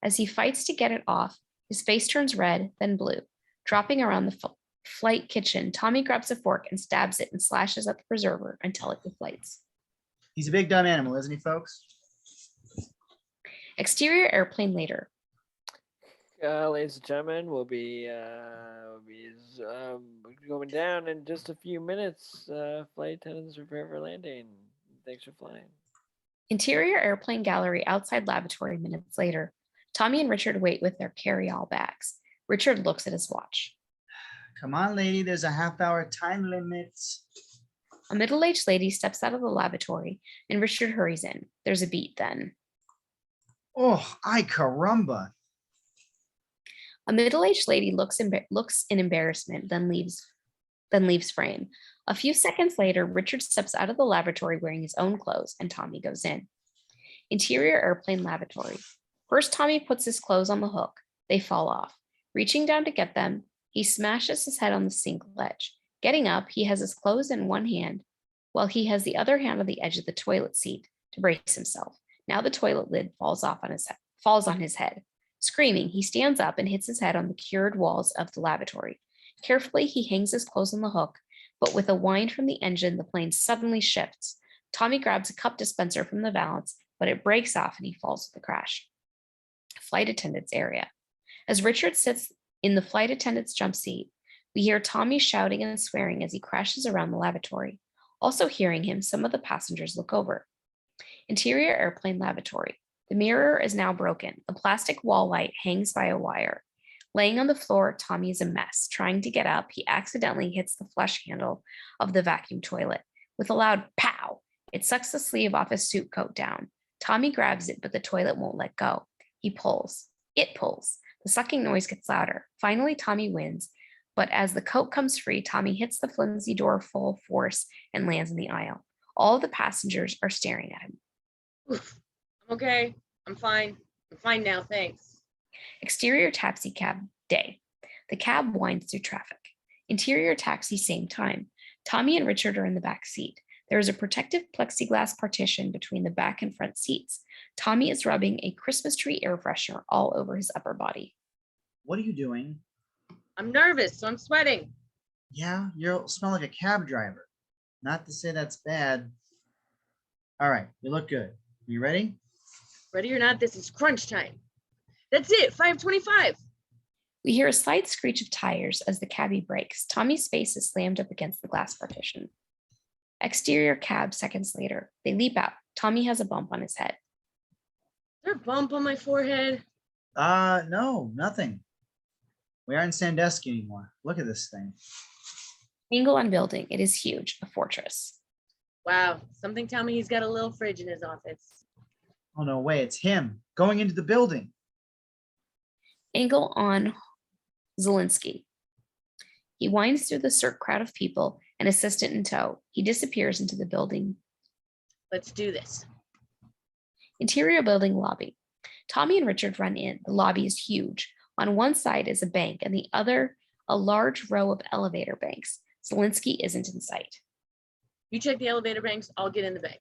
As he fights to get it off, his face turns red, then blue. Dropping around the flight kitchen, Tommy grabs a fork and stabs it and slashes at the preserver until it deflates. He's a big dumb animal, isn't he, folks? Exterior airplane later. Ladies and gentlemen, we'll be going down in just a few minutes. Flight attendants prepare for landing. Thanks for flying. Interior airplane gallery outside lavatory minutes later. Tommy and Richard wait with their carry-all bags. Richard looks at his watch. Come on, lady, there's a half-hour time limit. A middle-aged lady steps out of the lavatory and Richard hurries in. There's a beat then. Oh, ay caramba. A middle-aged lady looks in embarrassment, then leaves frame. A few seconds later, Richard steps out of the lavatory wearing his own clothes, and Tommy goes in. Interior airplane lavatory. First, Tommy puts his clothes on the hook. They fall off. Reaching down to get them, he smashes his head on the sink ledge. Getting up, he has his clothes in one hand, while he has the other hand on the edge of the toilet seat to brace himself. Now the toilet lid falls on his head. Screaming, he stands up and hits his head on the cured walls of the lavatory. Carefully, he hangs his clothes on the hook, but with a whine from the engine, the plane suddenly shifts. Tommy grabs a cup dispenser from the valance, but it breaks off and he falls with a crash. Flight attendants area. As Richard sits in the flight attendant's jump seat, we hear Tommy shouting and swearing as he crashes around the lavatory. Also hearing him, some of the passengers look over. Interior airplane lavatory. The mirror is now broken. The plastic wall light hangs by a wire. Laying on the floor, Tommy is a mess. Trying to get up, he accidentally hits the flush handle of the vacuum toilet. With a loud pow, it sucks the sleeve off his suit coat down. Tommy grabs it, but the toilet won't let go. He pulls. It pulls. The sucking noise gets louder. Finally, Tommy wins. But as the coat comes free, Tommy hits the flimsy door full force and lands in the aisle. All of the passengers are staring at him. Oof. I'm okay. I'm fine. I'm fine now. Thanks. Exterior taxi cab day. The cab winds through traffic. Interior taxi same time. Tommy and Richard are in the back seat. There is a protective plexiglass partition between the back and front seats. Tommy is rubbing a Christmas tree air freshener all over his upper body. What are you doing? I'm nervous, so I'm sweating. Yeah, you smell like a cab driver. Not to say that's bad. All right, you look good. You ready? Ready or not, this is crunch time. That's it, 5:25. We hear a slight screech of tires as the cabbie brakes. Tommy's face is slammed up against the glass partition. Exterior cab seconds later. They leap out. Tommy has a bump on his head. Is there a bump on my forehead? No, nothing. We aren't Sandusky anymore. Look at this thing. Angle on building. It is huge, a fortress. Wow, something tell me he's got a little fridge in his office. Oh, no way. It's him going into the building. Angle on Zelensky. He winds through the crowd of people, an assistant in tow. He disappears into the building. Let's do this. Interior building lobby. Tommy and Richard run in. The lobby is huge. On one side is a bank, and the other, a large row of elevator banks. Zelensky isn't in sight. You check the elevator banks, I'll get in the bank.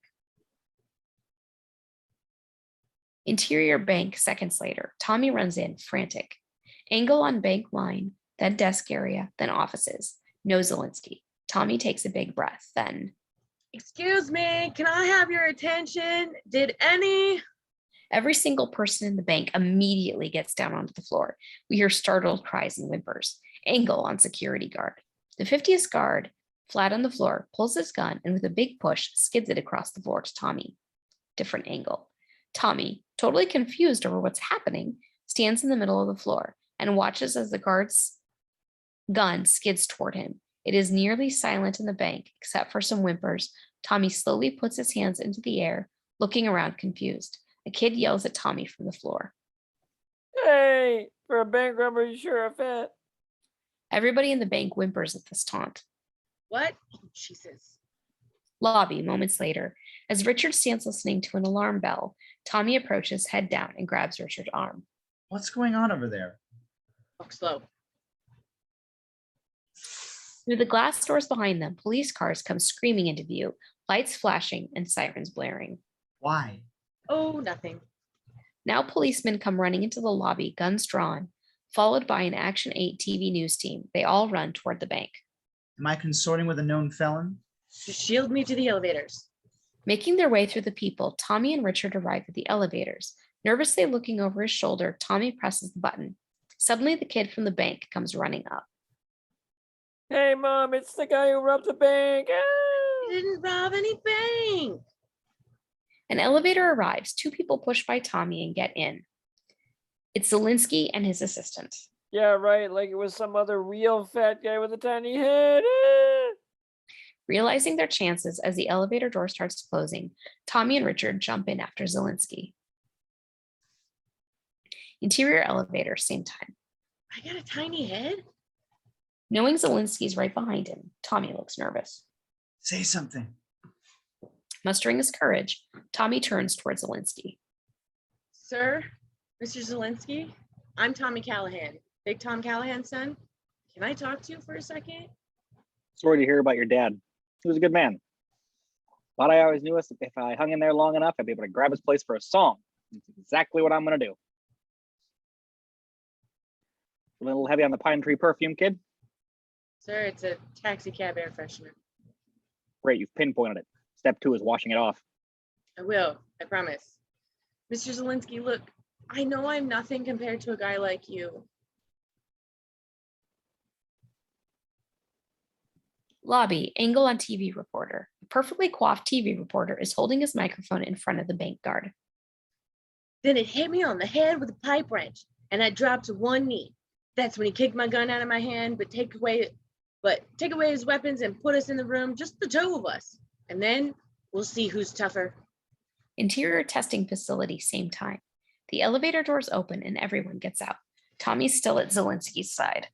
Interior bank seconds later. Tommy runs in, frantic. Angle on bank line, then desk area, then offices. No Zelensky. Tommy takes a big breath, then. Excuse me, can I have your attention? Did any? Every single person in the bank immediately gets down onto the floor. We hear startled cries and whimpers. Angle on security guard. The 50th guard, flat on the floor, pulls his gun and with a big push skids it across the floor to Tommy. Different angle. Tommy, totally confused over what's happening, stands in the middle of the floor and watches as the guard's gun skids toward him. It is nearly silent in the bank, except for some whimpers. Tommy slowly puts his hands into the air, looking around confused. A kid yells at Tommy from the floor. Hey, for a bank robber, you sure are fat. Everybody in the bank whimpers at this taunt. What? Oh, Jesus. Lobby, moments later. As Richard stands listening to an alarm bell, Tommy approaches, head down, and grabs Richard's arm. What's going on over there? Walk slow. Through the glass doors behind them, police cars come screaming into view, lights flashing and sirens blaring. Why? Oh, nothing. Now policemen come running into the lobby, guns drawn, followed by an Action 8 TV news team. They all run toward the bank. Am I consorting with a known felon? Just shield me to the elevators. Making their way through the people, Tommy and Richard arrive at the elevators. Nervously looking over his shoulder, Tommy presses the button. Suddenly, the kid from the bank comes running up. Hey, Mom, it's the guy who robbed the bank. Ah! He didn't rob any bank. An elevator arrives. Two people push by Tommy and get in. It's Zelensky and his assistant. Yeah, right, like it was some other real fat guy with a tiny head. Ah! Realizing their chances as the elevator door starts closing, Tommy and Richard jump in after Zelensky. Interior elevator, same time. I got a tiny head? Knowing Zelensky's right behind him, Tommy looks nervous. Say something. Mustering his courage, Tommy turns towards Zelensky. Sir, Mr. Zelensky, I'm Tommy Callahan, Big Tom Callahan's son. Can I talk to you for a second? Sorry to hear about your dad. He was a good man. Thought I always knew if I hung in there long enough, I'd be able to grab his place for a song. That's exactly what I'm going to do. A little heavy on the pine tree perfume, kid? Sir, it's a taxi cab air freshener. Great, you've pinpointed it. Step 2 is washing it off. I will, I promise. Mr. Zelensky, look, I know I'm nothing compared to a guy like you. Lobby, angle on TV reporter. A perfectly coiffed TV reporter is holding his microphone in front of the bank guard. Then it hit me on the head with a pipe wrench, and I dropped to one knee. That's when he kicked my gun out of my hand, but take away his weapons and put us in the room, just the two of us. And then we'll see who's tougher. Interior testing facility, same time. The elevator doors open and everyone gets out. Tommy's still at Zelensky's side.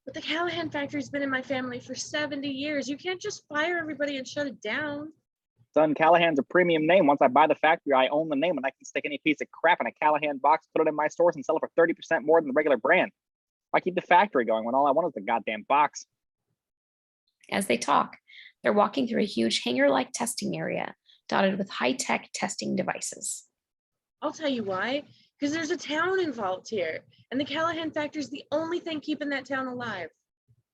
But the Callahan factory's been in my family for 70 years. You can't just fire everybody and shut it down. Son, Callahan's a premium name. Once I buy the factory, I own the name, and I can stick any piece of crap in a Callahan box, put it in my stores, and sell it for 30% more than the regular brand. Why keep the factory going when all I want is the goddamn box? As they talk, they're walking through a huge hangar-like testing area dotted with high-tech testing devices. I'll tell you why. Because there's a town involved here, and the Callahan factory's the only thing keeping that town alive.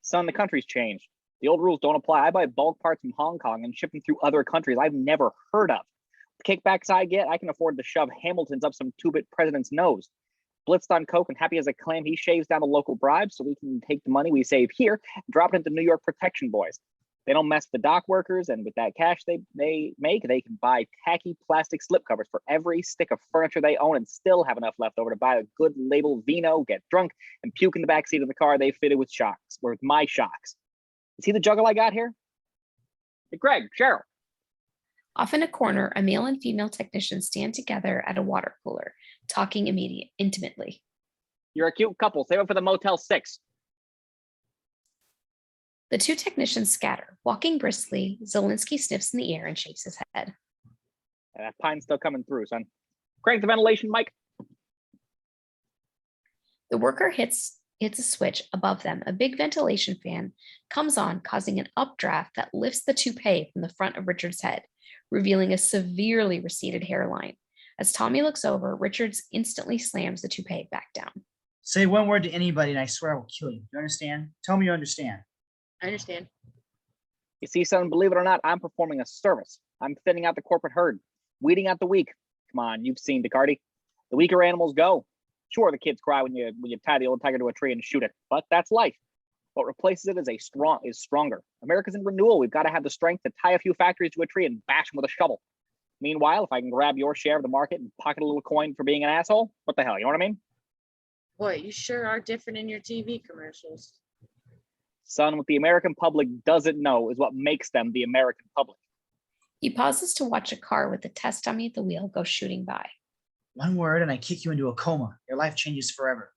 Son, the country's changed. The old rules don't apply. I buy bulk parts from Hong Kong and ship them through other countries I've never heard of. The kickbacks I get, I can afford to shove Hamilton's up some two-bit president's nose. Blitzed on coke and happy as a clam, he shaves down the local bribes so we can take the money we save here and drop it into New York protection boys. They don't mess with the dock workers, and with that cash they make, they can buy tacky plastic slipcovers for every stick of furniture they own and still have enough left over to buy a good label vino, get drunk, and puke in the backseat of the car they fitted with shocks, or with my shocks. You see the juggle I got here? Hey, Greg, Cheryl, Off in a corner, a male and female technician stand together at a water cooler, talking intimately. You're a cute couple. Save it for the Motel 6. The two technicians scatter. Walking briskly, Zelensky sniffs in the air and shakes his head. That pine's still coming through, son. Crank the ventilation, Mike. The worker hits a switch above them. A big ventilation fan comes on, causing an updraft that lifts the toupee from the front of Richard's head, revealing a severely receded hairline. As Tommy looks over, Richards instantly slams the toupee back down. Say one word to anybody and I swear I will kill you. You understand? Tell me you understand. I understand. You see, son, believe it or not, I'm performing a service. I'm thinning out the corporate herd, weeding out the weak. Come on, you've seen Descartes. The weaker animals go. Sure, the kids cry when you tie the old tiger to a tree and shoot it, but that's life. What replaces it is stronger. America's in renewal. We've got to have the strength to tie a few factories to a tree and bash them with a shovel. Meanwhile, if I can grab your share of the market and pocket a little coin for being an asshole, what the hell? You know what I mean? Boy, you sure are different in your TV commercials. Son, what the American public doesn't know is what makes them the American public. He pauses to watch a car with a test dummy at the wheel go shooting by. One word and I kick you into a coma. Your life changes forever.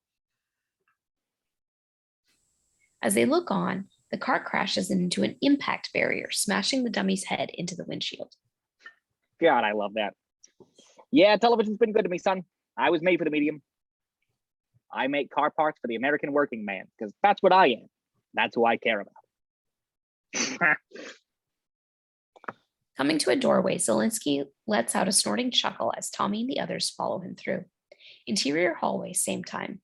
As they look on, the car crashes into an impact barrier, smashing the dummy's head into the windshield. God, I love that. Yeah, television's been good to me, son. I was made for the medium. I make car parts for the American working man because that's what I am. That's who I care about. Coming to a doorway, Zelensky lets out a snorting chuckle as Tommy and the others follow him through. Interior hallway, same time.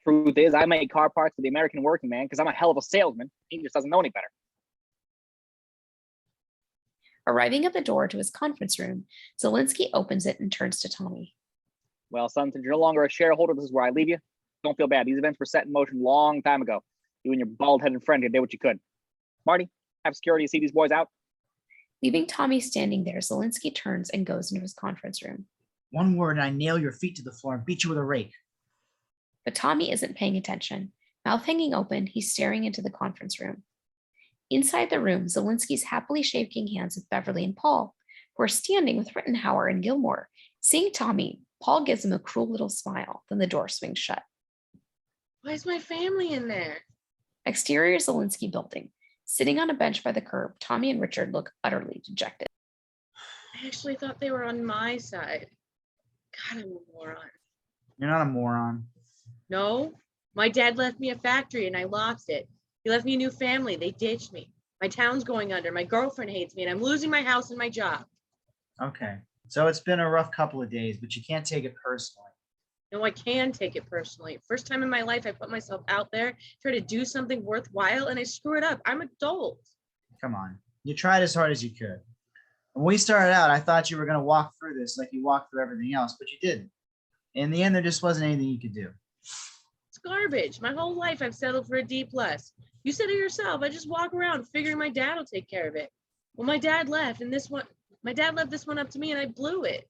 Truth is, I make car parts for the American working man because I'm a hell of a salesman. He just doesn't know any better. Arriving at the door to his conference room, Zelensky opens it and turns to Tommy. Well, son, since you're no longer a shareholder, this is where I leave you. Don't feel bad. These events were set in motion a long time ago. You and your bald-headed friend here did what you could. Marty, have security see these boys out. Leaving Tommy standing there, Zelensky turns and goes into his conference room. One word and I nail your feet to the floor and beat you with a rake. But Tommy isn't paying attention. Mouth hanging open, he's staring into the conference room. Inside the room, Zelensky's happily shaking hands with Beverly and Paul, who are standing with Rittenhauer and Gilmore. Seeing Tommy, Paul gives him a cruel little smile, then the door swings shut. Why is my family in there? Exterior Zelensky building. Sitting on a bench by the curb, Tommy and Richard look utterly dejected. I actually thought they were on my side. God, I'm a moron. You're not a moron. No, my dad left me a factory and I lost it. He left me a new family. They ditched me. My town's going under. My girlfriend hates me and I'm losing my house and my job. Okay. So it's been a rough couple of days, but you can't take it personally. No, I can take it personally. First time in my life, I put myself out there, try to do something worthwhile, and I screw it up. I'm adult. Come on. You tried as hard as you could. When we started out, I thought you were going to walk through this like you walked through everything else, but you didn't. In the end, there just wasn't anything you could do. It's garbage. My whole life, I've settled for a D+. You said it yourself. I just walk around figuring my dad will take care of it. Well, my dad left, and my dad left this one up to me, and I blew it.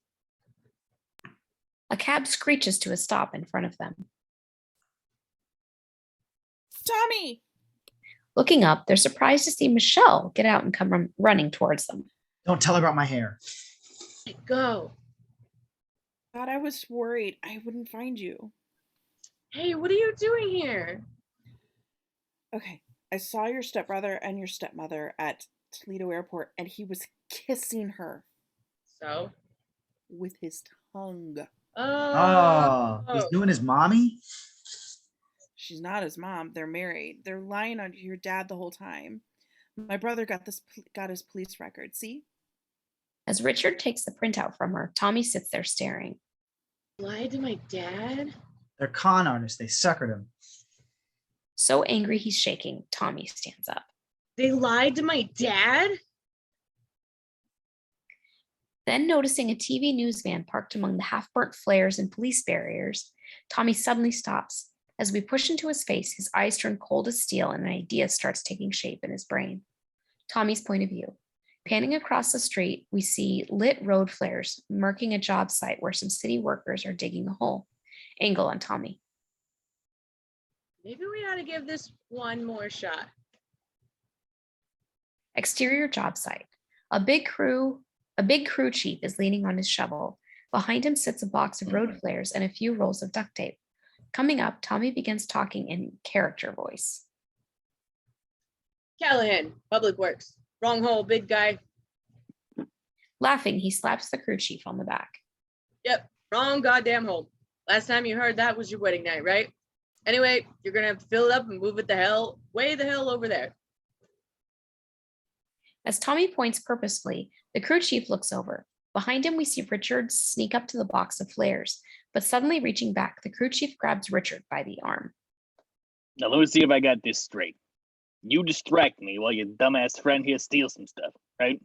A cab screeches to a stop in front of them. Tommy! Looking up, they're surprised to see Michelle get out and come running towards them. Don't tell her about my hair. Go. God, I was worried I wouldn't find you. Hey, what are you doing here? Okay, I saw your stepbrother and your stepmother at Toledo Airport, and he was kissing her So? with his tongue. Oh, he's doing his mommy? She's not his mom. They're married. They're lying on your dad the whole time. My brother got his police record. See? As Richard takes the printout from her, Tommy sits there staring. Lied to my dad? They're con artists. They suckered him. So angry he's shaking, Tommy stands up. They lied to my dad? Then, noticing a TV news van parked among the half-burnt flares and police barriers, Tommy suddenly stops. As we push into his face, his eyes turn cold as steel and an idea starts taking shape in his brain. Tommy's point of view. Panning across the street, we see lit road flares marking a job site where some city workers are digging a hole. Angle on Tommy. Maybe we ought to give this one more shot. Exterior job site. A big crew A big crew chief is leaning on his shovel. Behind him sits a box of road flares and a few rolls of duct tape. Coming up, Tommy begins talking in character voice. Callahan, Public Works. Wrong hole, big guy. Laughing, he slaps the crew chief on the back. Yep, wrong goddamn hole. Last time you heard that was your wedding night, right? Anyway, you're gonna have to fill it up and move it the hell, way the hell over there. As Tommy points purposefully, the crew chief looks over. Behind him, we see Richard sneak up to the box of flares, but suddenly reaching back, the crew chief grabs Richard by the arm. Now let me see if I got this straight. You distract me while your dumbass friend here steals some stuff, right?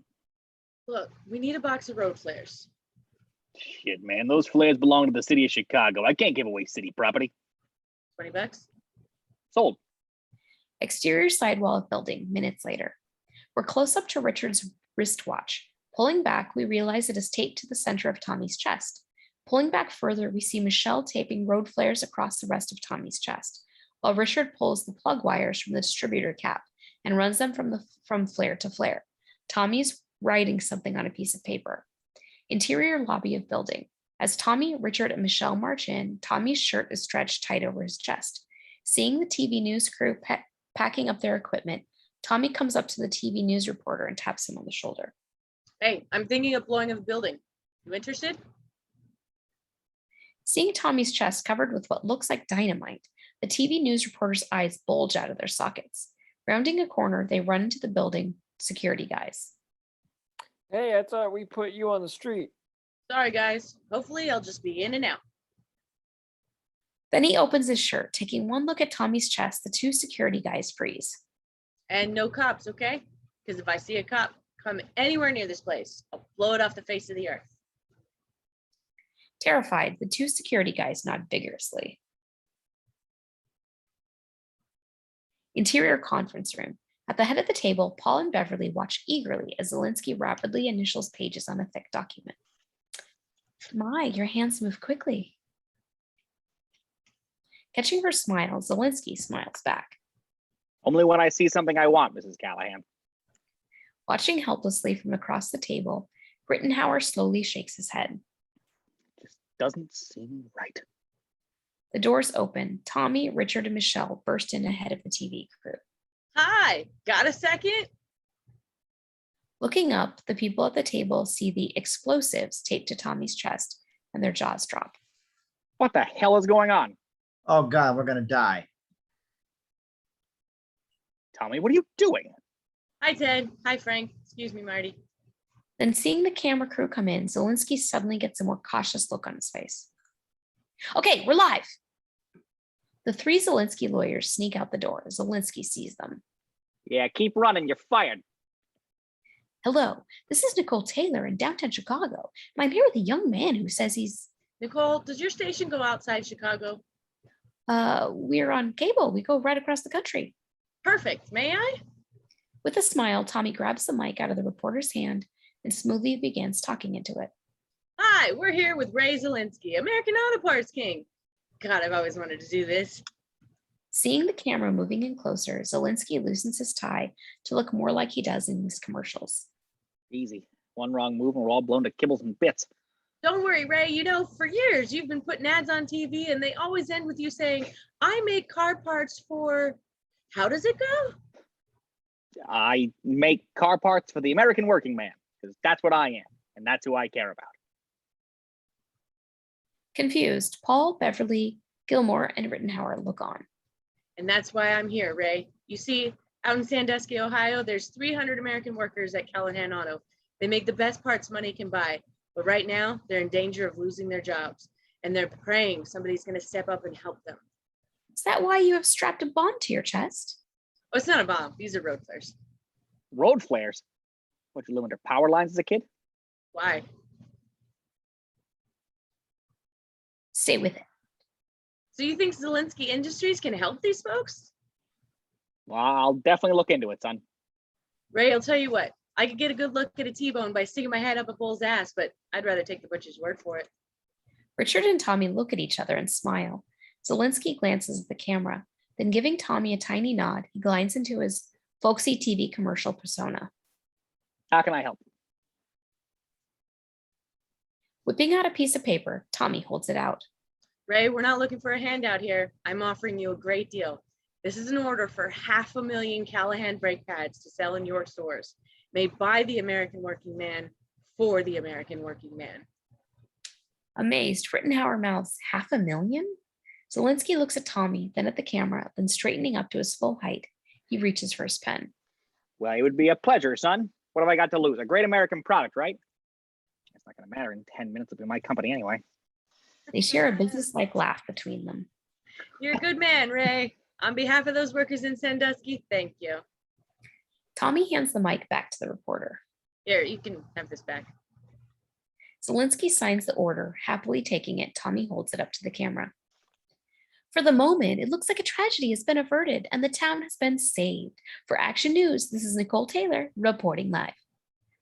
Look, we need a box of road flares. Shit, man, those flares belong to the city of Chicago. I can't give away city property. $20. Sold. Exterior sidewall of building, minutes later. We're close up to Richard's wristwatch. Pulling back, we realize it is taped to the center of Tommy's chest. Pulling back further, we see Michelle taping road flares across the rest of Tommy's chest, while Richard pulls the plug wires from the distributor cap and runs them from flare to flare. Tommy's writing something on a piece of paper. Interior lobby of building. As Tommy, Richard, and Michelle march in, Tommy's shirt is stretched tight over his chest. Seeing the TV news crew packing up their equipment, Tommy comes up to the TV news reporter and taps him on the shoulder. Hey, I'm thinking of blowing up a building. You interested? Seeing Tommy's chest covered with what looks like dynamite, the TV news reporter's eyes bulge out of their sockets. Rounding a corner, they run into the building security guys. Hey, I thought we put you on the street. Sorry, guys. Hopefully, I'll just be in and out. Then he opens his shirt. Taking one look at Tommy's chest, the two security guys freeze. And no cops, okay? Because if I see a cop come anywhere near this place, I'll blow it off the face of the earth. Terrified, the two security guys nod vigorously. Interior conference room. At the head of the table, Paul and Beverly watch eagerly as Zelensky rapidly initials pages on a thick document. My, your hands move quickly. Catching her smile, Zelensky smiles back. Only when I see something I want, Mrs. Callahan. Watching helplessly from across the table, Rittenhauer slowly shakes his head. Just doesn't seem right. The doors open. Tommy, Richard, and Michelle burst in ahead of the TV crew. Hi, got a second? Looking up, the people at the table see the explosives taped to Tommy's chest and their jaws drop. What the hell is going on? Oh God, we're gonna die. Tommy, what are you doing? Hi, Ted. Hi, Frank. Excuse me, Marty. Then seeing the camera crew come in, Zelensky suddenly gets a more cautious look on his face. Okay, we're live. The three Zelensky lawyers sneak out the door. Zelensky sees them. Yeah, keep running. You're fired. Hello, this is Nicole Taylor in downtown Chicago, and I'm here with a young man who says he's, Nicole, does your station go outside Chicago? we're on cable. We go right across the country. Perfect. May I? With a smile, Tommy grabs the mic out of the reporter's hand and smoothly begins talking into it. Hi, we're here with Ray Zelensky, American Auto Parts King. God, I've always wanted to do this. Seeing the camera moving in closer, Zelensky loosens his tie to look more like he does in his commercials. Easy. One wrong move and we're all blown to kibbles and bits. Don't worry, Ray. You know, for years you've been putting ads on TV and they always end with you saying, I make car parts for, how does it go? I make car parts for the American working man, because that's what I am, and that's who I care about. Confused, Paul, Beverly, Gilmore, and Rittenhauer look on. And that's why I'm here, Ray. You see, out in Sandusky, Ohio, there's 300 American workers at Callahan Auto. They make the best parts money can buy, but right now they're in danger of losing their jobs, and they're praying somebody's going to step up and help them. Is that why you have strapped a bomb to your chest? Oh, it's not a bomb. These are road flares. Road flares? What, you live under power lines as a kid? Why? Stay with it. So you think Zelensky Industries can help these folks? Well, I'll definitely look into it, son. Ray, I'll tell you what. I could get a good look at a T-bone by sticking my head up a bull's ass, but I'd rather take the butcher's word for it. Richard and Tommy look at each other and smile. Zelensky glances at the camera. Then giving Tommy a tiny nod, he glides into his folksy TV commercial persona. How can I help? Whipping out a piece of paper, Tommy holds it out. Ray, we're not looking for a handout here. I'm offering you a great deal. This is an order for 500,000 Callahan brake pads to sell in your stores, made by the American working man for the American working man. Amazed, Rittenhauer mouths, 500,000? Zelensky looks at Tommy, then at the camera, then straightening up to his full height, he reaches for his pen. Well, it would be a pleasure, son. What have I got to lose? A great American product, right? It's not going to matter in 10 minutes of my company anyway. They share a business-like laugh between them. You're a good man, Ray. On behalf of those workers in Sandusky, thank you. Tommy hands the mic back to the reporter. Here, you can have this back. Zelensky signs the order, happily taking it. Tommy holds it up to the camera. For the moment, it looks like a tragedy has been averted and the town has been saved. For Action News, this is Nicole Taylor reporting live.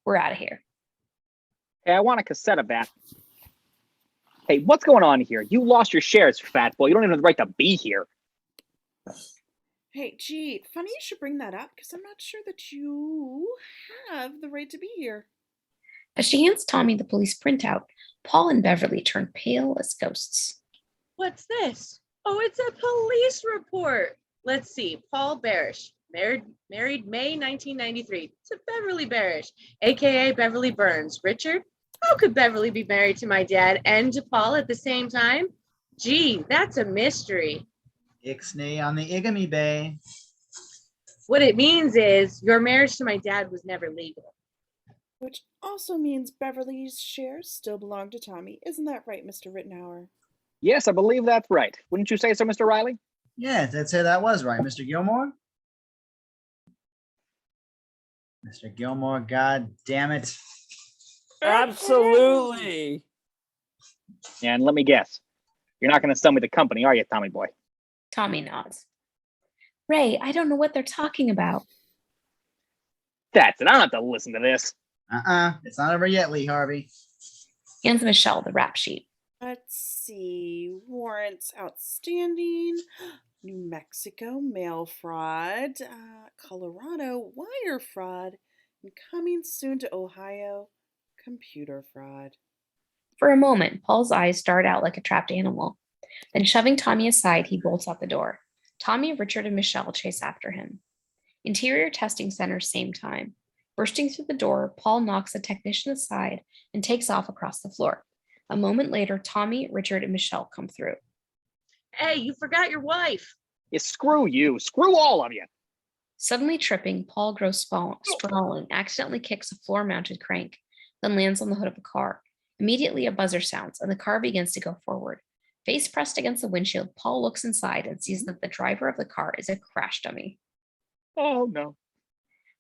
We're out of here. Hey, I want a cassette of that. Hey, what's going on here? You lost your shares, fat boy. You don't even have the right to be here. Hey, gee, funny you should bring that up because I'm not sure that you have the right to be here. As she hands Tommy the police printout, Paul and Beverly turn pale as ghosts. What's this? Oh, it's a police report. Let's see. Paul Barish, married May 1993 to Beverly Barish, aka Beverly Burns. Richard, how could Beverly be married to my dad and to Paul at the same time? Gee, that's a mystery. Ixnay on the Igamy Bay. What it means is your marriage to my dad was never legal. Which also means Beverly's shares still belong to Tommy. Isn't that right, Mr. Rittenhauer? Yes, I believe that's right. Wouldn't you say so, Mr. Riley? Yeah, I'd say that was right. Mr. Gilmore? Mr. Gilmore, god damn it. Absolutely. And let me guess. You're not going to sell me the company, are you, Tommy boy? Tommy nods. Ray, I don't know what they're talking about. That's it. I don't have to listen to this. It's not over yet, Lee Harvey. Hands Michelle the rap sheet. Let's see. Warrants outstanding. New Mexico mail fraud. Colorado wire fraud. And coming soon to Ohio, computer fraud. For a moment, Paul's eyes dart out like a trapped animal. Then, shoving Tommy aside, he bolts out the door. Tommy, Richard, and Michelle chase after him. Interior testing center, same time. Bursting through the door, Paul knocks a technician aside and takes off across the floor. A moment later, Tommy, Richard, and Michelle come through. Hey, you forgot your wife. Yeah, screw you. Screw all of you. Suddenly tripping, Paul grows sprawling, accidentally kicks a floor-mounted crank, then lands on the hood of a car. Immediately, a buzzer sounds, and the car begins to go forward. Face pressed against the windshield, Paul looks inside and sees that the driver of the car is a crash dummy. Oh, no.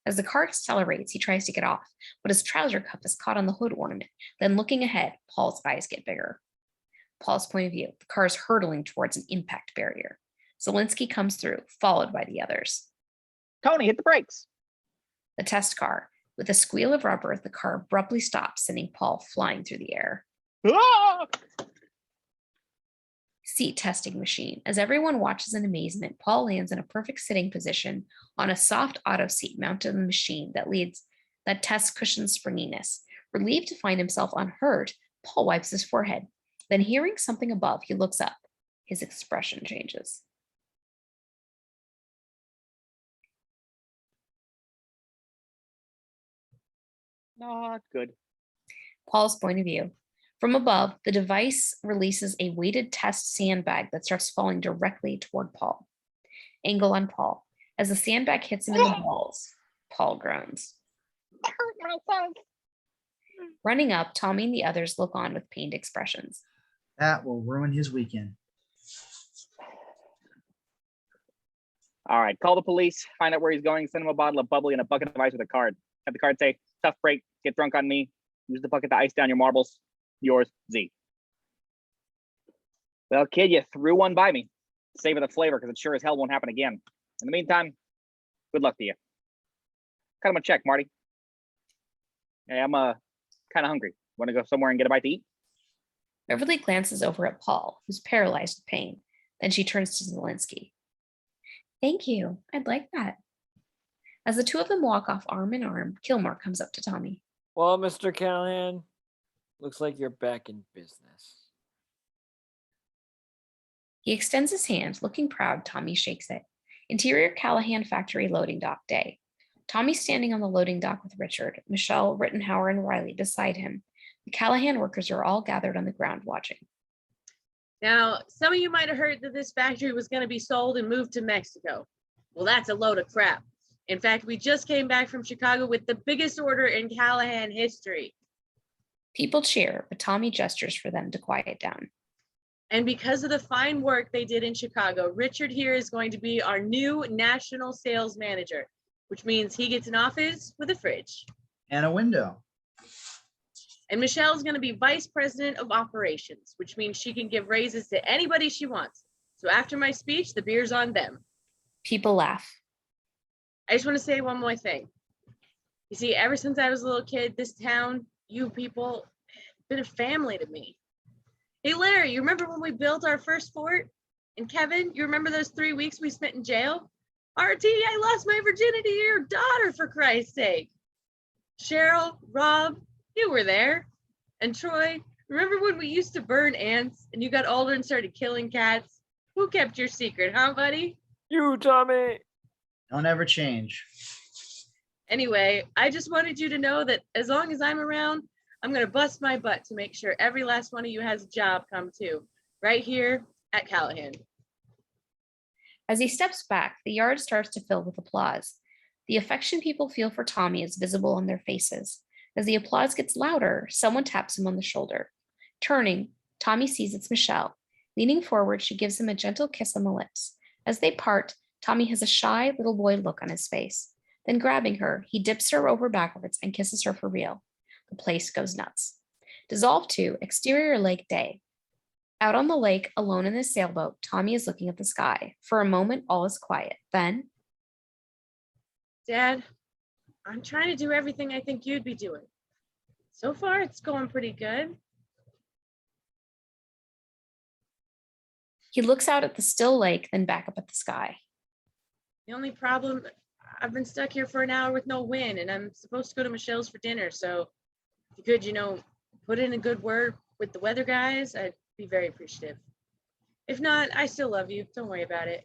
As the car accelerates, he tries to get off, but his trouser cuff is caught on the hood ornament. Then, looking ahead, Paul's eyes get bigger. Paul's point of view, the car is hurtling towards an impact barrier. Zelensky comes through, followed by the others. Tony, hit the brakes. The test car. With a squeal of rubber, the car abruptly stops, sending Paul flying through the air. Ah! Seat testing machine. As everyone watches in amazement, Paul lands in a perfect sitting position on a soft auto seat mounted on the machine that tests cushion springiness. Relieved to find himself unhurt, Paul wipes his forehead. Then, hearing something above, he looks up. His expression changes. Not good. Paul's point of view. From above, the device releases a weighted test sandbag that starts falling directly toward Paul. Angle on Paul. As the sandbag hits him in the balls, Paul groans. I hurt myself. Running up, Tommy and the others look on with pained expressions. That will ruin his weekend. All right, call the police, find out where he's going, send him a bottle of bubbly and a bucket of ice with a card. Have the card say, tough break, get drunk on me, use the bucket to ice down your marbles. Yours, Z. Well, kid, you threw one by me. Savor the flavor, because it sure as hell won't happen again. In the meantime, good luck to you. Cut him a check, Marty. Hey, I'm kind of hungry. Want to go somewhere and get a bite to eat? Beverly glances over at Paul, who's paralyzed with pain. Then she turns to Zelensky. Thank you. I'd like that. As the two of them walk off arm in arm, Kilmore comes up to Tommy. Well, Mr. Callahan, Looks like you're back in business. He extends his hand, looking proud. Tommy shakes it. Interior Callahan factory loading dock day. Tommy's standing on the loading dock with Richard, Michelle, Rittenhauer, and Riley beside him. The Callahan workers are all gathered on the ground watching. Now, some of you might have heard that this factory was going to be sold and moved to Mexico. Well, that's a load of crap. In fact, we just came back from Chicago with the biggest order in Callahan history. People cheer, but Tommy gestures for them to quiet down. And because of the fine work they did in Chicago, Richard here is going to be our new national sales manager, which means he gets an office with a fridge. And a window. And Michelle's going to be vice president of operations, which means she can give raises to anybody she wants. So after my speech, the beer's on them. People laugh. I just want to say one more thing. You see, ever since I was a little kid, this town, you people, been a family to me. Hey, Larry, you remember when we built our first fort? And Kevin, you remember those 3 weeks we spent in jail? RT, I lost my virginity to your daughter, for Christ's sake. Cheryl, Rob, you were there. And Troy, remember when we used to burn ants and you got older and started killing cats? Who kept your secret, huh, buddy? You, Tommy. Don't ever change. Anyway, I just wanted you to know that as long as I'm around, I'm going to bust my butt to make sure every last one of you has a job come too, right here at Callahan. As he steps back, the yard starts to fill with applause. The affection people feel for Tommy is visible on their faces. As the applause gets louder, someone taps him on the shoulder. Turning, Tommy sees it's Michelle. Leaning forward, she gives him a gentle kiss on the lips. As they part, Tommy has a shy little boy look on his face. Then grabbing her, he dips her over backwards and kisses her for real. The place goes nuts. Dissolve 2, exterior lake day. Out on the lake, alone in his sailboat, Tommy is looking at the sky. For a moment, all is quiet. Then, Dad, I'm trying to do everything I think you'd be doing. So far, it's going pretty good. he looks out at the still lake, then back up at the sky. The only problem, I've been stuck here for an hour with no wind, and I'm supposed to go to Michelle's for dinner. So if you could, put in a good word with the weather guys, I'd be very appreciative. If not, I still love you. Don't worry about it.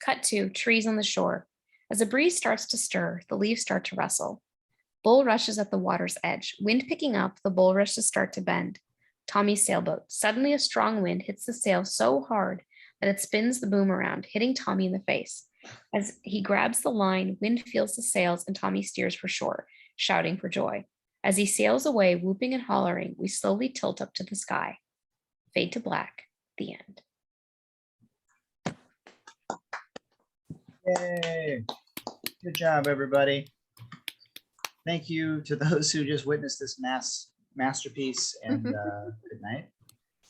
Cut to trees on the shore. As a breeze starts to stir, the leaves start to rustle. Bull rushes at the water's edge. Wind picking up, the bulrushes start to bend. Tommy's sailboat. Suddenly a strong wind hits the sail so hard that it spins the boom around, hitting Tommy in the face. As he grabs the line, wind fills the sails and Tommy steers for shore, shouting for joy. As he sails away, whooping and hollering, we slowly tilt up to the sky. Fade to black. The end. Yay. Good job, everybody. Thank you to those who just witnessed this masterpiece, and good night.